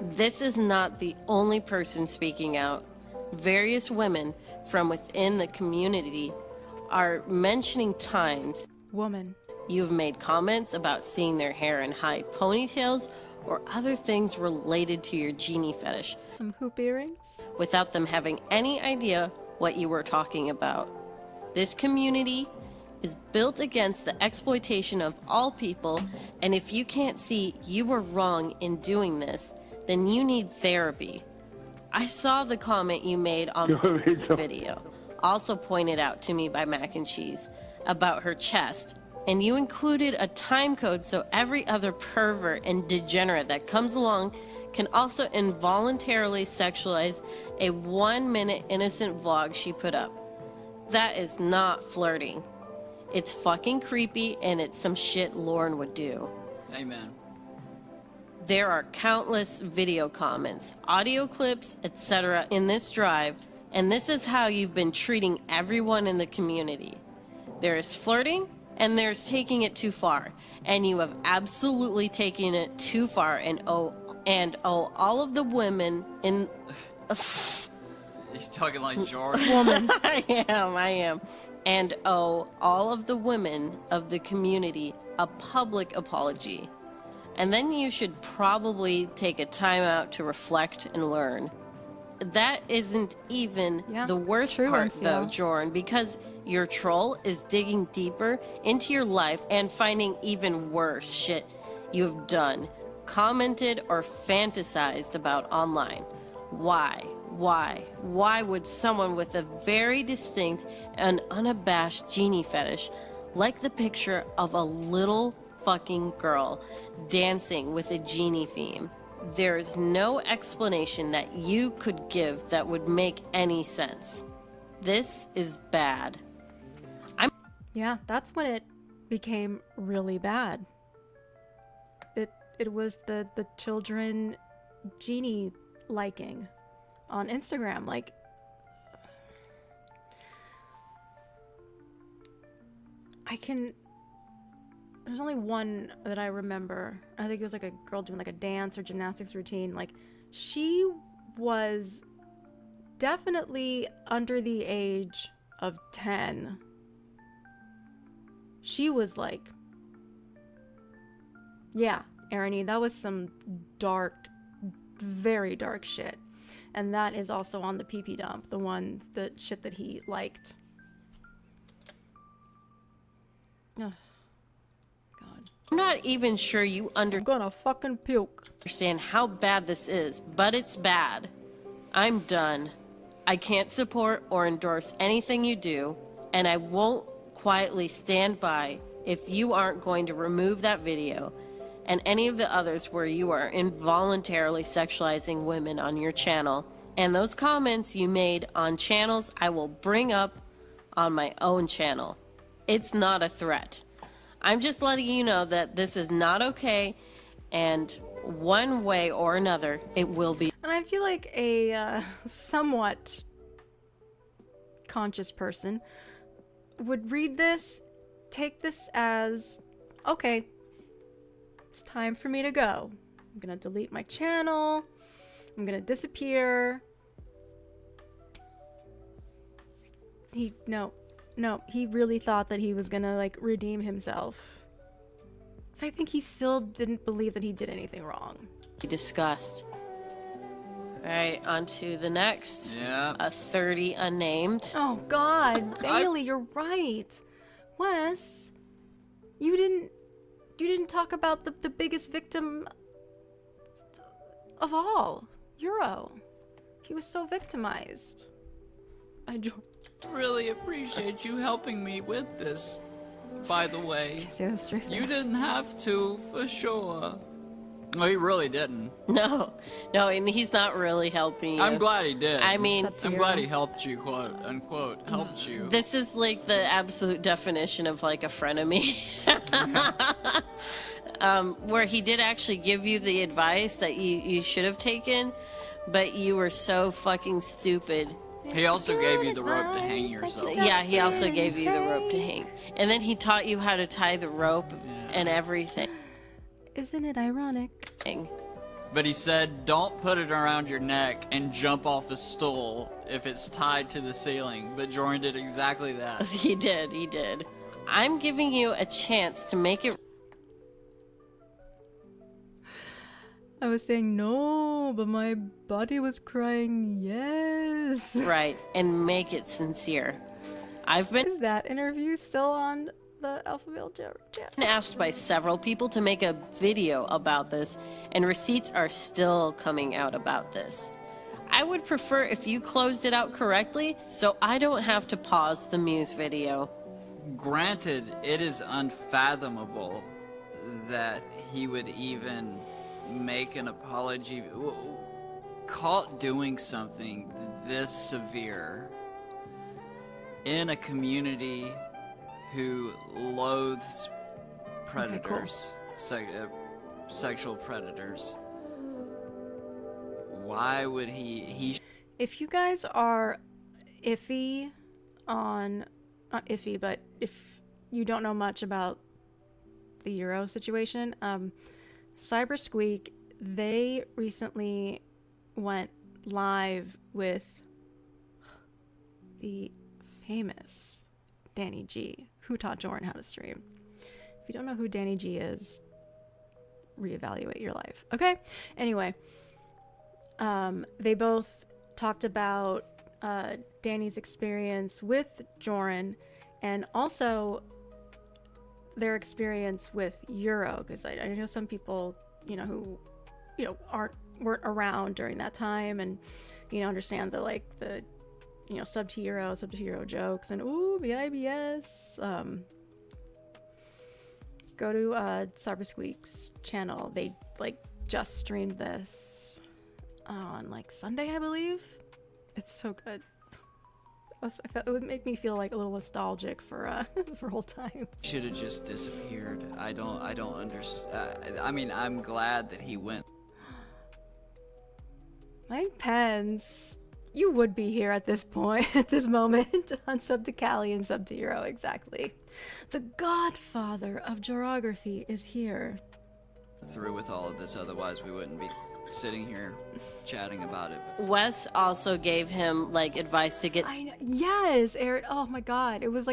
this is not the only person speaking out. Various women from within the community are mentioning times Woman. you've made comments about seeing their hair in high ponytails or other things related to your genie fetish Some hoop earrings? without them having any idea what you were talking about. This community is built against the exploitation of all people, and if you can't see you were wrong in doing this, then you need therapy. I saw the comment you made on the video, also pointed out to me by Mac and Cheese, about her chest, and you included a time code so every other pervert and degenerate that comes along can also involuntarily sexualize a 1-minute innocent vlog she put up. That is not flirting. It's fucking creepy and it's some shit Lauren would do. Amen. There are countless video comments, audio clips, etc. in this drive, and this is how you've been treating everyone in the community. There is flirting, and there's taking it too far, and you have absolutely taken it too far, and all of the women in... He's talking like Jordan. Woman. I am. And all of the women of the community a public apology. And then you should probably take a time out to reflect and learn. That isn't even the worst part, though, Jorn, because your troll is digging deeper into your life and finding even worse shit you've done, commented, or fantasized about online. Why would someone with a very distinct and unabashed genie fetish like the picture of a little fucking girl dancing with a genie theme? There is no explanation that you could give that would make any sense. This is bad. Yeah, that's when it became really bad. It was the children genie liking on Instagram. Like, there's only one that I remember. I think it was like a girl doing like a dance or gymnastics routine. Like, she was definitely under the age of 10. She was like, yeah, Aranie, that was some dark, very dark shit. And that is also on the PP dump, the shit that he liked. Ugh. God. I'm not even sure you I'm gonna fucking puke. understand how bad this is, but it's bad. I'm done. I can't support or endorse anything you do, and I won't quietly stand by if you aren't going to remove that video and any of the others where you are involuntarily sexualizing women on your channel. And those comments you made on channels I will bring up on my own channel. It's not a threat. I'm just letting you know that this is not okay, and one way or another, it will be. And I feel like a somewhat conscious person would read this, take this as, okay, it's time for me to go. I'm gonna delete my channel. I'm gonna disappear. No, he really thought that he was gonna like redeem himself. So I think he still didn't believe that he did anything wrong. Discussed. Alright, on to the next. Yeah. A 30 unnamed. Oh God, Bailey, you're right. Wes, you didn't talk about the biggest victim of all, Euro. He was so victimized. I Really appreciate you helping me with this, by the way. say that straight You face. didn't have to, for sure. No, he really didn't. No, and he's not really helping you. I'm glad he did. I mean, I'm glad he helped you, quote unquote, helped you. this is like the absolute definition of like a frenemy. Where he did actually give you the advice that you should have taken, but you were so fucking stupid. He also gave you the rope to hang yourself. Yeah, he also gave you the rope to hang. And then he taught you how to tie the rope and everything. Isn't it ironic? But he said, don't put it around your neck and jump off a stool if it's tied to the ceiling. But Jordan did exactly that. He did. I'm giving you a chance to make it I was saying no, but my body was crying yes. right and make it sincere. I've been Is that interview still on the Alphaville channel? asked by several people to make a video about this, and receipts are still coming out about this. I would prefer if you closed it out correctly, so I don't have to pause the Muse video. Granted, it is unfathomable that he would even make an apology. Caught doing something this severe in a community who loathes predators, sexual predators. Why would he If you guys are iffy on, not iffy, but if you don't know much about the Euro situation, Cyber Squeak, they recently went live with the famous Danny G, who taught Jordan how to stream. If you don't know who Danny G is, reevaluate your life. Okay? Anyway, they both talked about Danny's experience with Jordan and also their experience with Euro, because I know some people, who, weren't around during that time and, understand the sub to hero jokes and ooh, the IBS. Go to Cyber Squeak's channel. They just streamed this on Sunday, I believe. It's so good. It would make me feel a little nostalgic for old times. should have just disappeared? I don't understand. I mean, I'm glad that he went. Mike Pence, you would be here at this point, at this moment, on Sub to Cali and Sub to Euro, exactly. The godfather of geography is here. Through with all of this, otherwise we wouldn't be sitting here chatting about it. Wes also gave him advice to get I know. Yes, Aaron. Oh my God, it was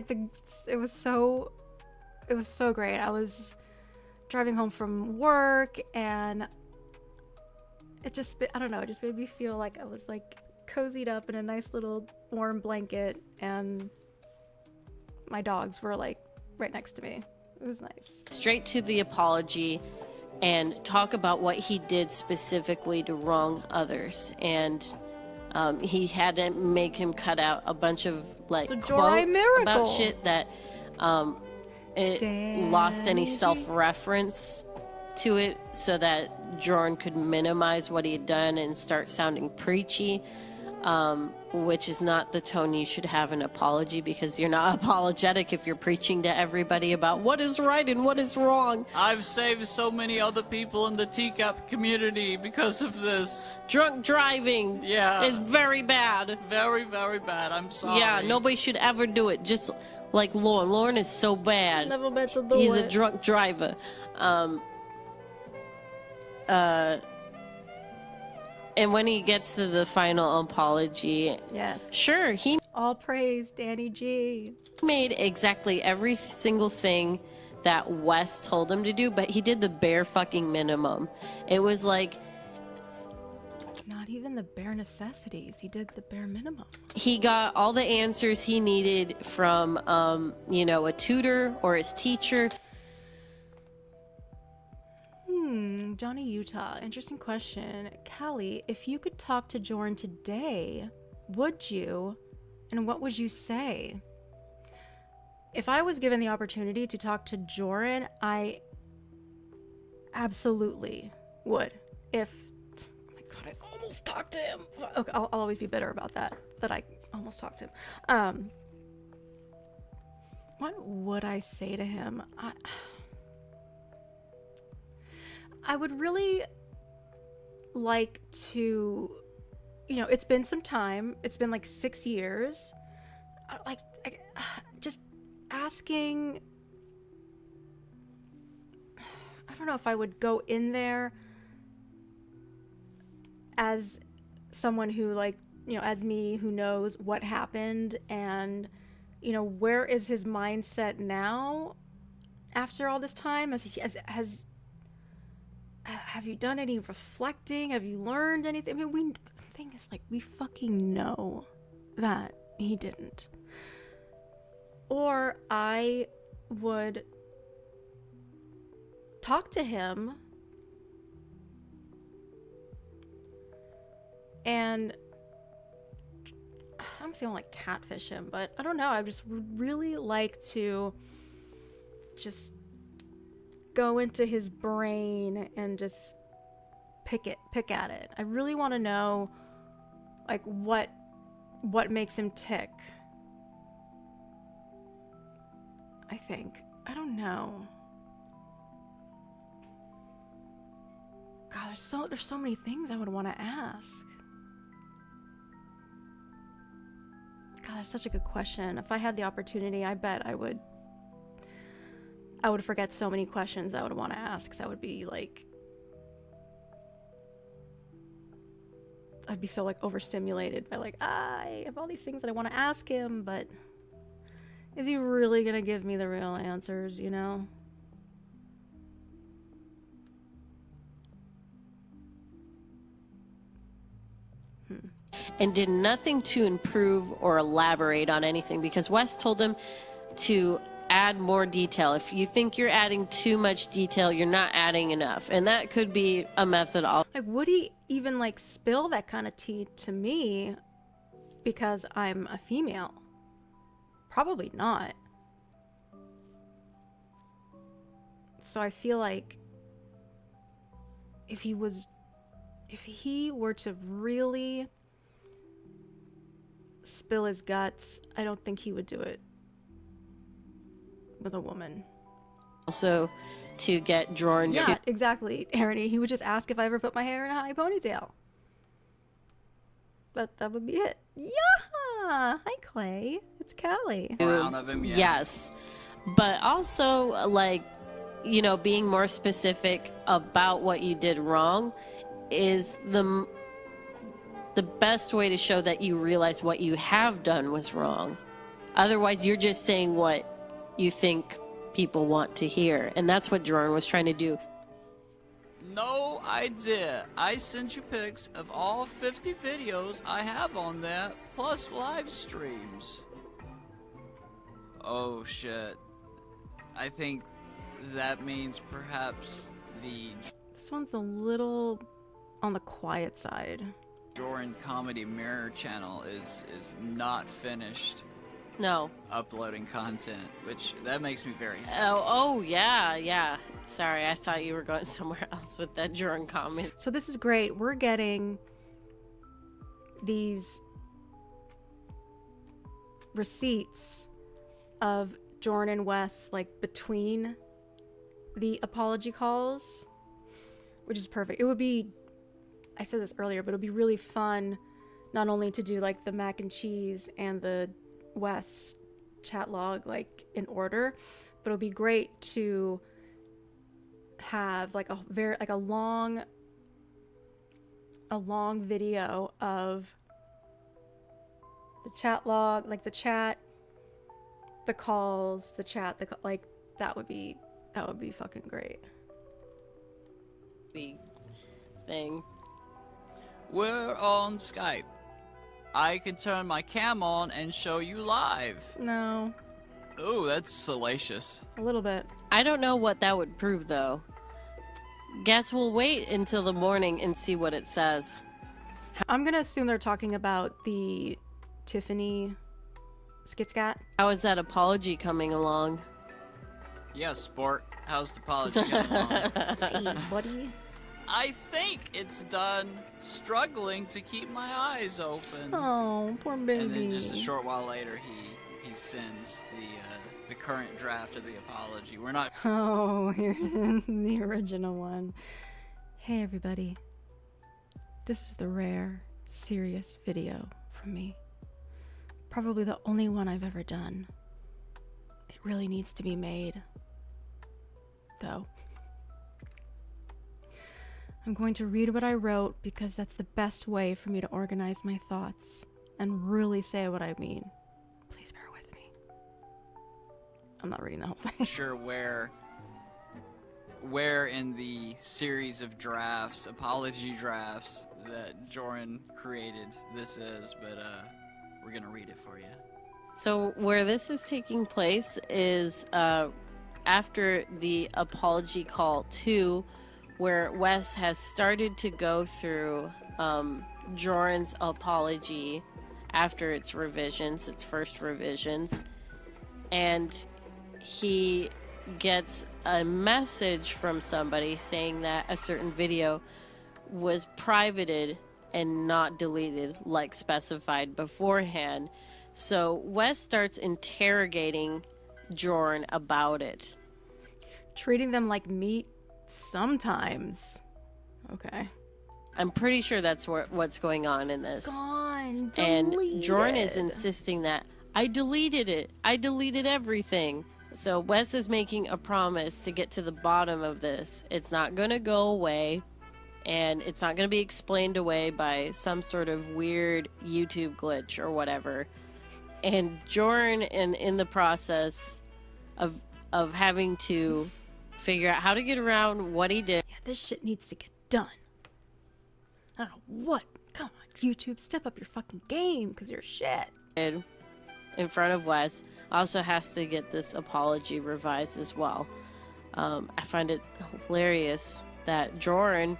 so great. I was driving home from work and it just, I don't know, it just made me feel like I was cozied up in a nice little warm blanket and my dogs were right next to me. It was nice. straight to the apology and talk about what he did specifically to wrong others. And he had to make him cut out a bunch of Joy quotes Miracle. about shit that it lost any self-reference to it so that Jorn could minimize what he had done and start sounding preachy, which is not the tone you should have an apology, because you're not apologetic if you're preaching to everybody about what is right and what is wrong. I've saved so many other people in the TCAP community because of this. Drunk driving is very bad. Very, very bad. I'm sorry. Yeah, nobody should ever do it. Just like Lauren. Lauren is so bad. Never meant to do He's it. a drunk driver. And when he gets to the final apology, Yes. sure, he All praise, Danny G. made exactly every single thing that Wes told him to do, but he did the bare fucking minimum. It was like Not even the bare necessities. He did the bare minimum. he got all the answers he needed from, a tutor or his teacher. Johnny Utah. Interesting question. Callie, if you could talk to Jorn today, would you? And what would you say? If I was given the opportunity to talk to Jordan, I absolutely would. If, oh my god, I almost talked to him. Okay, I'll always be bitter about that I almost talked to him. What would I say to him? I would really like to, it's been some time. It's been like 6 years. Just asking, I don't know if I would go in there as someone who as me, who knows what happened and, where is his mindset now after all this time? Have you done any reflecting? Have you learned anything? I mean, the thing is, we fucking know that he didn't. Or I would talk to him and I'm just gonna catfish him, but I don't know. I just would really like to just go into his brain and just pick at it. I really want to know what makes him tick. I think. I don't know. God, there's so many things I would want to ask. God, that's such a good question. If I had the opportunity, I bet I would forget so many questions I would want to ask, because I would be I'd be so overstimulated by I have all these things that I want to ask him, but is he really gonna give me the real answers, And did nothing to improve or elaborate on anything, because Wes told him to add more detail. If you think you're adding too much detail, you're not adding enough, and that could be a method. Would he even spill that kind of tea to me because I'm a female? Probably not. So I feel like if he were to really spill his guts, I don't think he would do it with a woman. Also, to get Jorn to... exactly, Aaron. He would just ask if I ever put my hair in a high ponytail. That would be it. Yeah! Hi, Clay. It's Callie. Proud of him, yeah. Yes. But also, being more specific about what you did wrong is the best way to show that you realize what you have done was wrong. Otherwise, you're just saying what you think people want to hear, and that's what Jordan was trying to do. No, I did. I sent you pics of all 50 videos I have on there, plus live streams. Oh shit. I think that means perhaps this one's a little on the quiet side. Jordan Comedy Mirror channel is not finished. No. Uploading content, which that makes me very happy. Oh yeah. Sorry, I thought you were going somewhere else with that Jordan comment. So this is great. We're getting these receipts of Jordan and Wes like between the apology calls, which is perfect. It would be, I said this earlier, but it would be really fun not only to do like the mac and cheese and the Wes chat log like in order, but it would be great to have like a long video of the chat log, like the chat, the calls, the chat, like that would be fucking great. The thing. We're on Skype. I can turn my cam on and show you live. No, Ooh, that's salacious. a little bit. I don't know what that would prove though. Guess we'll wait until the morning and see what it says. I'm gonna assume they're talking about the Tiffany skitscat. How is that apology coming along? Yeah, sport. How's the apology coming along? Hey, buddy. I think it's done struggling to keep my eyes open. Oh, poor baby. And then just a short while later, he sends the current draft of the apology. We're not. Oh, here's the original one. Hey, everybody. This is the rare, serious video from me. Probably the only one I've ever done. It really needs to be made, though. I'm going to read what I wrote because that's the best way for me to organize my thoughts and really say what I mean. Please bear with me. I'm not reading the whole thing. Sure where in the series of drafts, apology drafts that Joran created this is, but we're gonna read it for you. So where this is taking place is after the apology call 2, where Wes has started to go through Joran's apology after its revisions, its first revisions, and he gets a message from somebody saying that a certain video was privated and not deleted like specified beforehand. So Wes starts interrogating Joran about it. Treating them like meat sometimes. Okay. I'm pretty sure that's what's going on in this. Gone. And Deleted. Joran is insisting that I deleted it. I deleted everything. So Wes is making a promise to get to the bottom of this. It's not going to go away, and it's not going to be explained away by some sort of weird YouTube glitch or whatever. And Joran, in the process of having to figure out how to get around what he did. Yeah, this shit needs to get done. I don't know what. Come on, YouTube, step up your fucking game, because you're shit. In front of Wes also has to get this apology revised as well. I find it hilarious that Joran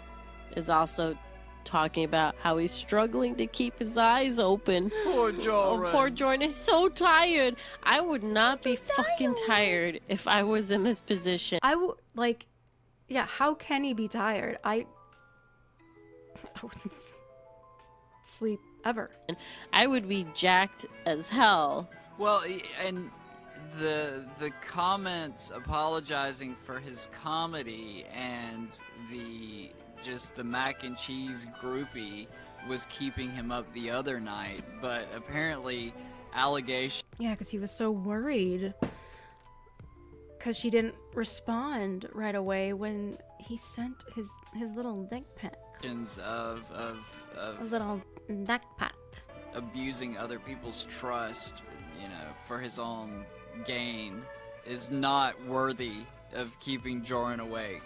is also talking about how he's struggling to keep his eyes open. Poor Joran. Oh, poor Joran is so tired. I would not be fucking tired if I was in this position. I would, like, yeah, how can he be tired? I wouldn't sleep ever. I would be jacked as hell. Well, and the comments apologizing for his comedy and the mac and cheese groupie was keeping him up the other night, but apparently allegations. Yeah, because he was so worried. Because she didn't respond right away when he sent his little dick pic. Of A little dick pic. abusing other people's trust, for his own gain is not worthy of keeping Joran awake.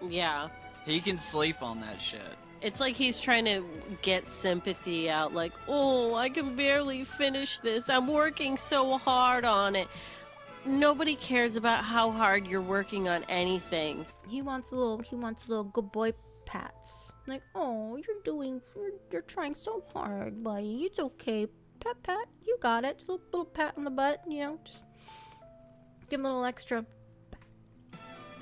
Yeah. He can sleep on that shit. It's like he's trying to get sympathy out, like, oh, I can barely finish this. I'm working so hard on it. Nobody cares about how hard you're working on anything. He wants a little good boy pats. Like, oh, you're trying so hard, buddy. It's okay. Pat, you got it. Just a little pat on the butt, just give him a little extra.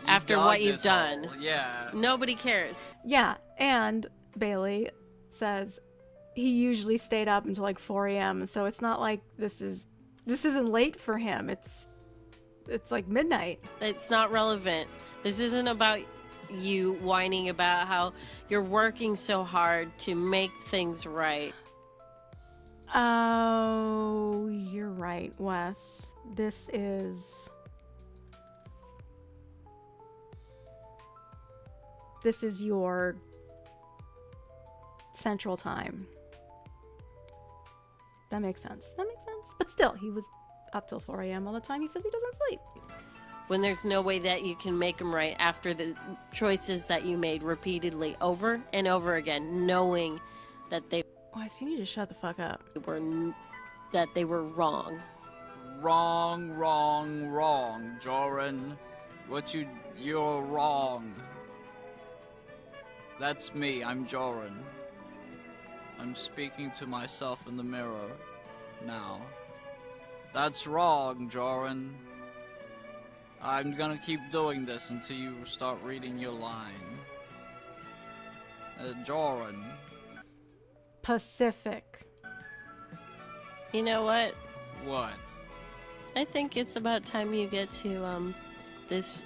after dug what you've this done. hole. Yeah. Nobody cares. Yeah, and Bailey says he usually stayed up until like 4 a.m. So it's not like this isn't late for him. It's like midnight. It's not relevant. This isn't about you whining about how you're working so hard to make things right. Oh, you're right, Wes. This is your central time. That makes sense. But still, he was up till 4 a.m. all the time. He says he doesn't sleep. When there's no way that you can make them right after the choices that you made repeatedly over and over again, knowing that they Wes, you need to shut the fuck up. were wrong. Wrong, Joran. You're wrong. That's me, I'm Joran. I'm speaking to myself in the mirror now. That's wrong, Joran. I'm gonna keep doing this until you start reading your line. Joran. Pacific. You know what? What? I think it's about time you get to this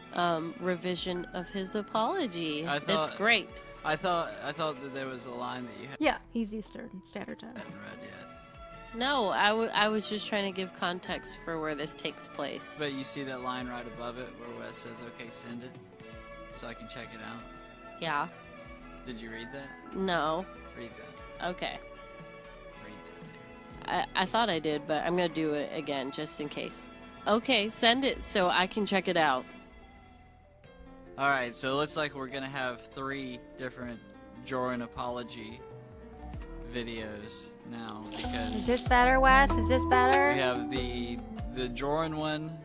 revision of his apology. It's great. I thought that there was a line that you Yeah, he's Eastern Standard Time. hadn't read yet. No, I was just trying to give context for where this takes place. But you see that line right above it where Wes says, "Okay, send it," so I can check it out. Yeah. Did you read that? No. Read that. Okay. Read that. I thought I did, but I'm gonna do it again just in case. Okay, send it so I can check it out. Alright, so it looks like we're gonna have 3 different Joran apology videos now Is because this better, Wes? Is this better? we have the Joran one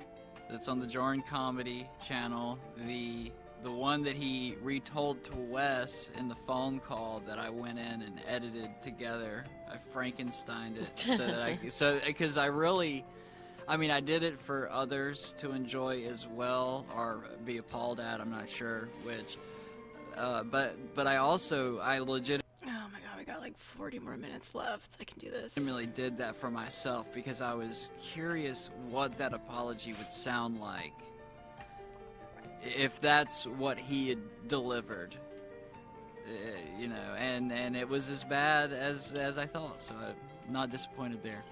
that's on the Joran Comedy channel, the one that he retold to Wes in the phone call that I went in and edited together. I Frankensteined it because I did it for others to enjoy as well or be appalled at. I'm not sure which, but I legit. Oh my god, we got like 40 more minutes left. I can do this. Legitimately did that for myself because I was curious what that apology would sound like if that's what he had delivered, and it was as bad as I thought, so I'm not disappointed there.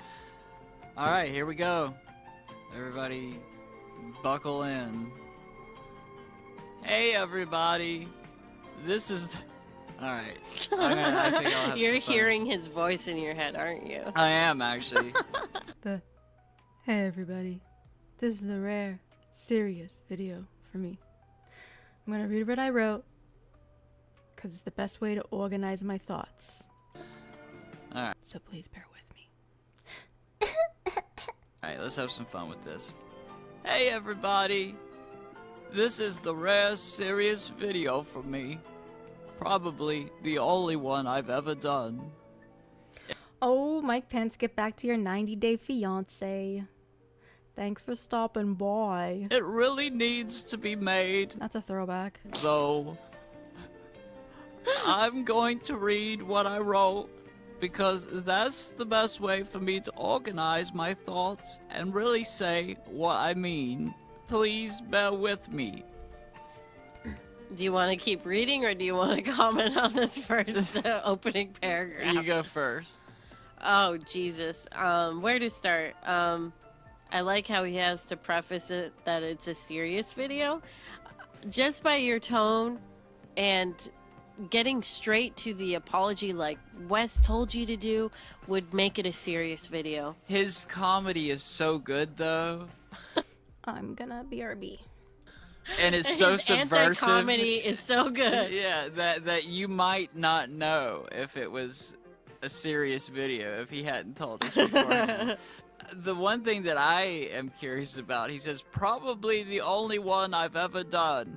All right, here we go. Everybody buckle in. Hey everybody, this is all right. I think I'll have You're some fun. hearing his voice in your head, aren't you? I am actually. Hey everybody, this is the rare, serious video for me. I'm gonna read what I wrote because it's the best way to organize my thoughts. Alright. So please bear with me. Alright, let's have some fun with this. Hey everybody, this is the rare, serious video for me. Probably the only one I've ever done. Oh, Mike Pence, get back to your 90-day fiance. Thanks for stopping by. It really needs to be made, That's a throwback. though. I'm going to read what I wrote because that's the best way for me to organize my thoughts and really say what I mean. Please bear with me. Do you want to keep reading or do you want to comment on this first opening paragraph? You go first. Oh, Jesus. Where to start? I like how he has to preface it that it's a serious video. Just by your tone and getting straight to the apology like Wes told you to do would make it a serious video. His comedy is so good, though. I'm gonna BRB. And it's so His subversive. anti-comedy is so good. Yeah, that you might not know if it was a serious video if he hadn't told us beforehand. The one thing that I am curious about, he says, probably the only one I've ever done.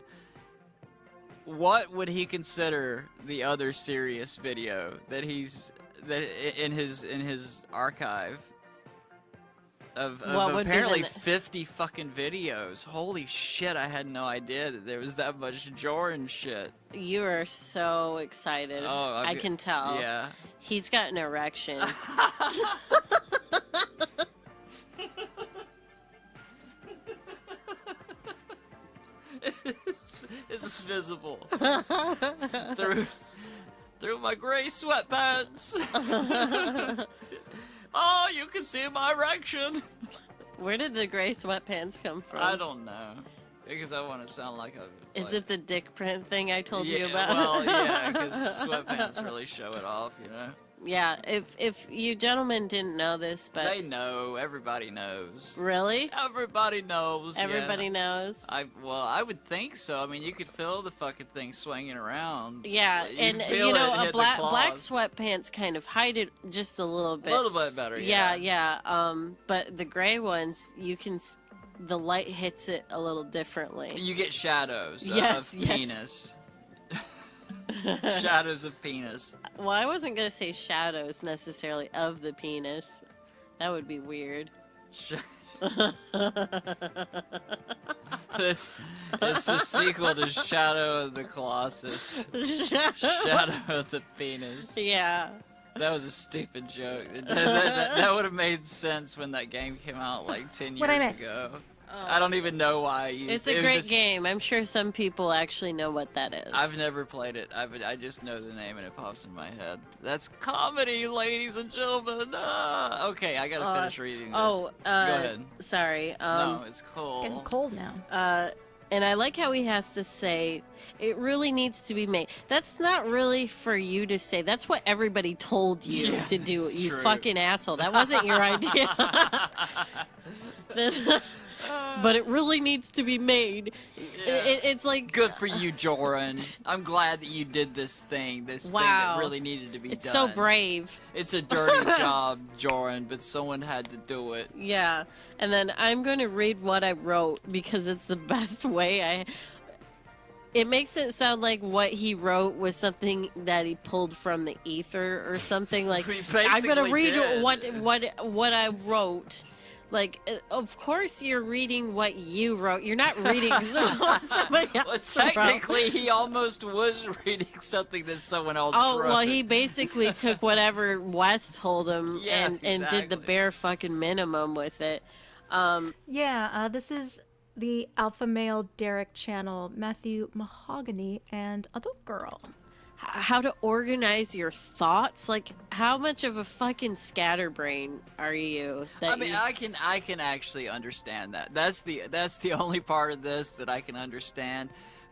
What would he consider the other serious video that in his archive? of What would be apparently the 50 fucking videos. Holy shit, I had no idea that there was that much Jordan shit. You are so excited. Oh, I can tell. Yeah. He's got an erection. It's visible through my gray sweatpants. Oh, you can see my erection. Where did the gray sweatpants come from? I don't know, because I want to sound like a. Is it the dick print thing I told yeah, you about? Well, yeah, because sweatpants really show it off, you know. Yeah, if you gentlemen didn't know this, but They know. Everybody knows. really, Everybody knows. everybody yeah. knows. I would think so. I mean, you could feel the fucking thing swinging around. Yeah, You and feel you know, it a hit the black claws. sweatpants kind of hide it just a little A bit. little bit better. Yeah, yeah. But the gray ones, you can, the light hits it a little differently. You get shadows Yes, of yes. penis. Shadows of penis. Well, I wasn't gonna say shadows necessarily of the penis. That would be weird. It's the sequel to Shadow of the Colossus. Shadow of the Penis. Yeah. That was a stupid joke. That would have made sense when that game came out like 10 What'd I years miss? ago. I don't even know why I used It's it. a It was great just- game. I'm sure some people actually know what that is. I've never played it. I just know the name and it pops in my head. That's comedy, ladies and gentlemen. Okay, I gotta finish reading this. Oh, Go ahead. Sorry. No, it's cool. Getting cold now. And I like how he has to say, it really needs to be made. That's not really for you to say. That's what everybody told you Yeah, to do, it's you true. fucking asshole. That wasn't your idea. But it really needs to be made. It's like... Good for you, Joran. I'm glad that you did this thing. This thing Wow. that really needed to be It's done. so brave. It's a dirty job, Joran, but someone had to do it. Yeah. And then I'm going to read what I wrote because it's the best way. It makes it sound like what he wrote was something that he pulled from the ether or something. Like, He I'm going to basically read did. what I wrote. Like, of course you're reading what you wrote. You're not reading somebody Well, else technically, he almost was reading something that someone else Oh, wrote. well, he basically took whatever West told him Yeah, and did the exactly. bare fucking minimum with it. Yeah, this is the Alpha Male Derek channel, Matthew Mahogany and Adult Girl. How to organize your thoughts? Like, how much of a fucking scatterbrain are you? I mean, I can actually understand that. That's the only part of this that I can understand,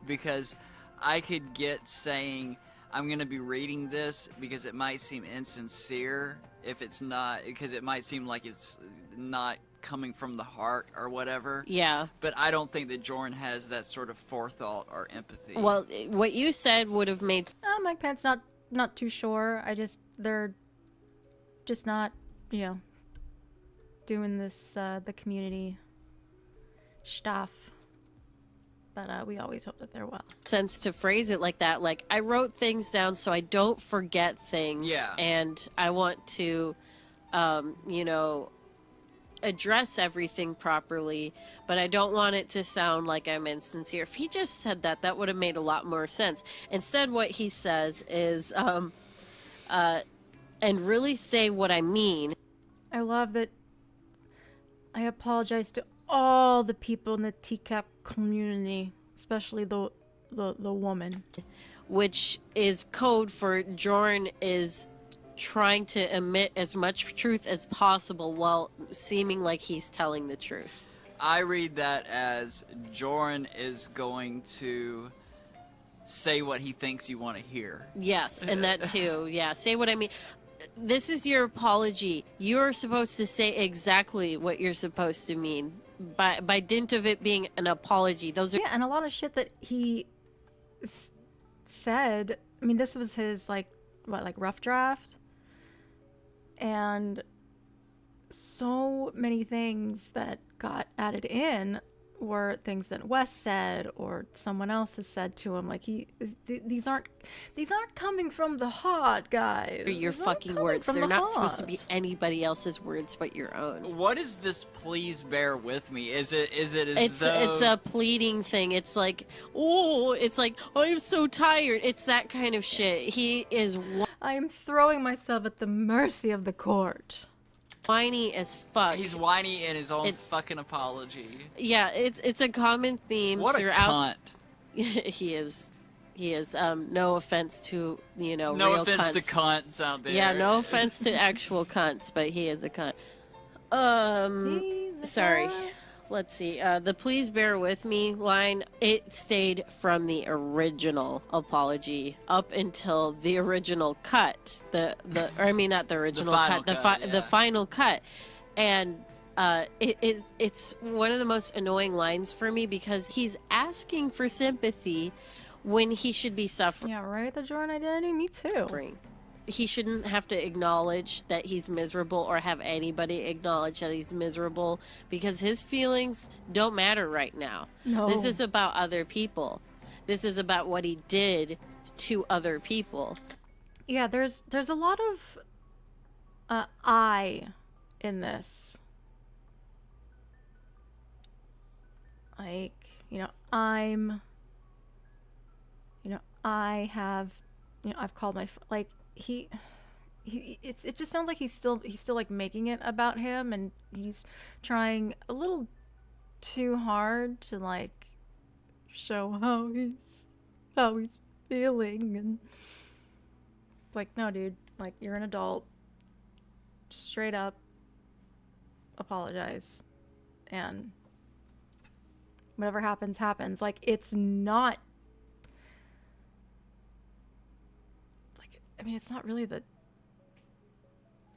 because I could get saying I'm gonna be reading this because it might seem insincere if it's not, because it might seem like it's not coming from the heart or whatever. Yeah. But I don't think that Jordan has that sort of forethought or empathy. Well, what you said would have made Mike Pence not too sure. They're just not, doing this the community stuff. But we always hope that they're well. sense to phrase it like that. Like, I wrote things down so I don't forget things. Yeah. And I want to, address everything properly, but I don't want it to sound like I'm insincere. If he just said that, that would have made a lot more sense. Instead, what he says is, and really say what I mean. I love that. I apologize to all the people in the TCAP community, especially the woman. Which is code for Jorn is trying to emit as much truth as possible while seeming like he's telling the truth. I read that as Jordan is going to say what he thinks you want to hear. Yes, and that too. Yeah, say what I mean. This is your apology. You're supposed to say exactly what you're supposed to mean by dint of it being an apology. Those are Yeah, and a lot of shit that he said. I mean, this was his rough draft, and so many things that got added in were things that Wes said or someone else has said to him. Like these aren't coming from the heart, guys. They're your These aren't fucking coming words. from They're the not supposed to be heart. anybody else's words but your own. What is this? Please bear with me. Is it as It's though a pleading thing. It's like, oh, it's like, I'm so tired. It's that kind of shit. He is I am throwing myself at the mercy of the court. whiny as fuck. he's whiny in his own It- fucking apology? Yeah, it's a common theme What a throughout. cunt. He is. No offense to No real offense to cunts. cunts out there. Yeah, no offense to actual cunts, but he is a cunt. He's a Sorry. cunt. Let's see. The please bear with me line, it stayed from the original apology up until the original cut. Or I mean not the original final cut, cut, the yeah. final cut. And it's one of the most annoying lines for me because he's asking for sympathy when he should be suffering. Yeah, right. The Jordan identity. Me too. He shouldn't have to acknowledge that he's miserable or have anybody acknowledge that he's miserable because his feelings don't matter right now. No. This is about other people. This is about what he did to other people. Yeah, there's a lot of I in this. Like, I have, I've called my like it just sounds like he's still like making it about him, and he's trying a little too hard to like show how he's feeling, and like, no, dude, like, you're an adult. Straight up apologize, and whatever happens. Like, it's not like, I mean, it's not really the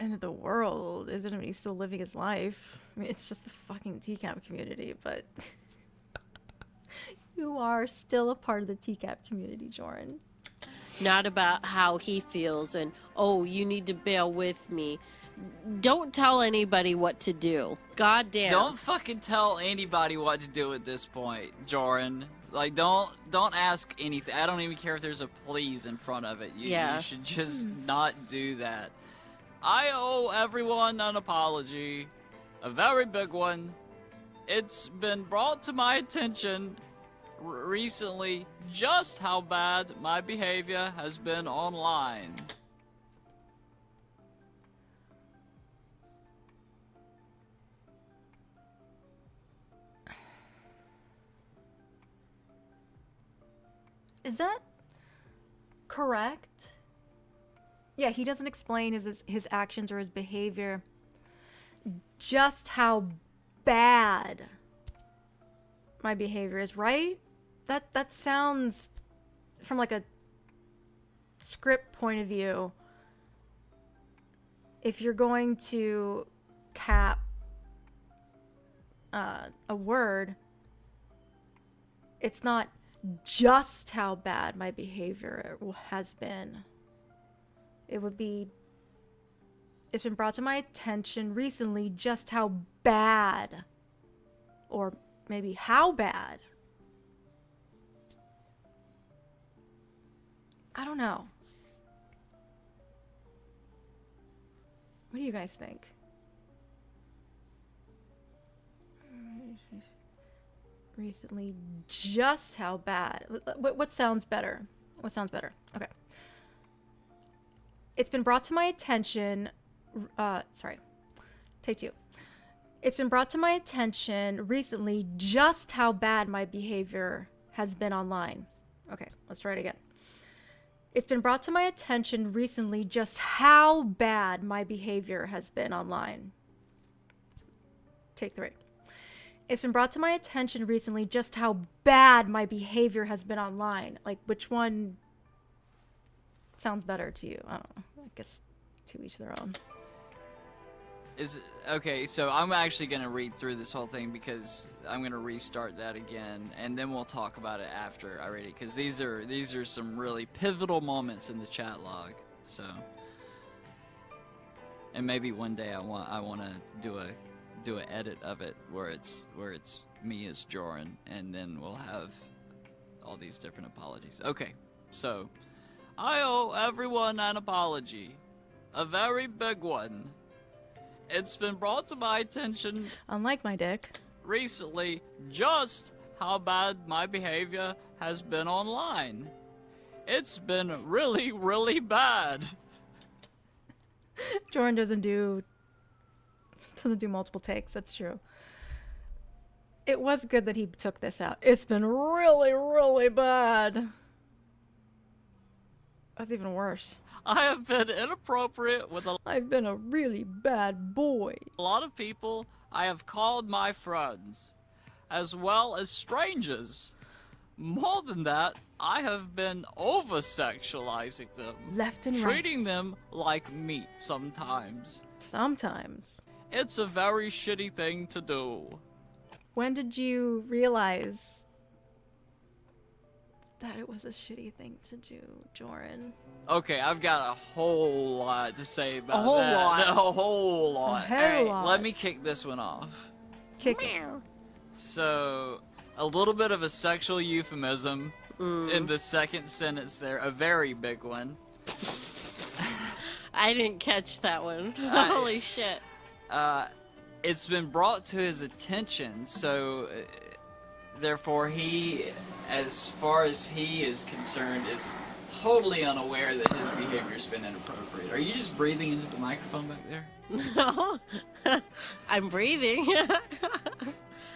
end of the world, is it? I mean, he's still living his life. I mean, it's just the fucking TCAP community, but you are still a part of the TCAP community, Jordan. Not about how he feels and, oh, you need to bear with me. Don't tell anybody what to do. God damn. Don't fucking tell anybody what to do at this point, Joran. Like, don't ask anything. I don't even care if there's a please in front of it. You should just not do that. I owe everyone an apology. A very big one. It's been brought to my attention recently just how bad my behavior has been online. Is that correct? Yeah, he doesn't explain his actions or his behavior. Just how bad my behavior is, right? That sounds, from like a script point of view, if you're going to cap a word, it's not just how bad my behavior has been. It would be, it's been brought to my attention recently just how bad, or maybe how bad. I don't know. What do you guys think? Recently, just how bad. What sounds better? What sounds better? Okay. It's been brought to my attention. Sorry. Take two. It's been brought to my attention recently just how bad my behavior has been online. Okay, let's try it again. It's been brought to my attention recently just how bad my behavior has been online. Take three. It's been brought to my attention recently just how bad my behavior has been online. Like, which one sounds better to you? I don't know. I guess to each their own. Okay, so I'm actually gonna read through this whole thing because I'm gonna restart that again, and then we'll talk about it after I read it, because these are some really pivotal moments in the chat log. So, and maybe one day I want to do a do an edit of it where it's me as Joran, and then we'll have all these different apologies. Okay, so I owe everyone an apology, a very big one. It's been brought to my attention Unlike my dick. recently just how bad my behavior has been online. It's been really, really bad. Jordan doesn't do multiple takes. That's true. It was good that he took this out. It's been really, really bad. That's even worse. I have been inappropriate with I've been a really bad boy. a lot of people I have called my friends, as well as strangers. More than that, I have been over-sexualizing them. Left and treating right. them like meat sometimes. Sometimes. It's a very shitty thing to do. When did you realize that it was a shitty thing to do, Joran? Okay, I've got a whole lot to say about A whole that. lot. A whole lot. A whole Alright, lot. let me kick this one off. Kick it. So, a little bit of a sexual euphemism in the second sentence there, a very big one. I didn't catch that one. Holy shit. It's been brought to his attention, so therefore he, as far as he is concerned, is totally unaware that his behavior's been inappropriate. Are you just breathing into the microphone back there? No. I'm breathing.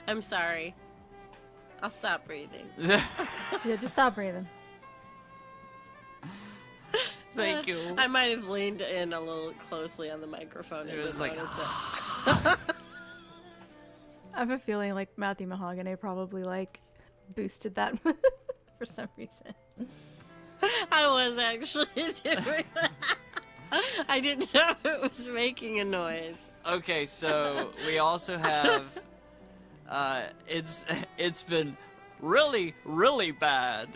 I'm sorry. I'll stop breathing. Yeah, just stop breathing. Thank you. I might have leaned in a little closely on the microphone. It and was didn't like, notice it. I have a feeling like Matthew Mahogany probably like boosted that for some reason. I was actually doing that. I didn't know it was making a noise. Okay, so we also have it's been really, really bad.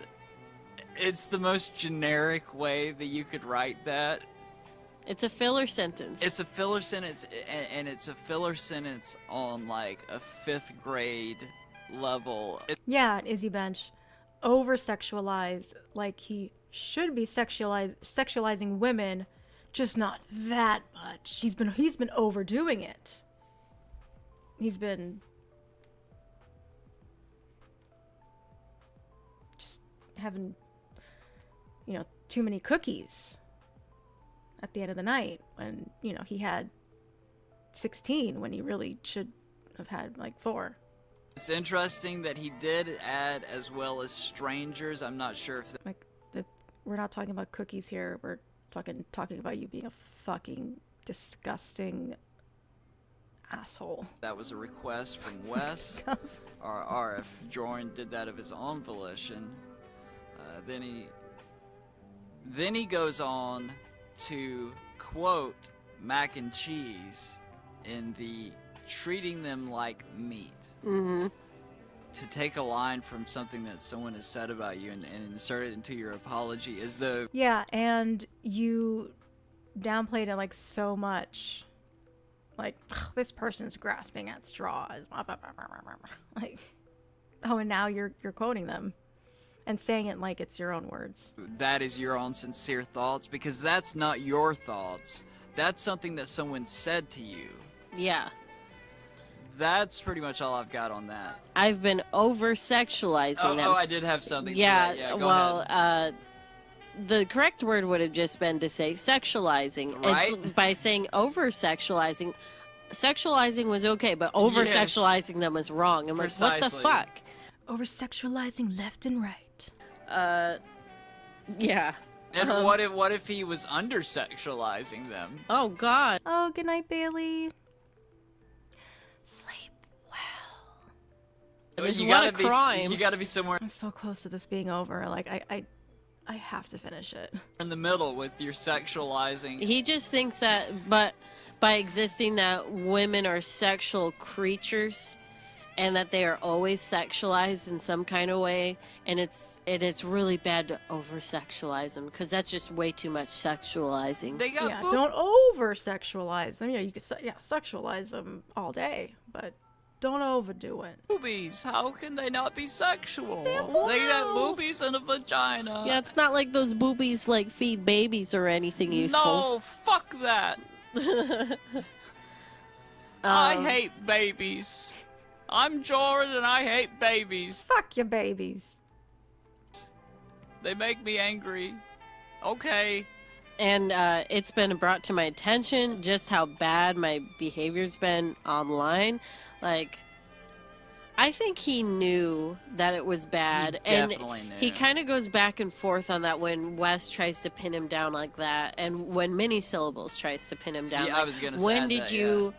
It's the most generic way that you could write that. It's a filler sentence. It's a filler sentence, and it's a filler sentence on like a 5th grade level. Yeah, Izzy Bench, over sexualized, like he should be sexualizing women, just not that much. He's been overdoing it. He's been just having, too many cookies at the end of the night when, he had 16 when he really should have had like 4. It's interesting that he did add as well as strangers. I'm not sure if We're not talking about cookies here. We're talking about you being a fucking disgusting asshole. that was a request from Wes, or if Jordan did that of his own volition. Then he goes on to quote Mac and Cheese in the treating them like meat. Mm-hmm. To take a line from something that someone has said about you and insert it into your apology as though... Yeah, and you downplayed it like so much. Like, this person's grasping at straws. Like, oh, and now you're quoting them and saying it like it's your own words. That is your own sincere thoughts, because that's not your thoughts. That's something that someone said to you. Yeah. That's pretty much all I've got on that. I've been over-sexualizing them. Oh, I did have something for Yeah, that. Yeah, go well, ahead. The correct word would have just been to say sexualizing. Right? It's by saying over-sexualizing. Sexualizing was okay, but over-sexualizing them was wrong. I'm like, what the Precisely. fuck? Over sexualizing left and right. Yeah. And what if he was under-sexualizing them? Oh, God. Oh, good night, Bailey. Sleep well. There's You what gotta a be, crime. You gotta be somewhere I'm so close to this being over. Like, I have to finish it. in the middle with your sexualizing. He just thinks that, but by existing that women are sexual creatures, and that they are always sexualized in some kind of way, and it's really bad to over sexualize them, because that's just way too much sexualizing. They got Yeah, boob- don't over sexualize them. You could sexualize them all day, but don't overdo it. boobies. How can they not be sexual? They got boobies and a vagina. Yeah, it's not like those boobies like feed babies or anything useful. No, fuck that. I hate babies. I'm Jordan and I hate babies. Fuck your babies. They make me angry. Okay. And it's been brought to my attention just how bad my behavior's been online. Like, I think he knew that it was bad. He definitely knew. He kind of goes back and forth on that when Wes tries to pin him down like that, and when Mini Syllables tries to pin him down. Yeah, like, I was gonna when add did that, you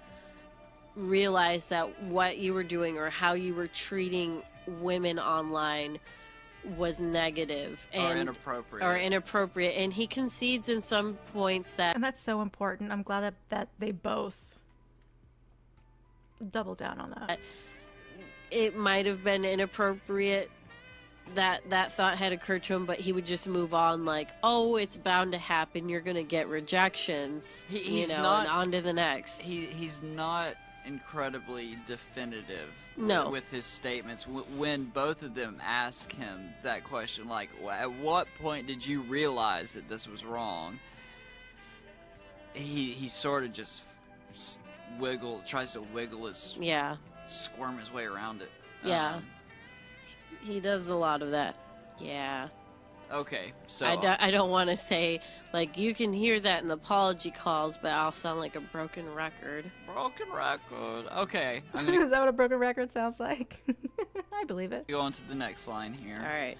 realize that what you were doing or how you were treating women online was negative and inappropriate. and he concedes in some points that And that's so important. I'm glad that they both double down on that. it might have been inappropriate, that thought had occurred to him, but he would just move on like, oh, it's bound to happen, you're gonna get rejections, He's and not on to the next. He's not incredibly definitive No. with his statements. When both of them ask him that question, like, at what point did you realize that this was wrong? He sort of just tries to wiggle his, squirm his way around it. Yeah. He does a lot of that. Yeah. Okay, so I don't want to say, like, you can hear that in the apology calls, but I'll sound like a broken record. Broken record. Okay, I'm Is gonna that what a broken record sounds like? I believe it. go on to the next line here. All right.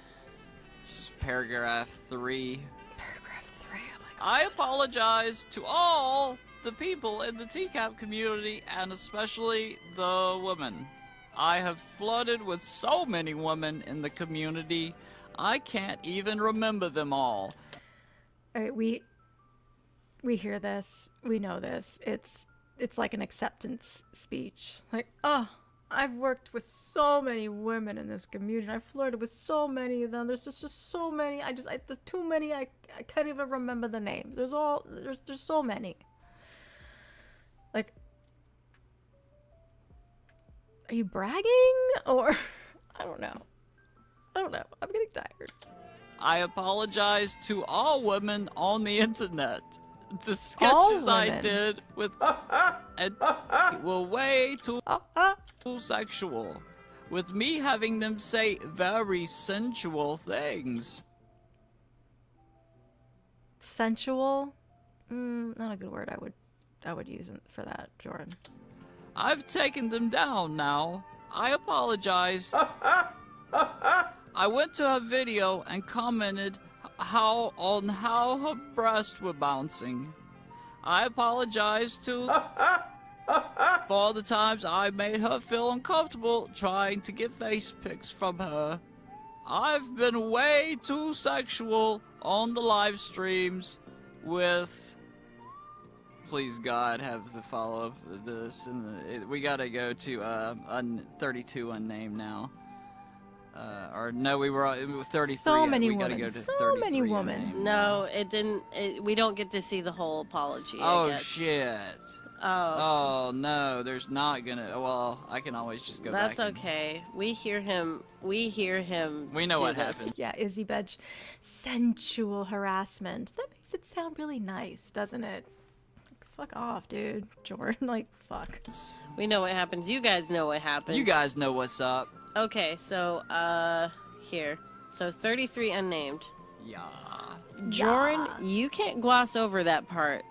This is paragraph 3. Paragraph 3. I apologize to all the people in the TCAP community, and especially the women. I have flirted with so many women in the community, I can't even remember them all. All right, we hear this. We know this. It's like an acceptance speech. Like, oh, I've worked with so many women in this community. I've flirted with so many of them. There's just so many. There's too many. I can't even remember the names. There's so many. Like, are you bragging or I don't know. I'm getting tired. I apologize to all women on the internet. The sketches I did with and were way too sexual, with me having them say very sensual things. Sensual? Not a good word I would use for that, Jordan. I've taken them down now. I apologize. I went to her video and commented on how her breasts were bouncing. I apologize for all the times I made her feel uncomfortable trying to get face pics from her. I've been way too sexual on the live streams with... Please God, have the follow-up of this. We gotta go to 32 unnamed now. Or no, we were 33. So many we gotta women. go to So 33 many women. unnamed. No, it didn't. We don't get to see the whole apology. I Oh guess. shit. Oh. Oh no, there's not gonna. Well, I can always just go back. That's okay. We hear him. We We know do what this. happened. Yeah, Izzy Bedge, sensual harassment. That makes it sound really nice, doesn't it? Fuck off, dude. Jordan, like, fuck. We know what happens. You guys know what happens. You guys know what's up. Okay, so, here. So, 33 unnamed. Yeah. Joran, you can't gloss over that part.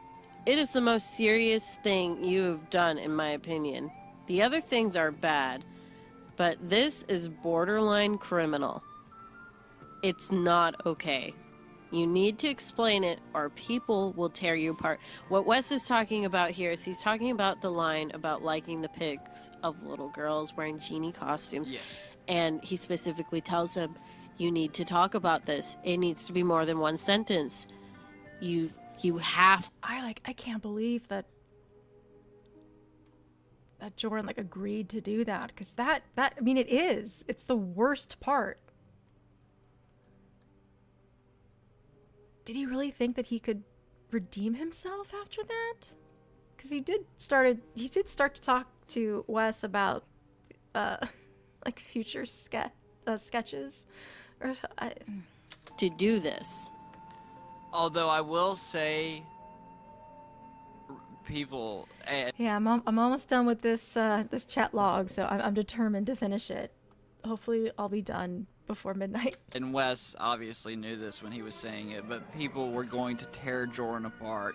It is the most serious thing you have done, in my opinion. The other things are bad, but this is borderline criminal. It's not okay. You need to explain it, or people will tear you apart. What Wes is talking about here is he's talking about the line about liking the pics of little girls wearing genie costumes. Yes. And he specifically tells him, you need to talk about this. It needs to be more than one sentence. You have... I can't believe that that Jordan like agreed to do that, because that I mean, it's the worst part. Did he really think that he could redeem himself after that? Because he did start to talk to Wes about like future sketches or To do this. Although I will say, people. Yeah, I'm almost done with this this chat log, so I'm determined to finish it. Hopefully, I'll be done before midnight. And Wes obviously knew this when he was saying it, but people were going to tear Jordan apart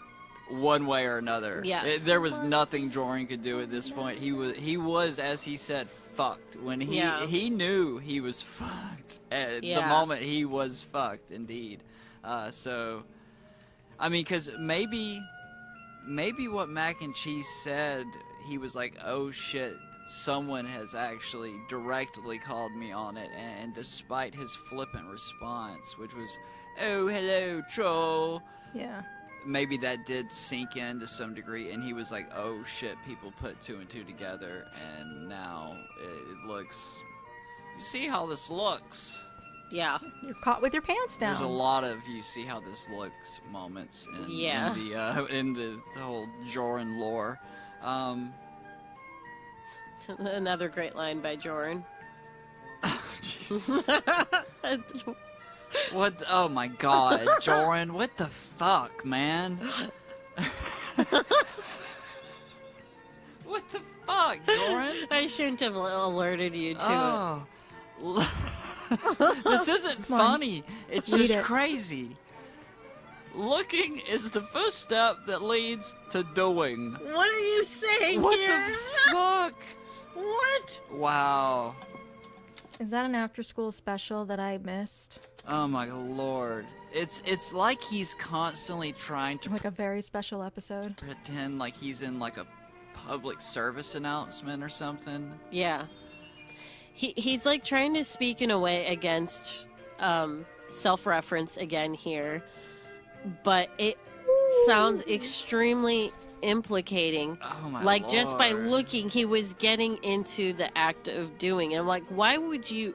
one way or another. Yes. There was nothing Jordan could do at this point. He was, as he said, fucked. When he knew he was fucked at the moment he was fucked, indeed. So, I mean, because maybe what Mac and Cheese said, he was like, oh shit, someone has actually directly called me on it, and despite his flippant response, which was, oh, hello, troll. Yeah. Maybe that did sink in to some degree, and he was like, oh shit, people put two and two together, and now it looks, you see how this looks. Yeah. You're caught with your pants down. There's a lot of you see how this looks moments in the whole Jordan lore. Another great line by Jordan. Jesus. What? Oh my God, Jordan! What the fuck, man? What the fuck, Jordan? I shouldn't have alerted you to it. This isn't funny. It's just crazy. Looking is the first step that leads to doing. What are you saying What here? the fuck? What? Wow. Is that an after-school special that I missed? Oh my lord. It's like he's constantly trying to Like a very special episode? pretend like he's in like a public service announcement or something. Yeah. He's like trying to speak in a way against self-reference again here, but it sounds extremely implicating. Oh my like lord. just by looking, he was getting into the act of doing. And I'm like, why would you?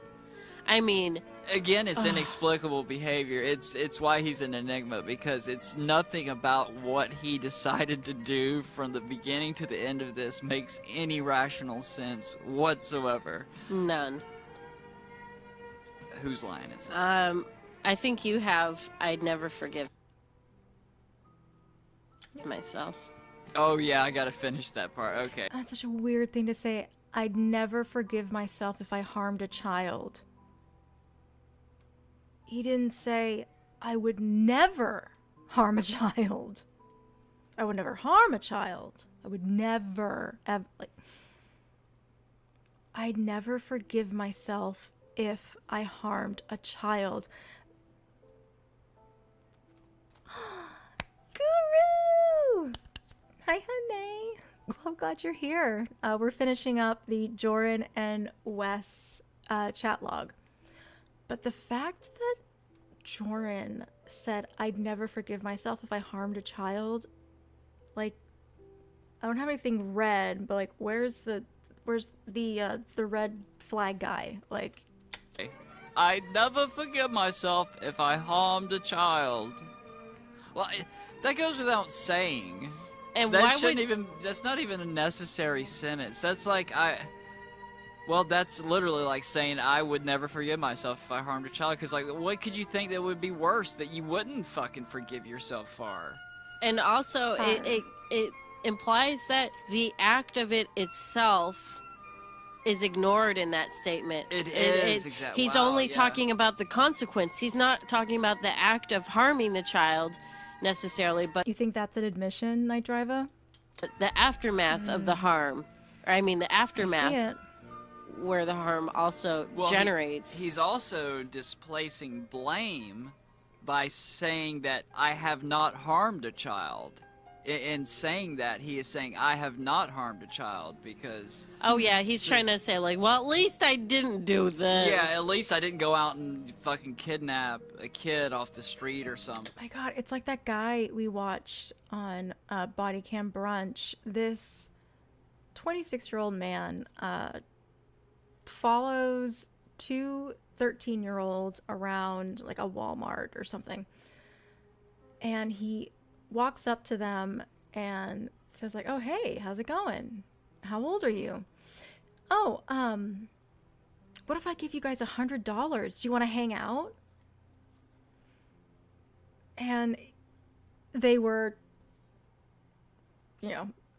I mean, again, it's inexplicable behavior. It's why he's an enigma, because it's nothing about what he decided to do from the beginning to the end of this makes any rational sense whatsoever. none. Whose line is it? I think you have. I'd never forgive myself. Oh yeah, I gotta finish that part. Okay. That's such a weird thing to say. I'd never forgive myself if I harmed a child. He didn't say, I would never harm a child. I would never harm a child. I would never, ever, like, I'd never forgive myself if I harmed a child. Guru! Hi, honey. I'm glad you're here. We're finishing up the Joran and Wes chat log. But the fact that Joran said, I'd never forgive myself if I harmed a child, like, I don't have anything red, but like, where's the red flag guy? Like, I'd never forgive myself if I harmed a child. Well, that goes without saying. And That why shouldn't would even. That's not even a necessary sentence. That's like Well, that's literally like saying I would never forgive myself if I harmed a child. Because like, what could you think that would be worse that you wouldn't fucking forgive yourself for? And also, it implies that the act of it itself is ignored in that statement. It is, exactly. He's Wow, only yeah. talking about the consequence. He's not talking about the act of harming the child necessarily, but you think that's an admission, Night Driver? the aftermath of the harm. Or I mean, the I aftermath see it. where the harm also generates. He's also displacing blame by saying that I have not harmed a child. In saying that, he is saying I have not harmed a child because... Oh yeah, he's trying to say like, well, at least I didn't do this. Yeah, at least I didn't go out and fucking kidnap a kid off the street or something. My God, it's like that guy we watched on Body Cam Brunch. This 26-year-old man follows two 13-year-olds around like a Walmart or something. And he walks up to them and says like, "Oh, hey, how's it going? How old are you? Oh, what if I give you guys $100? Do you want to hang out?" And they were,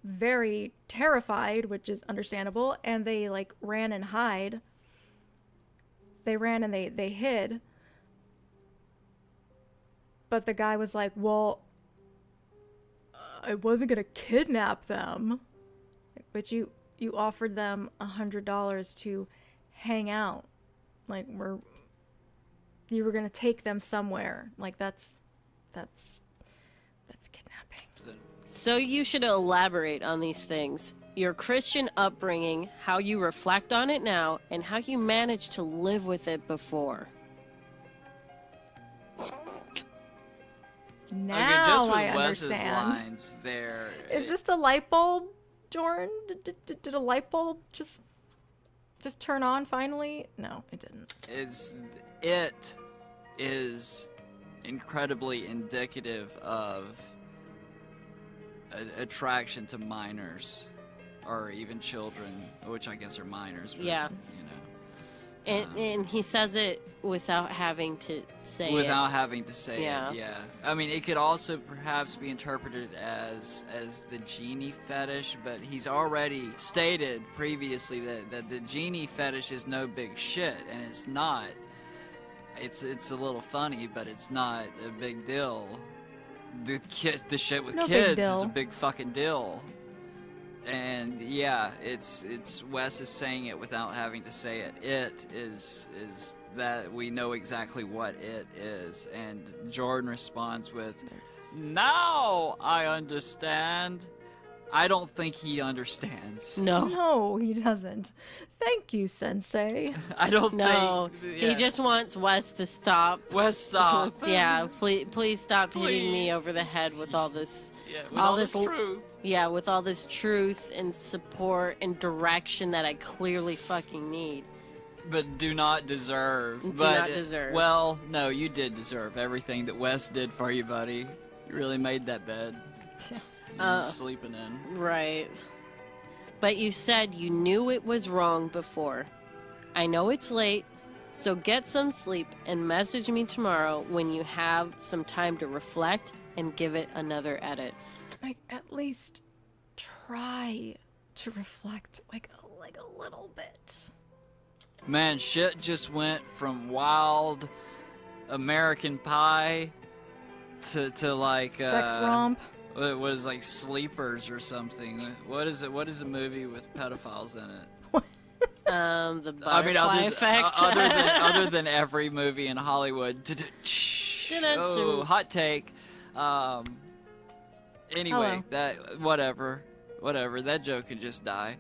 very terrified, which is understandable, and they like ran and hide. They ran and they hid. But the guy was like, "Well, I wasn't gonna kidnap them, but you offered them $100 to hang out. Like you were gonna take them somewhere. Like that's kidnapping." So you should elaborate on these things. Your Christian upbringing, how you reflect on it now, and how you managed to live with it before. Now just with I Wes's understand. lines there. Is this the light bulb, Jordan? Did a light bulb just turn on finally? No, it didn't. It is incredibly indicative of attraction to minors, or even children, which I guess are minors. But, Yeah. And he says it without having to say without having to say Yeah. it. Yeah. I mean, it could also perhaps be interpreted as the genie fetish, but he's already stated previously that the genie fetish is no big shit, and it's not. It's a little funny, but it's not a big deal. The shit with No big kids is a deal. big fucking deal. And yeah, it's Wes is saying it without having to say it. It is that we know exactly what it is, and Jordan responds with, "Now I understand." I don't think he understands. No, he doesn't. Thank you, Sensei. I don't No, think. he just wants Wes to stop. Wes, stop. Yeah, please stop hitting me Please. over the head with all this. Yeah, with all this l- truth. Yeah, with all this truth and support and direction that I clearly fucking need. But do not deserve. Do but not deserve. Well, no, you did deserve everything that Wes did for you, buddy. You really made that bed. You're sleeping in. Right. But you said you knew it was wrong before. I know it's late, so get some sleep and message me tomorrow when you have some time to reflect and give it another edit. Like, at least try to reflect like a little bit. Man, shit just went from wild American Pie to like Sex romp. It was like Sleepers or something. What is it? What is a movie with pedophiles in it? The butterfly effect. other than every movie in Hollywood. Oh, hot take. Anyway, Hello. whatever. That joke could just die.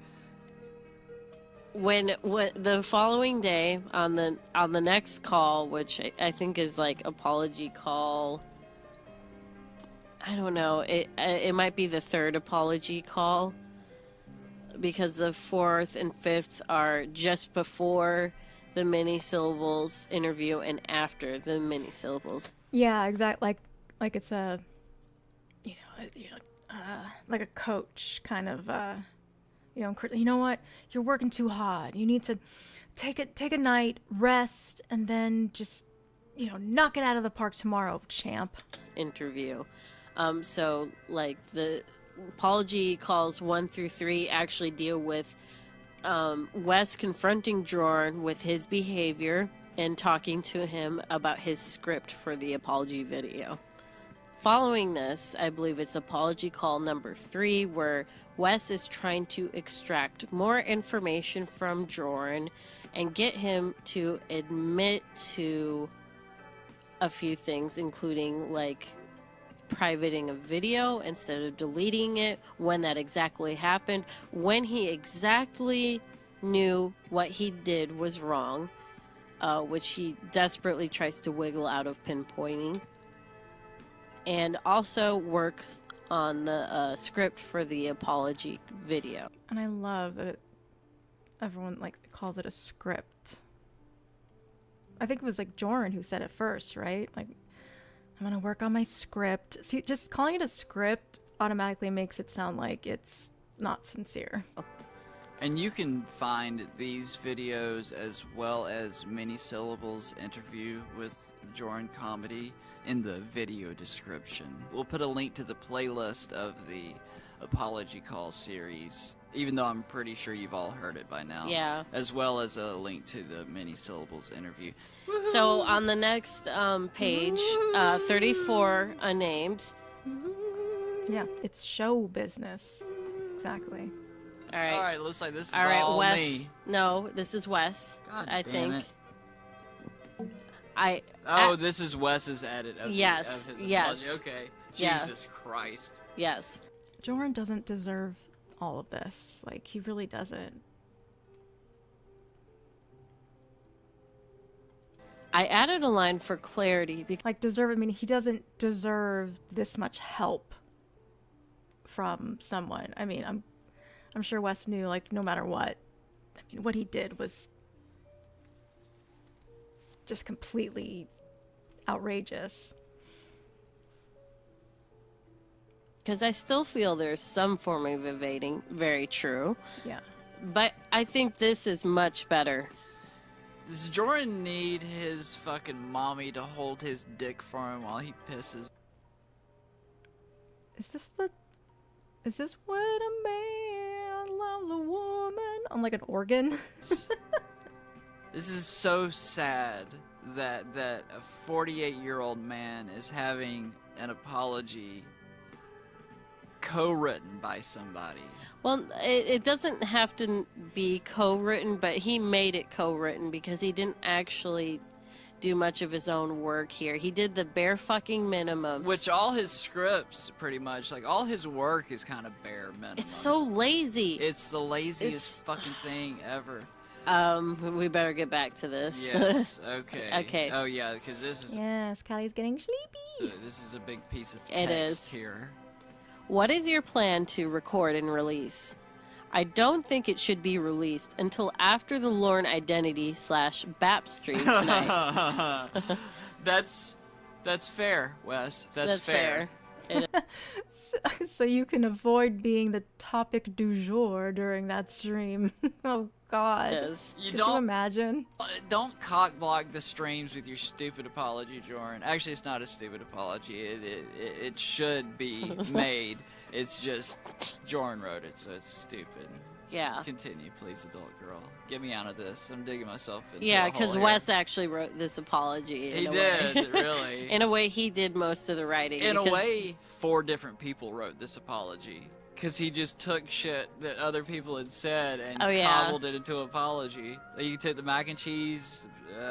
When the following day on the next call, which I think is like apology call. I don't know. It might be the third apology call, because the fourth and fifth are just before the mini syllables interview and after the mini syllables. Yeah, exactly. Like it's a, like a coach kind of, you know what? You're working too hard. You need to take a night, rest, and then just, knock it out of the park tomorrow, champ. Interview. So like the apology calls 1 through 3 actually deal with Wes confronting Jordan with his behavior and talking to him about his script for the apology video. Following this, I believe it's apology call number 3, where Wes is trying to extract more information from Jordan and get him to admit to a few things, including like privating a video instead of deleting it, when that exactly happened, when he exactly knew what he did was wrong, which he desperately tries to wiggle out of pinpointing, and also works on the script for the apology video. And I love that everyone like calls it a script. I think it was like Jorruly who said it first, right? Like, I'm gonna work on my script. See, just calling it a script automatically makes it sound like it's not sincere. And you can find these videos as well as Many Syllables interview with Jorruly Comedy in the video description. We'll put a link to the playlist of the Apology Call series, even though I'm pretty sure you've all heard it by now. Yeah. As well as a link to the Many Syllables interview. So on the next page, 34 unnamed. Yeah, it's show business. Exactly. All right. Alright, looks like this is All right, all Wes. me. No, this is Wes. God I damn think. it. Oh, this is Wes's edit of, Yes, of his yes. apology. Okay. Yeah. Jesus Christ. Yes. Jorruly doesn't deserve all of this. Like, he really doesn't. I added a line for clarity because Like, deserve, I mean, he doesn't deserve this much help from someone. I mean, I'm sure Wes knew, like, no matter what, I mean, what he did was just completely outrageous. I still feel there's some form of evading. Very true. Yeah. But I think this is much better. Does Jorruly need his fucking mommy to hold his dick for him while he pisses? Is this when a man loves a woman on like an organ? This is so sad that a 48-year-old man is having an apology co-written by somebody. Well, it doesn't have to be co-written, but he made it co-written because he didn't actually do much of his own work here. He did the bare fucking minimum. Which all his scripts, pretty much, like all his work is kind of bare minimum. It's so lazy. It's the laziest fucking thing ever. We better get back to this. Yes, okay. Okay. Oh yeah, because this is Yes, Callie's getting sleepy. this is a big piece of It text is. here. What is your plan to record and release? I don't think it should be released until after the Lorne Identity / BAP stream tonight. That's fair, Wes. That's fair. So you can avoid being the topic du jour during that stream. Oh God. Yes. Could you imagine? Don't cockblock the streams with your stupid apology, Jorruly. Actually, it's not a stupid apology. It should be made. It's just Jorruly wrote it, so it's stupid. Yeah. Continue, please, adult girl. Get me out of this. I'm digging myself into Yeah, a hole because here. Wes actually wrote this apology. He in a did, way. really. In a way, he did most of the writing. In a because- way, 4 different people wrote this apology. Because he just took shit that other people had said and cobbled it into an apology. Like, he took the mac and cheese.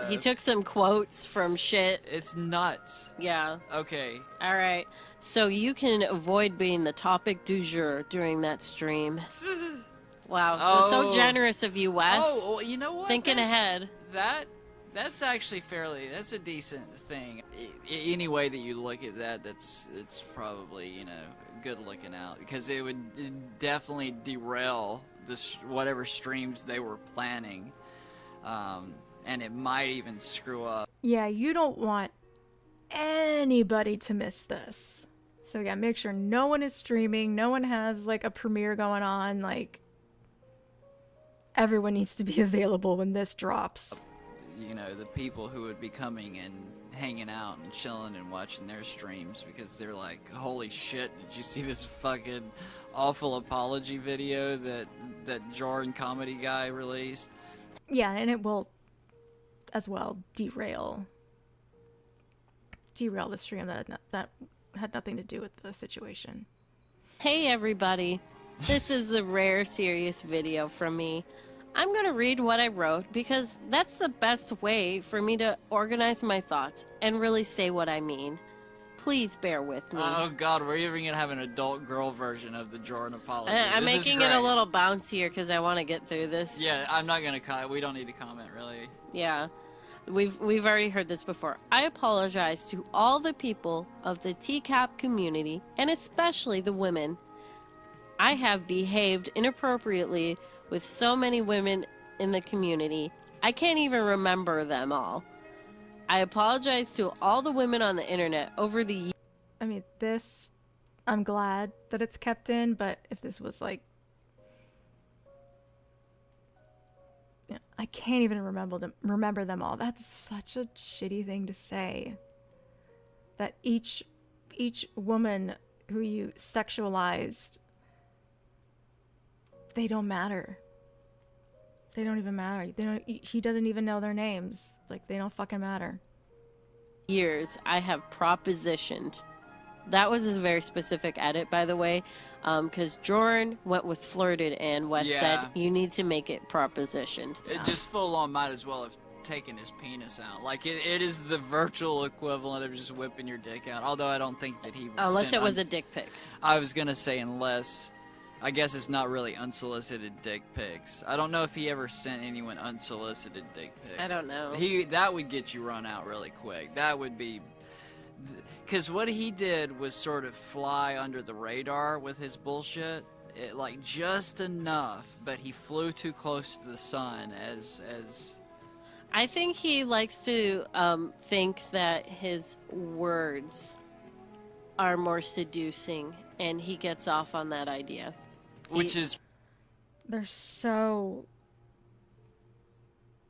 He took some quotes from shit. It's nuts. Yeah. Okay. All right. So you can avoid being the topic du jour during that stream. Wow. Oh. So generous of you, Wes. Oh, well, you know what? Thinking ahead. That's actually that's a decent thing. Any way that you look at that, it's probably, you know, good looking out, because it would definitely derail whatever streams they were planning, and it might even screw up. Yeah, you don't want anybody to miss this. So yeah, make sure no one is streaming, no one has like a premiere going on, like everyone needs to be available when this drops. You know, the people who would be coming and hanging out and chilling and watching their streams, because they're like, holy shit, did you see this fucking awful apology video that Jorruly Comedy guy released? Yeah, and it will as well derail the stream that had nothing to do with the situation. Hey, everybody. This is the rare serious video from me. I'm going to read what I wrote because that's the best way for me to organize my thoughts and really say what I mean. Please bear with me. Oh god, we're even gonna have an adult girl version of the Jorruly apology. I'm This is making it a great. little bouncier because I want to get through this. Yeah, I'm not gonna comment. We don't need to comment, really. Yeah. We've already heard this before. I apologize to all the people of the TCAP community, and especially the women. I have behaved inappropriately with so many women in the community. I can't even remember them all. I apologize to all the women on the internet over the years. I mean, this, I'm glad that it's kept in, but if this was like, yeah, I can't even remember them all. That's such a shitty thing to say. That each woman who you sexualized, they don't matter. They don't even matter. He doesn't even know their names. Like, they don't fucking matter. Years I have propositioned. That was a very specific edit, by the way, because Jorn went with flirted and Wes said, you need to make it propositioned. It just full on might as well have taken his penis out. Like, it is the virtual equivalent of just whipping your dick out. Although I don't think that he was Unless it was a dick pic. I was gonna say unless... I guess it's not really unsolicited dick pics. I don't know if he ever sent anyone unsolicited dick pics. I don't know. That would get you run out really quick. That would be... Because what he did was sort of fly under the radar with his bullshit. Like, just enough, but he flew too close to the sun as... I think he likes to think that his words are more seducing, and he gets off on that idea. Which is... They're so...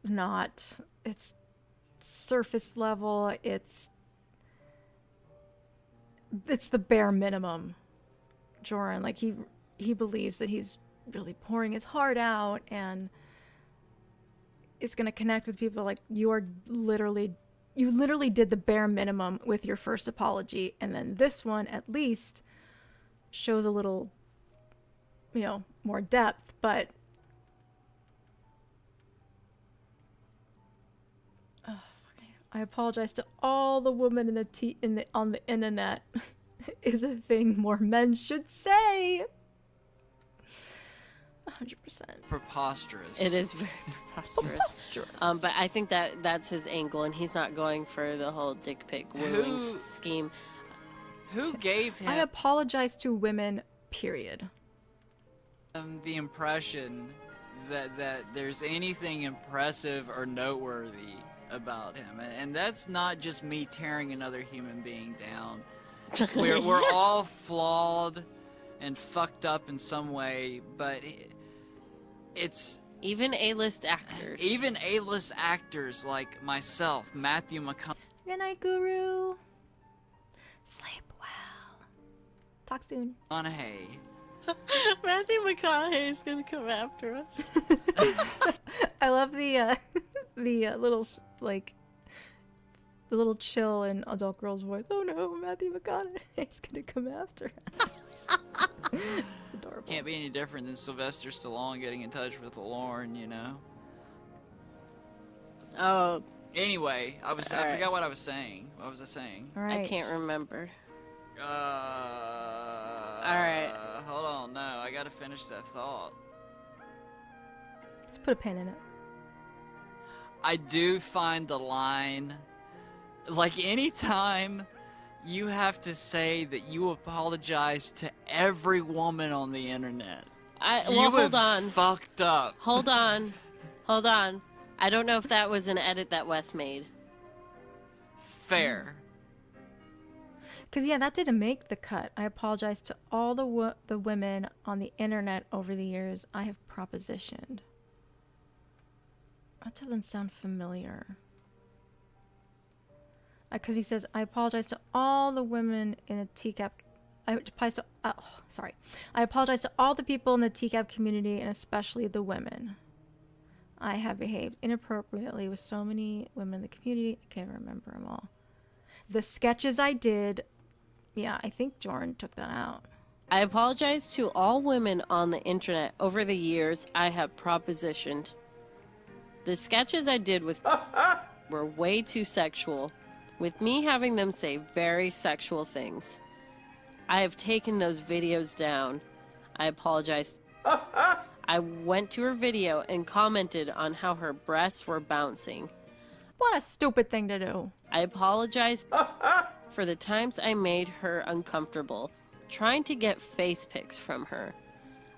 not. It's surface level. It's the bare minimum. Jordan, like, he believes that he's really pouring his heart out and is going to connect with people. Like, you literally did the bare minimum with your first apology, and then this one at least shows a little, more depth. But I apologize to all the women on the internet is a thing more men should say. 100%. Preposterous. It is very preposterous. But I think that's his angle, and he's not going for the whole dick pic wooing scheme. Who gave him... I apologize to women, period. The impression that there's anything impressive or noteworthy about him, and that's not just me tearing another human being down. We're all flawed and fucked up in some way, but it's even A-list actors. Even A-list actors like myself, Matthew McConaughey. Good night, Guru. Sleep well. Talk soon. Matthew McConaughey is gonna come after us. I love the little the little chill and adult girl's voice. Oh no, Matthew McConaughey's gonna come after us. It's adorable. Can't be any different than Sylvester Stallone getting in touch with Lauren, Oh. Anyway, I forgot what I was saying. What was I saying? All right. I can't remember. Alright. Hold on, no, I gotta finish that thought. Let's put a pin in it. I do find the line, like, anytime you have to say that you apologize to every woman on the internet. Hold on. Fucked up. Hold on. I don't know if that was an edit that Wes made. Fair. Because, yeah, that didn't make the cut. I apologize to all the women on the internet over the years I have propositioned. That doesn't sound familiar. Because he says, I apologize to all the women in the TCAP. I apologize to all the people in the TCAP community, and especially the women. I have behaved inappropriately with so many women in the community. I can't remember them all. The sketches I did, yeah, I think Jordan took that out. I apologize to all women on the internet over the years I have propositioned. The sketches I did with were way too sexual, with me having them say very sexual things. I have taken those videos down. I apologize. I went to her video and commented on how her breasts were bouncing. What a stupid thing to do. I apologize for the times I made her uncomfortable, trying to get face pics from her.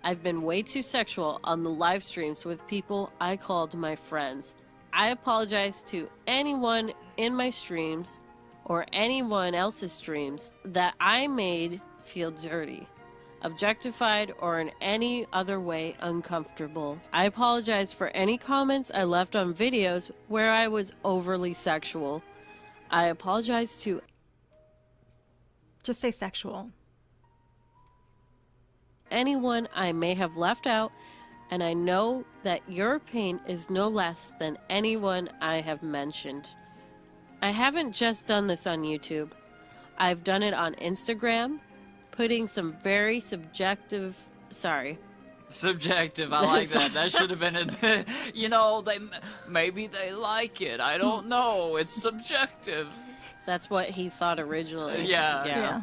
I've been way too sexual on the live streams with people I called my friends. I apologize to anyone in my streams or anyone else's streams that I made feel dirty, objectified, or in any other way uncomfortable. I apologize for any comments I left on videos where I was overly sexual. I apologize to Just say sexual. anyone I may have left out, and I know that your pain is no less than anyone I have mentioned. I haven't just done this on YouTube. I've done it on Instagram, putting some very subjective, Subjective, I like that. That should have been a, you know, maybe they like it. I don't know. It's subjective. that's what he thought originally. Yeah.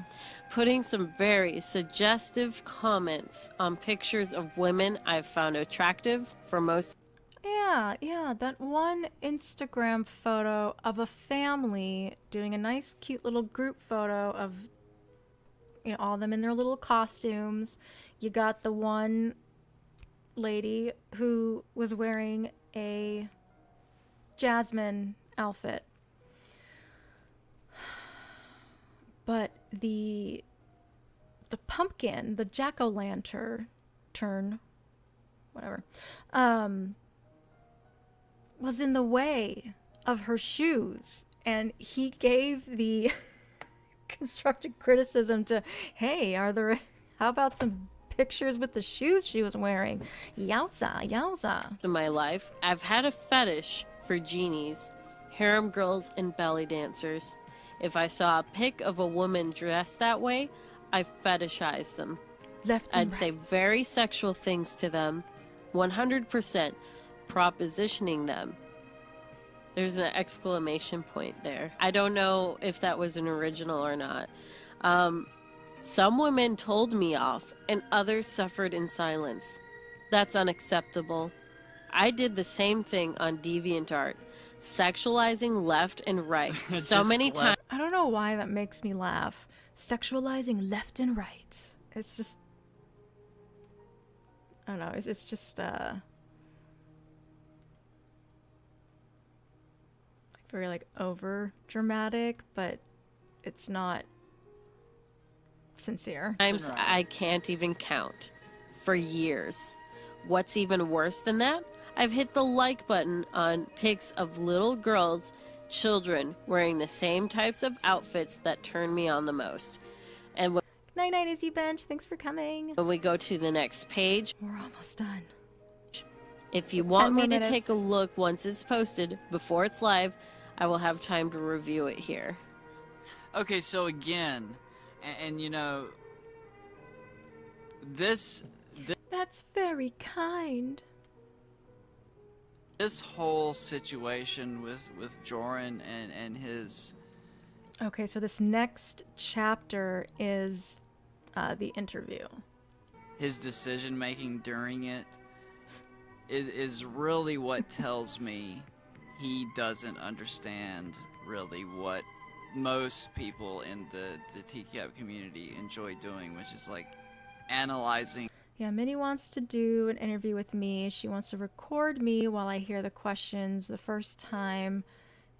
Putting some very suggestive comments on pictures of women I've found attractive for most. Yeah, that one Instagram photo of a family doing a nice, cute little group photo of, you know, all of them in their little costumes. You got the one lady who was wearing a Jasmine outfit. But the pumpkin, the jack-o'-lantern, whatever, was in the way of her shoes, and he gave the constructive criticism to, hey, how about some pictures with the shoes she was wearing? Yowza. In my life, I've had a fetish for genies, harem girls, and belly dancers. If I saw a pic of a woman dressed that way, I fetishized them. Left and I'd say very sexual things to them, 100% propositioning them. There's an exclamation point there. I don't know if that was an original or not. Some women told me off, and others suffered in silence. That's unacceptable. I did the same thing on DeviantArt, sexualizing left and right so Just many left. times. I don't know why that makes me laugh. Sexualizing left and right. It's just, I don't know. It's just very like over dramatic, but it's not sincere. Times I can't even count. For years. What's even worse than that? I've hit the like button on pics of little girls, children wearing the same types of outfits that turn me on the most. And Night night, Izzy Bench. Thanks for coming. when we go to the next page, We're almost done. if you 10 want me more to take a minutes. look once it's posted, before it's live, I will have time to review it here. Okay, so again, and you know, this That's very kind. whole situation with Joran and his Okay, so this next chapter is the interview. decision making during it is really what tells me he doesn't understand really what most people in the TCAP community enjoy doing, which is like analyzing. Yeah, Minnie wants to do an interview with me. She wants to record me while I hear the questions the first time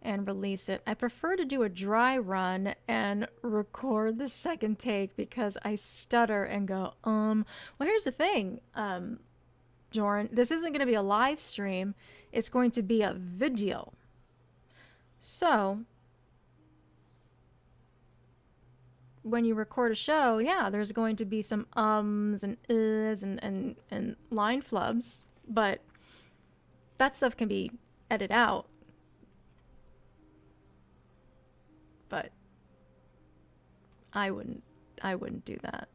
and release it. I prefer to do a dry run and record the second take because I stutter and go, well, here's the thing, Joran, this isn't going to be a live stream. It's going to be a video. So when you record a show, yeah, there's going to be some ums and uhs and line flubs, but that stuff can be edited out. But I wouldn't do that.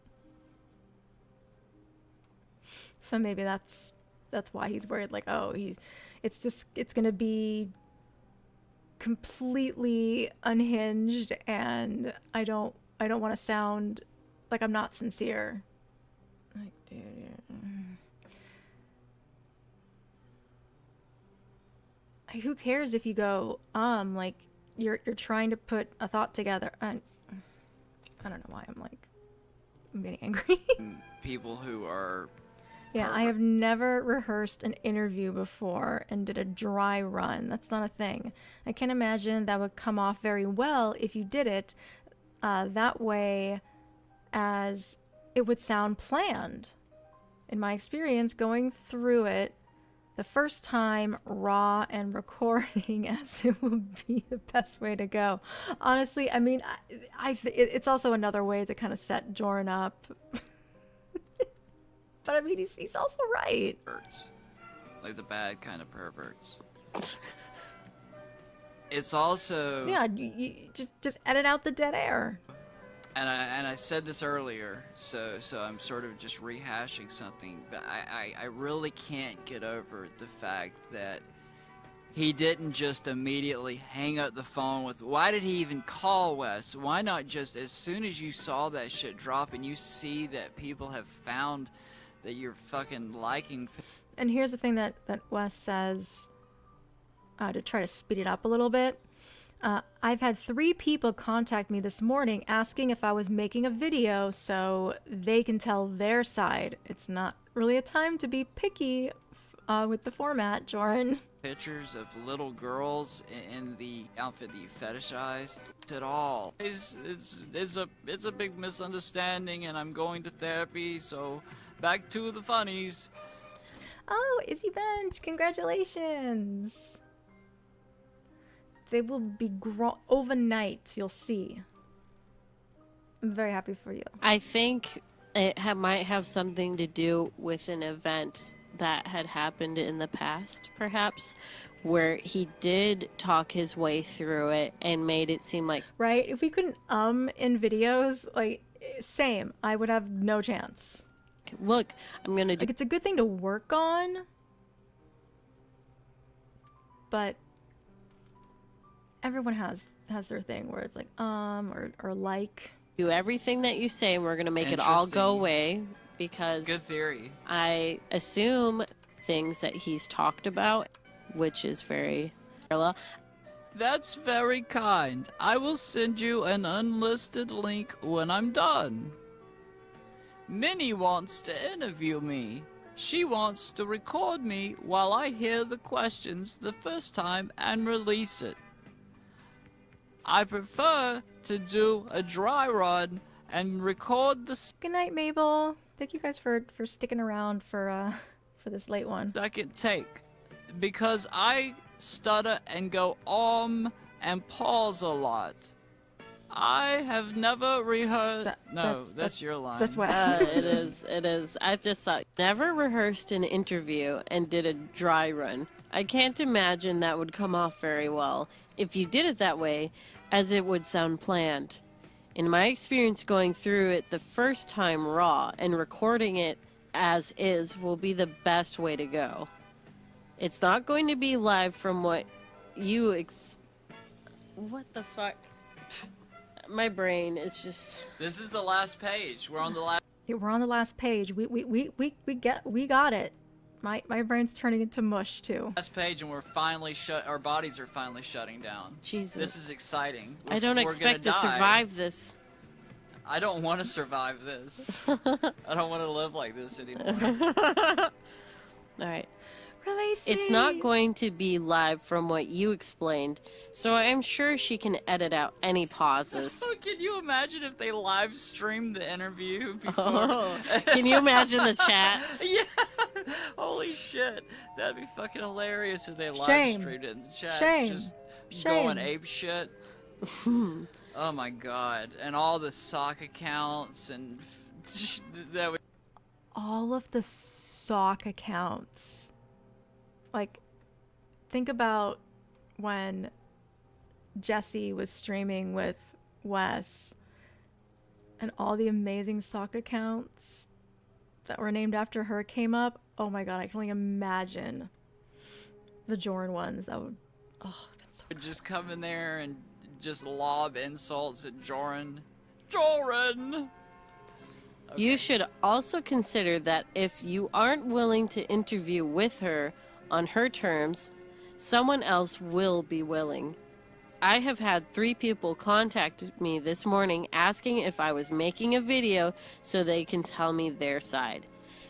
So maybe that's why he's worried, like, oh, it's gonna be completely unhinged, and I don't want to sound like I'm not sincere. Like, dude, who cares if you go, like, you're trying to put a thought together. And I don't know why I'm getting angry. People who are Yeah, I have never rehearsed an interview before and did a dry run. That's not a thing. I can't imagine that would come off very well if you did it that way, as it would sound planned. In my experience, going through it the first time raw and recording as it would be the best way to go. Honestly, I mean, it's also another way to kind of set Jorn up. But I mean, he's also right. perverts. Like the bad kind of perverts. It's also... Yeah, you just edit out the dead air. And I said this earlier, so I'm sort of just rehashing something, but I really can't get over the fact that he didn't just immediately hang up the phone with, why did he even call Wes? Why not just, as soon as you saw that shit drop and you see that people have found that you're fucking liking... And here's the thing that Wes says, to try to speed it up a little bit. I've had 3 people contact me this morning asking if I was making a video so they can tell their side. It's not really a time to be picky with the format, Jorn. Pictures of little girls in the outfit that you fetishize at all. It's a big misunderstanding, and I'm going to therapy, so back to the funnies. Oh, Izzy Bench, congratulations. They will be overnight, you'll see. I'm very happy for you. I think it might have something to do with an event that had happened in the past, perhaps, where he did talk his way through it and made it seem like... Right? If we couldn't in videos, like, same. I would have no chance. Look, I'm gonna do... Like, it's a good thing to work on, but everyone has their thing where it's like, or like... Do everything that you say, and we're gonna make it all go away, because... Good theory. I assume things that he's talked about, which is very... That's very kind. I will send you an unlisted link when I'm done. Minnie wants to interview me. She wants to record me while I hear the questions the first time and release it. I prefer to do a dry run and record the Good night, Mabel. Thank you guys for sticking around for this late one. second take, because I stutter and go and pause a lot. I have never rehearsed. That's your line. That's Wes. It is. I just thought, never rehearsed an interview and did a dry run. I can't imagine that would come off very well if you did it that way, as it would sound planned. In my experience, going through it the first time raw and recording it as is will be the best way to go. It's not going to be live from what you what the fuck? My brain is just... This is the last page. We're on the last... Yeah, we're on the last page. We got it. My brain's turning into mush too. last page, and we're finally our bodies are finally shutting down. Jesus. This is exciting. I don't expect to survive this. I don't want to survive this. I don't want to live like this anymore. Alright. Release It's me. not going to be live from what you explained, so I'm sure she can edit out any pauses. Can you imagine if they live streamed the interview before? Oh, can you imagine the chat? Yeah. Holy shit. That'd be fucking hilarious if they live Shame. streamed it in the chat. Shame. Just Shame. going ape shit. Oh my god. And all the sock accounts and that would... All of the sock accounts. Like, think about when Jessie was streaming with Wes and all the amazing sock accounts that were named after her came up. Oh my god, I can only imagine the Jorn ones. That would, that's so good. just come in there and just lob insults at Joran. Joran! You should also consider that if you aren't willing to interview with her on her terms, someone else will be willing. I have had 3 people contact me this morning asking if I was making a video so they can tell me their side.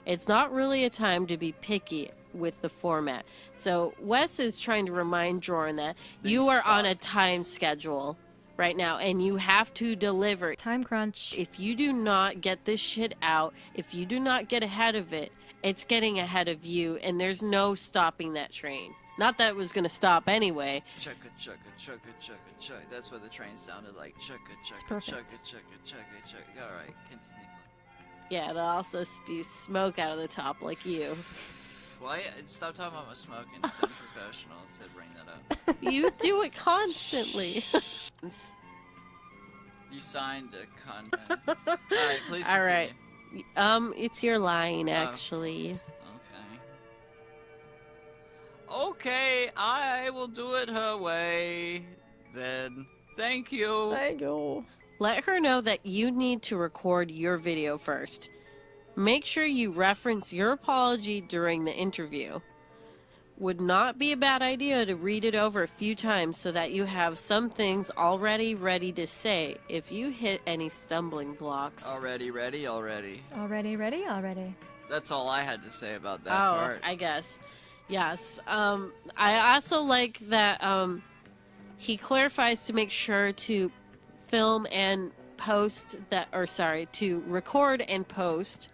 It's not really a time to be picky with the format. So Wes is trying to remind Jordan that you are on a time schedule right now and you have to deliver. Time crunch. If you do not get this shit out, if you do not get ahead of it, it's getting ahead of you and there's no stopping that train. Not that it was going to stop anyway. Chugga chugga chugga chugga chugga. That's what the train sounded like. Chugga chugga perfect. chugga chugga chugga chugga. All right, continue. Yeah, it also spews smoke out of the top like you. Why? Stop talking about my smoking. It's unprofessional to bring that up. You do it constantly. You signed a contract. All right, please. All right. continue. It's your line, actually. Okay, I will do it her way. Then, thank you. Thank you. Let her know that you need to record your video first. Make sure you reference your apology during the interview. Would not be a bad idea to read it over a few times so that you have some things already ready to say if you hit any stumbling blocks. Already. Already ready? Already. That's all I had to say about that Oh, part. I guess. Yes. I also like that he clarifies to make sure to film and post that, or sorry, to record and post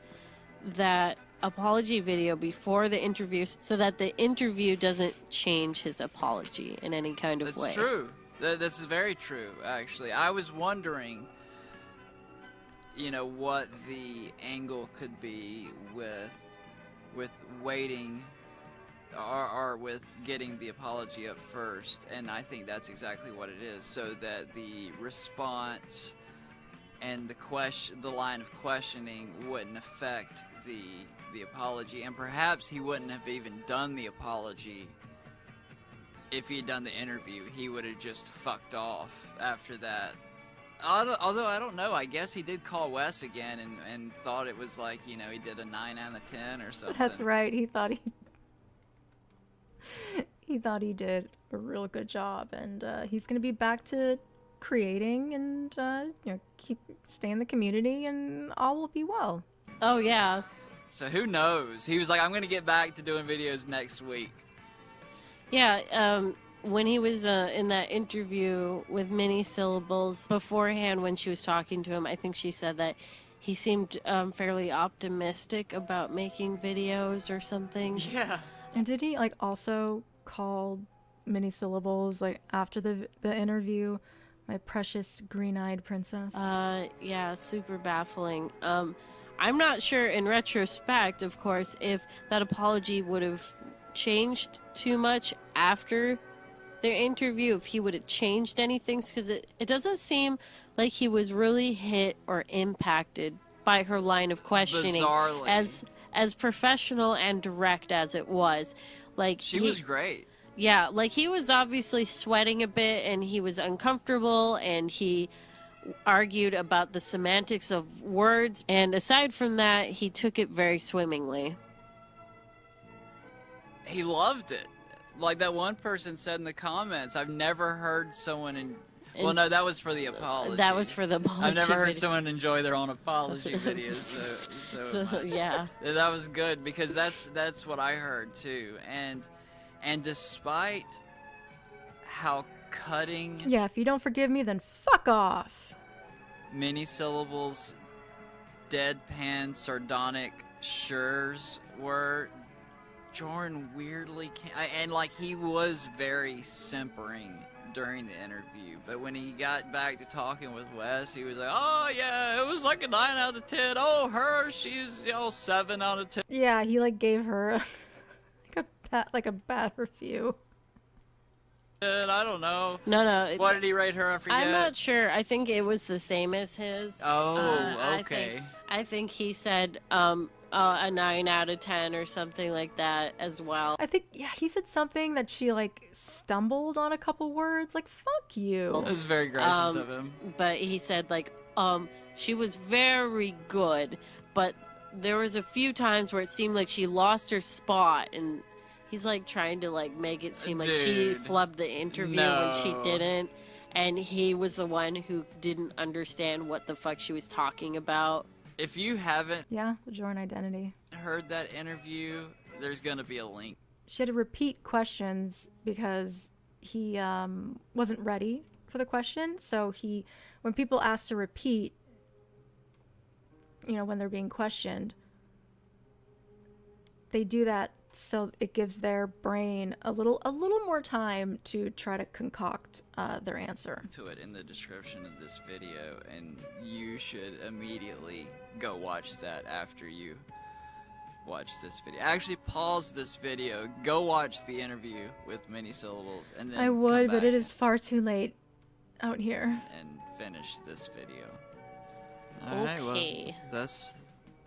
that apology video before the interview so that the interview doesn't change his apology in any kind of way. That's true. This is very true, actually. I was wondering, what the angle could be with waiting or with getting the apology up first, and I think that's exactly what it is, so that the response and the line of questioning wouldn't affect the apology, and perhaps he wouldn't have even done the apology if he had done the interview. He would have just fucked off after that. Although I don't know, I guess he did call Wes again and thought it was like, he did a 9 out of 10 or something. That's right. He thought he did a real good job, and he's gonna be back to creating and stay in the community, and all will be well. Oh yeah. So who knows? He was like, I'm gonna get back to doing videos next week. Yeah, when he was in that interview with Mini Syllables beforehand, when she was talking to him, I think she said that he seemed fairly optimistic about making videos or something. Yeah. And did he also call Mini Syllables after the interview, my precious green-eyed princess? Yeah, super baffling. I'm not sure in retrospect, of course, if that apology would have changed too much after their interview, if he would have changed anything, because it doesn't seem like he was really hit or impacted by her line of questioning. Bizarrely. As professional and direct as it was. She was great. Yeah, he was obviously sweating a bit and he was uncomfortable and he argued about the semantics of words, and aside from that, he took it very swimmingly. He loved it. Like that one person said in the comments, I've never heard someone well, no, that was for the apology. That was for the apology. I've never heard video. someone enjoy their own apology videos so much. Yeah. That was good, because that's what I heard too. And despite how cutting Yeah, if you don't forgive me, then fuck off. Mini Syllables deadpan sardonic shures were, Jordan weirdly he was very simpering during the interview, but when he got back to talking with Wes, he was like, oh yeah, it was like a 9 out of 10. Oh, she's 7 out of 10. Yeah, he gave her a bad review. I don't know. No. What did he rate her? I forget. I'm not sure. I think it was the same as his. Oh, okay. I think he said a 9 out of 10 or something like that as well. I think, yeah, he said something that she stumbled on a couple words. Fuck you. It was very gracious of him. But he said she was very good, but there was a few times where it seemed like she lost her spot, and He's like trying to like make it seem like she flubbed the interview when she No. didn't, and he was the one who didn't understand what the fuck she was talking about. If you haven't Yeah, the Jordan identity. heard that interview, there's gonna be a link. She had to repeat questions because he wasn't ready for the question. So when people ask to repeat, when they're being questioned, they do that so it gives their brain a little more time to try to concoct their answer. To it in the description of this video, and you should immediately go watch that after you watch this video. Actually, pause this video, go watch the interview with many syllables, and then I come would, but back it is far too late out here. and finish this video. Okay. Well,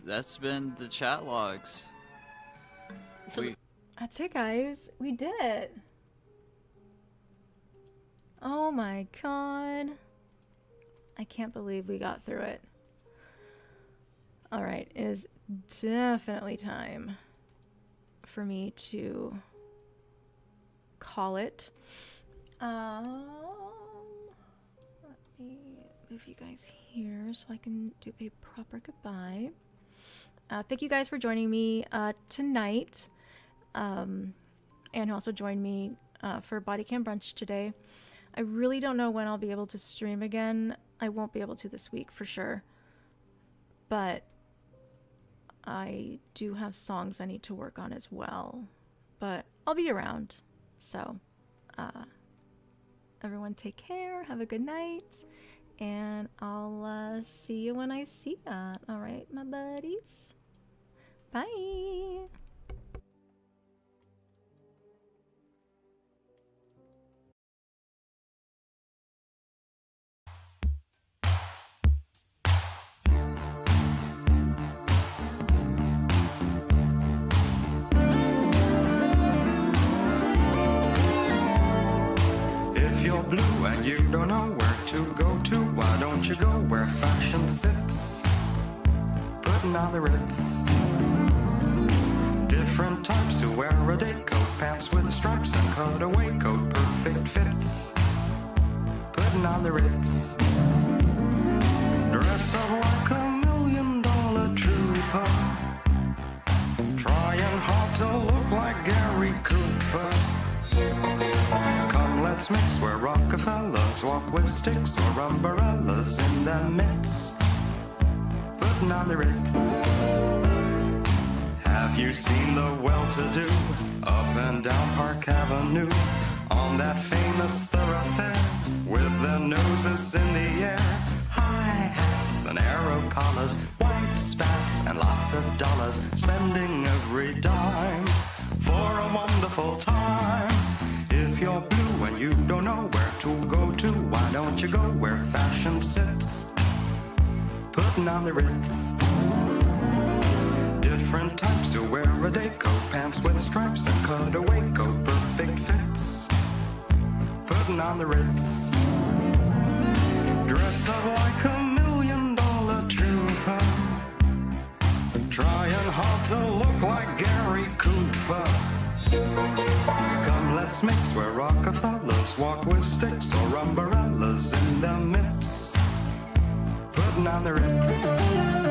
that's been the chat logs. That's it, guys. We did it. Oh my god. I can't believe we got through it. Alright, it is definitely time for me to call it. Let me move you guys here so I can do a proper goodbye. Thank you guys for joining me tonight. And also joined me for Body Cam Brunch today. I really don't know when I'll be able to stream again. I won't be able to this week for sure. But I do have songs I need to work on as well. But I'll be around. So, everyone take care. Have a good night. And I'll see you when I see ya. Alright, my buddies. Bye. If you're blue and you don't know where to go to, why don't you go where fashion sits? Putting on the Ritz. Different types who wear a day coat, pants with stripes and cutaway coat, perfect fits. Putting on the Ritz. Dressed up like $1 million trooper, trying hard to look like Gary Cooper. Come, let's mix where Rockefellers walk with sticks or umbrellas in their midst. Putting on the Ritz. Have you seen the well-to-do up and down Park Avenue on that famous thoroughfare with their noses in the air? High hats and arrow collars, white spats and lots of dollars, spending every dime for a wonderful time. If you're blue and you don't know where to go to, why don't you go where fashion sits? Putting on the Ritz. Different types who wear a day coat, pants with stripes and cutaway coat, perfect fits. Putting on the Ritz. Dressed up like $1 million trooper, trying hard to look like Gary Cooper. Come, let's mix where Rockefellers walk with sticks or umbrellas in their midst. Putting on the Ritz.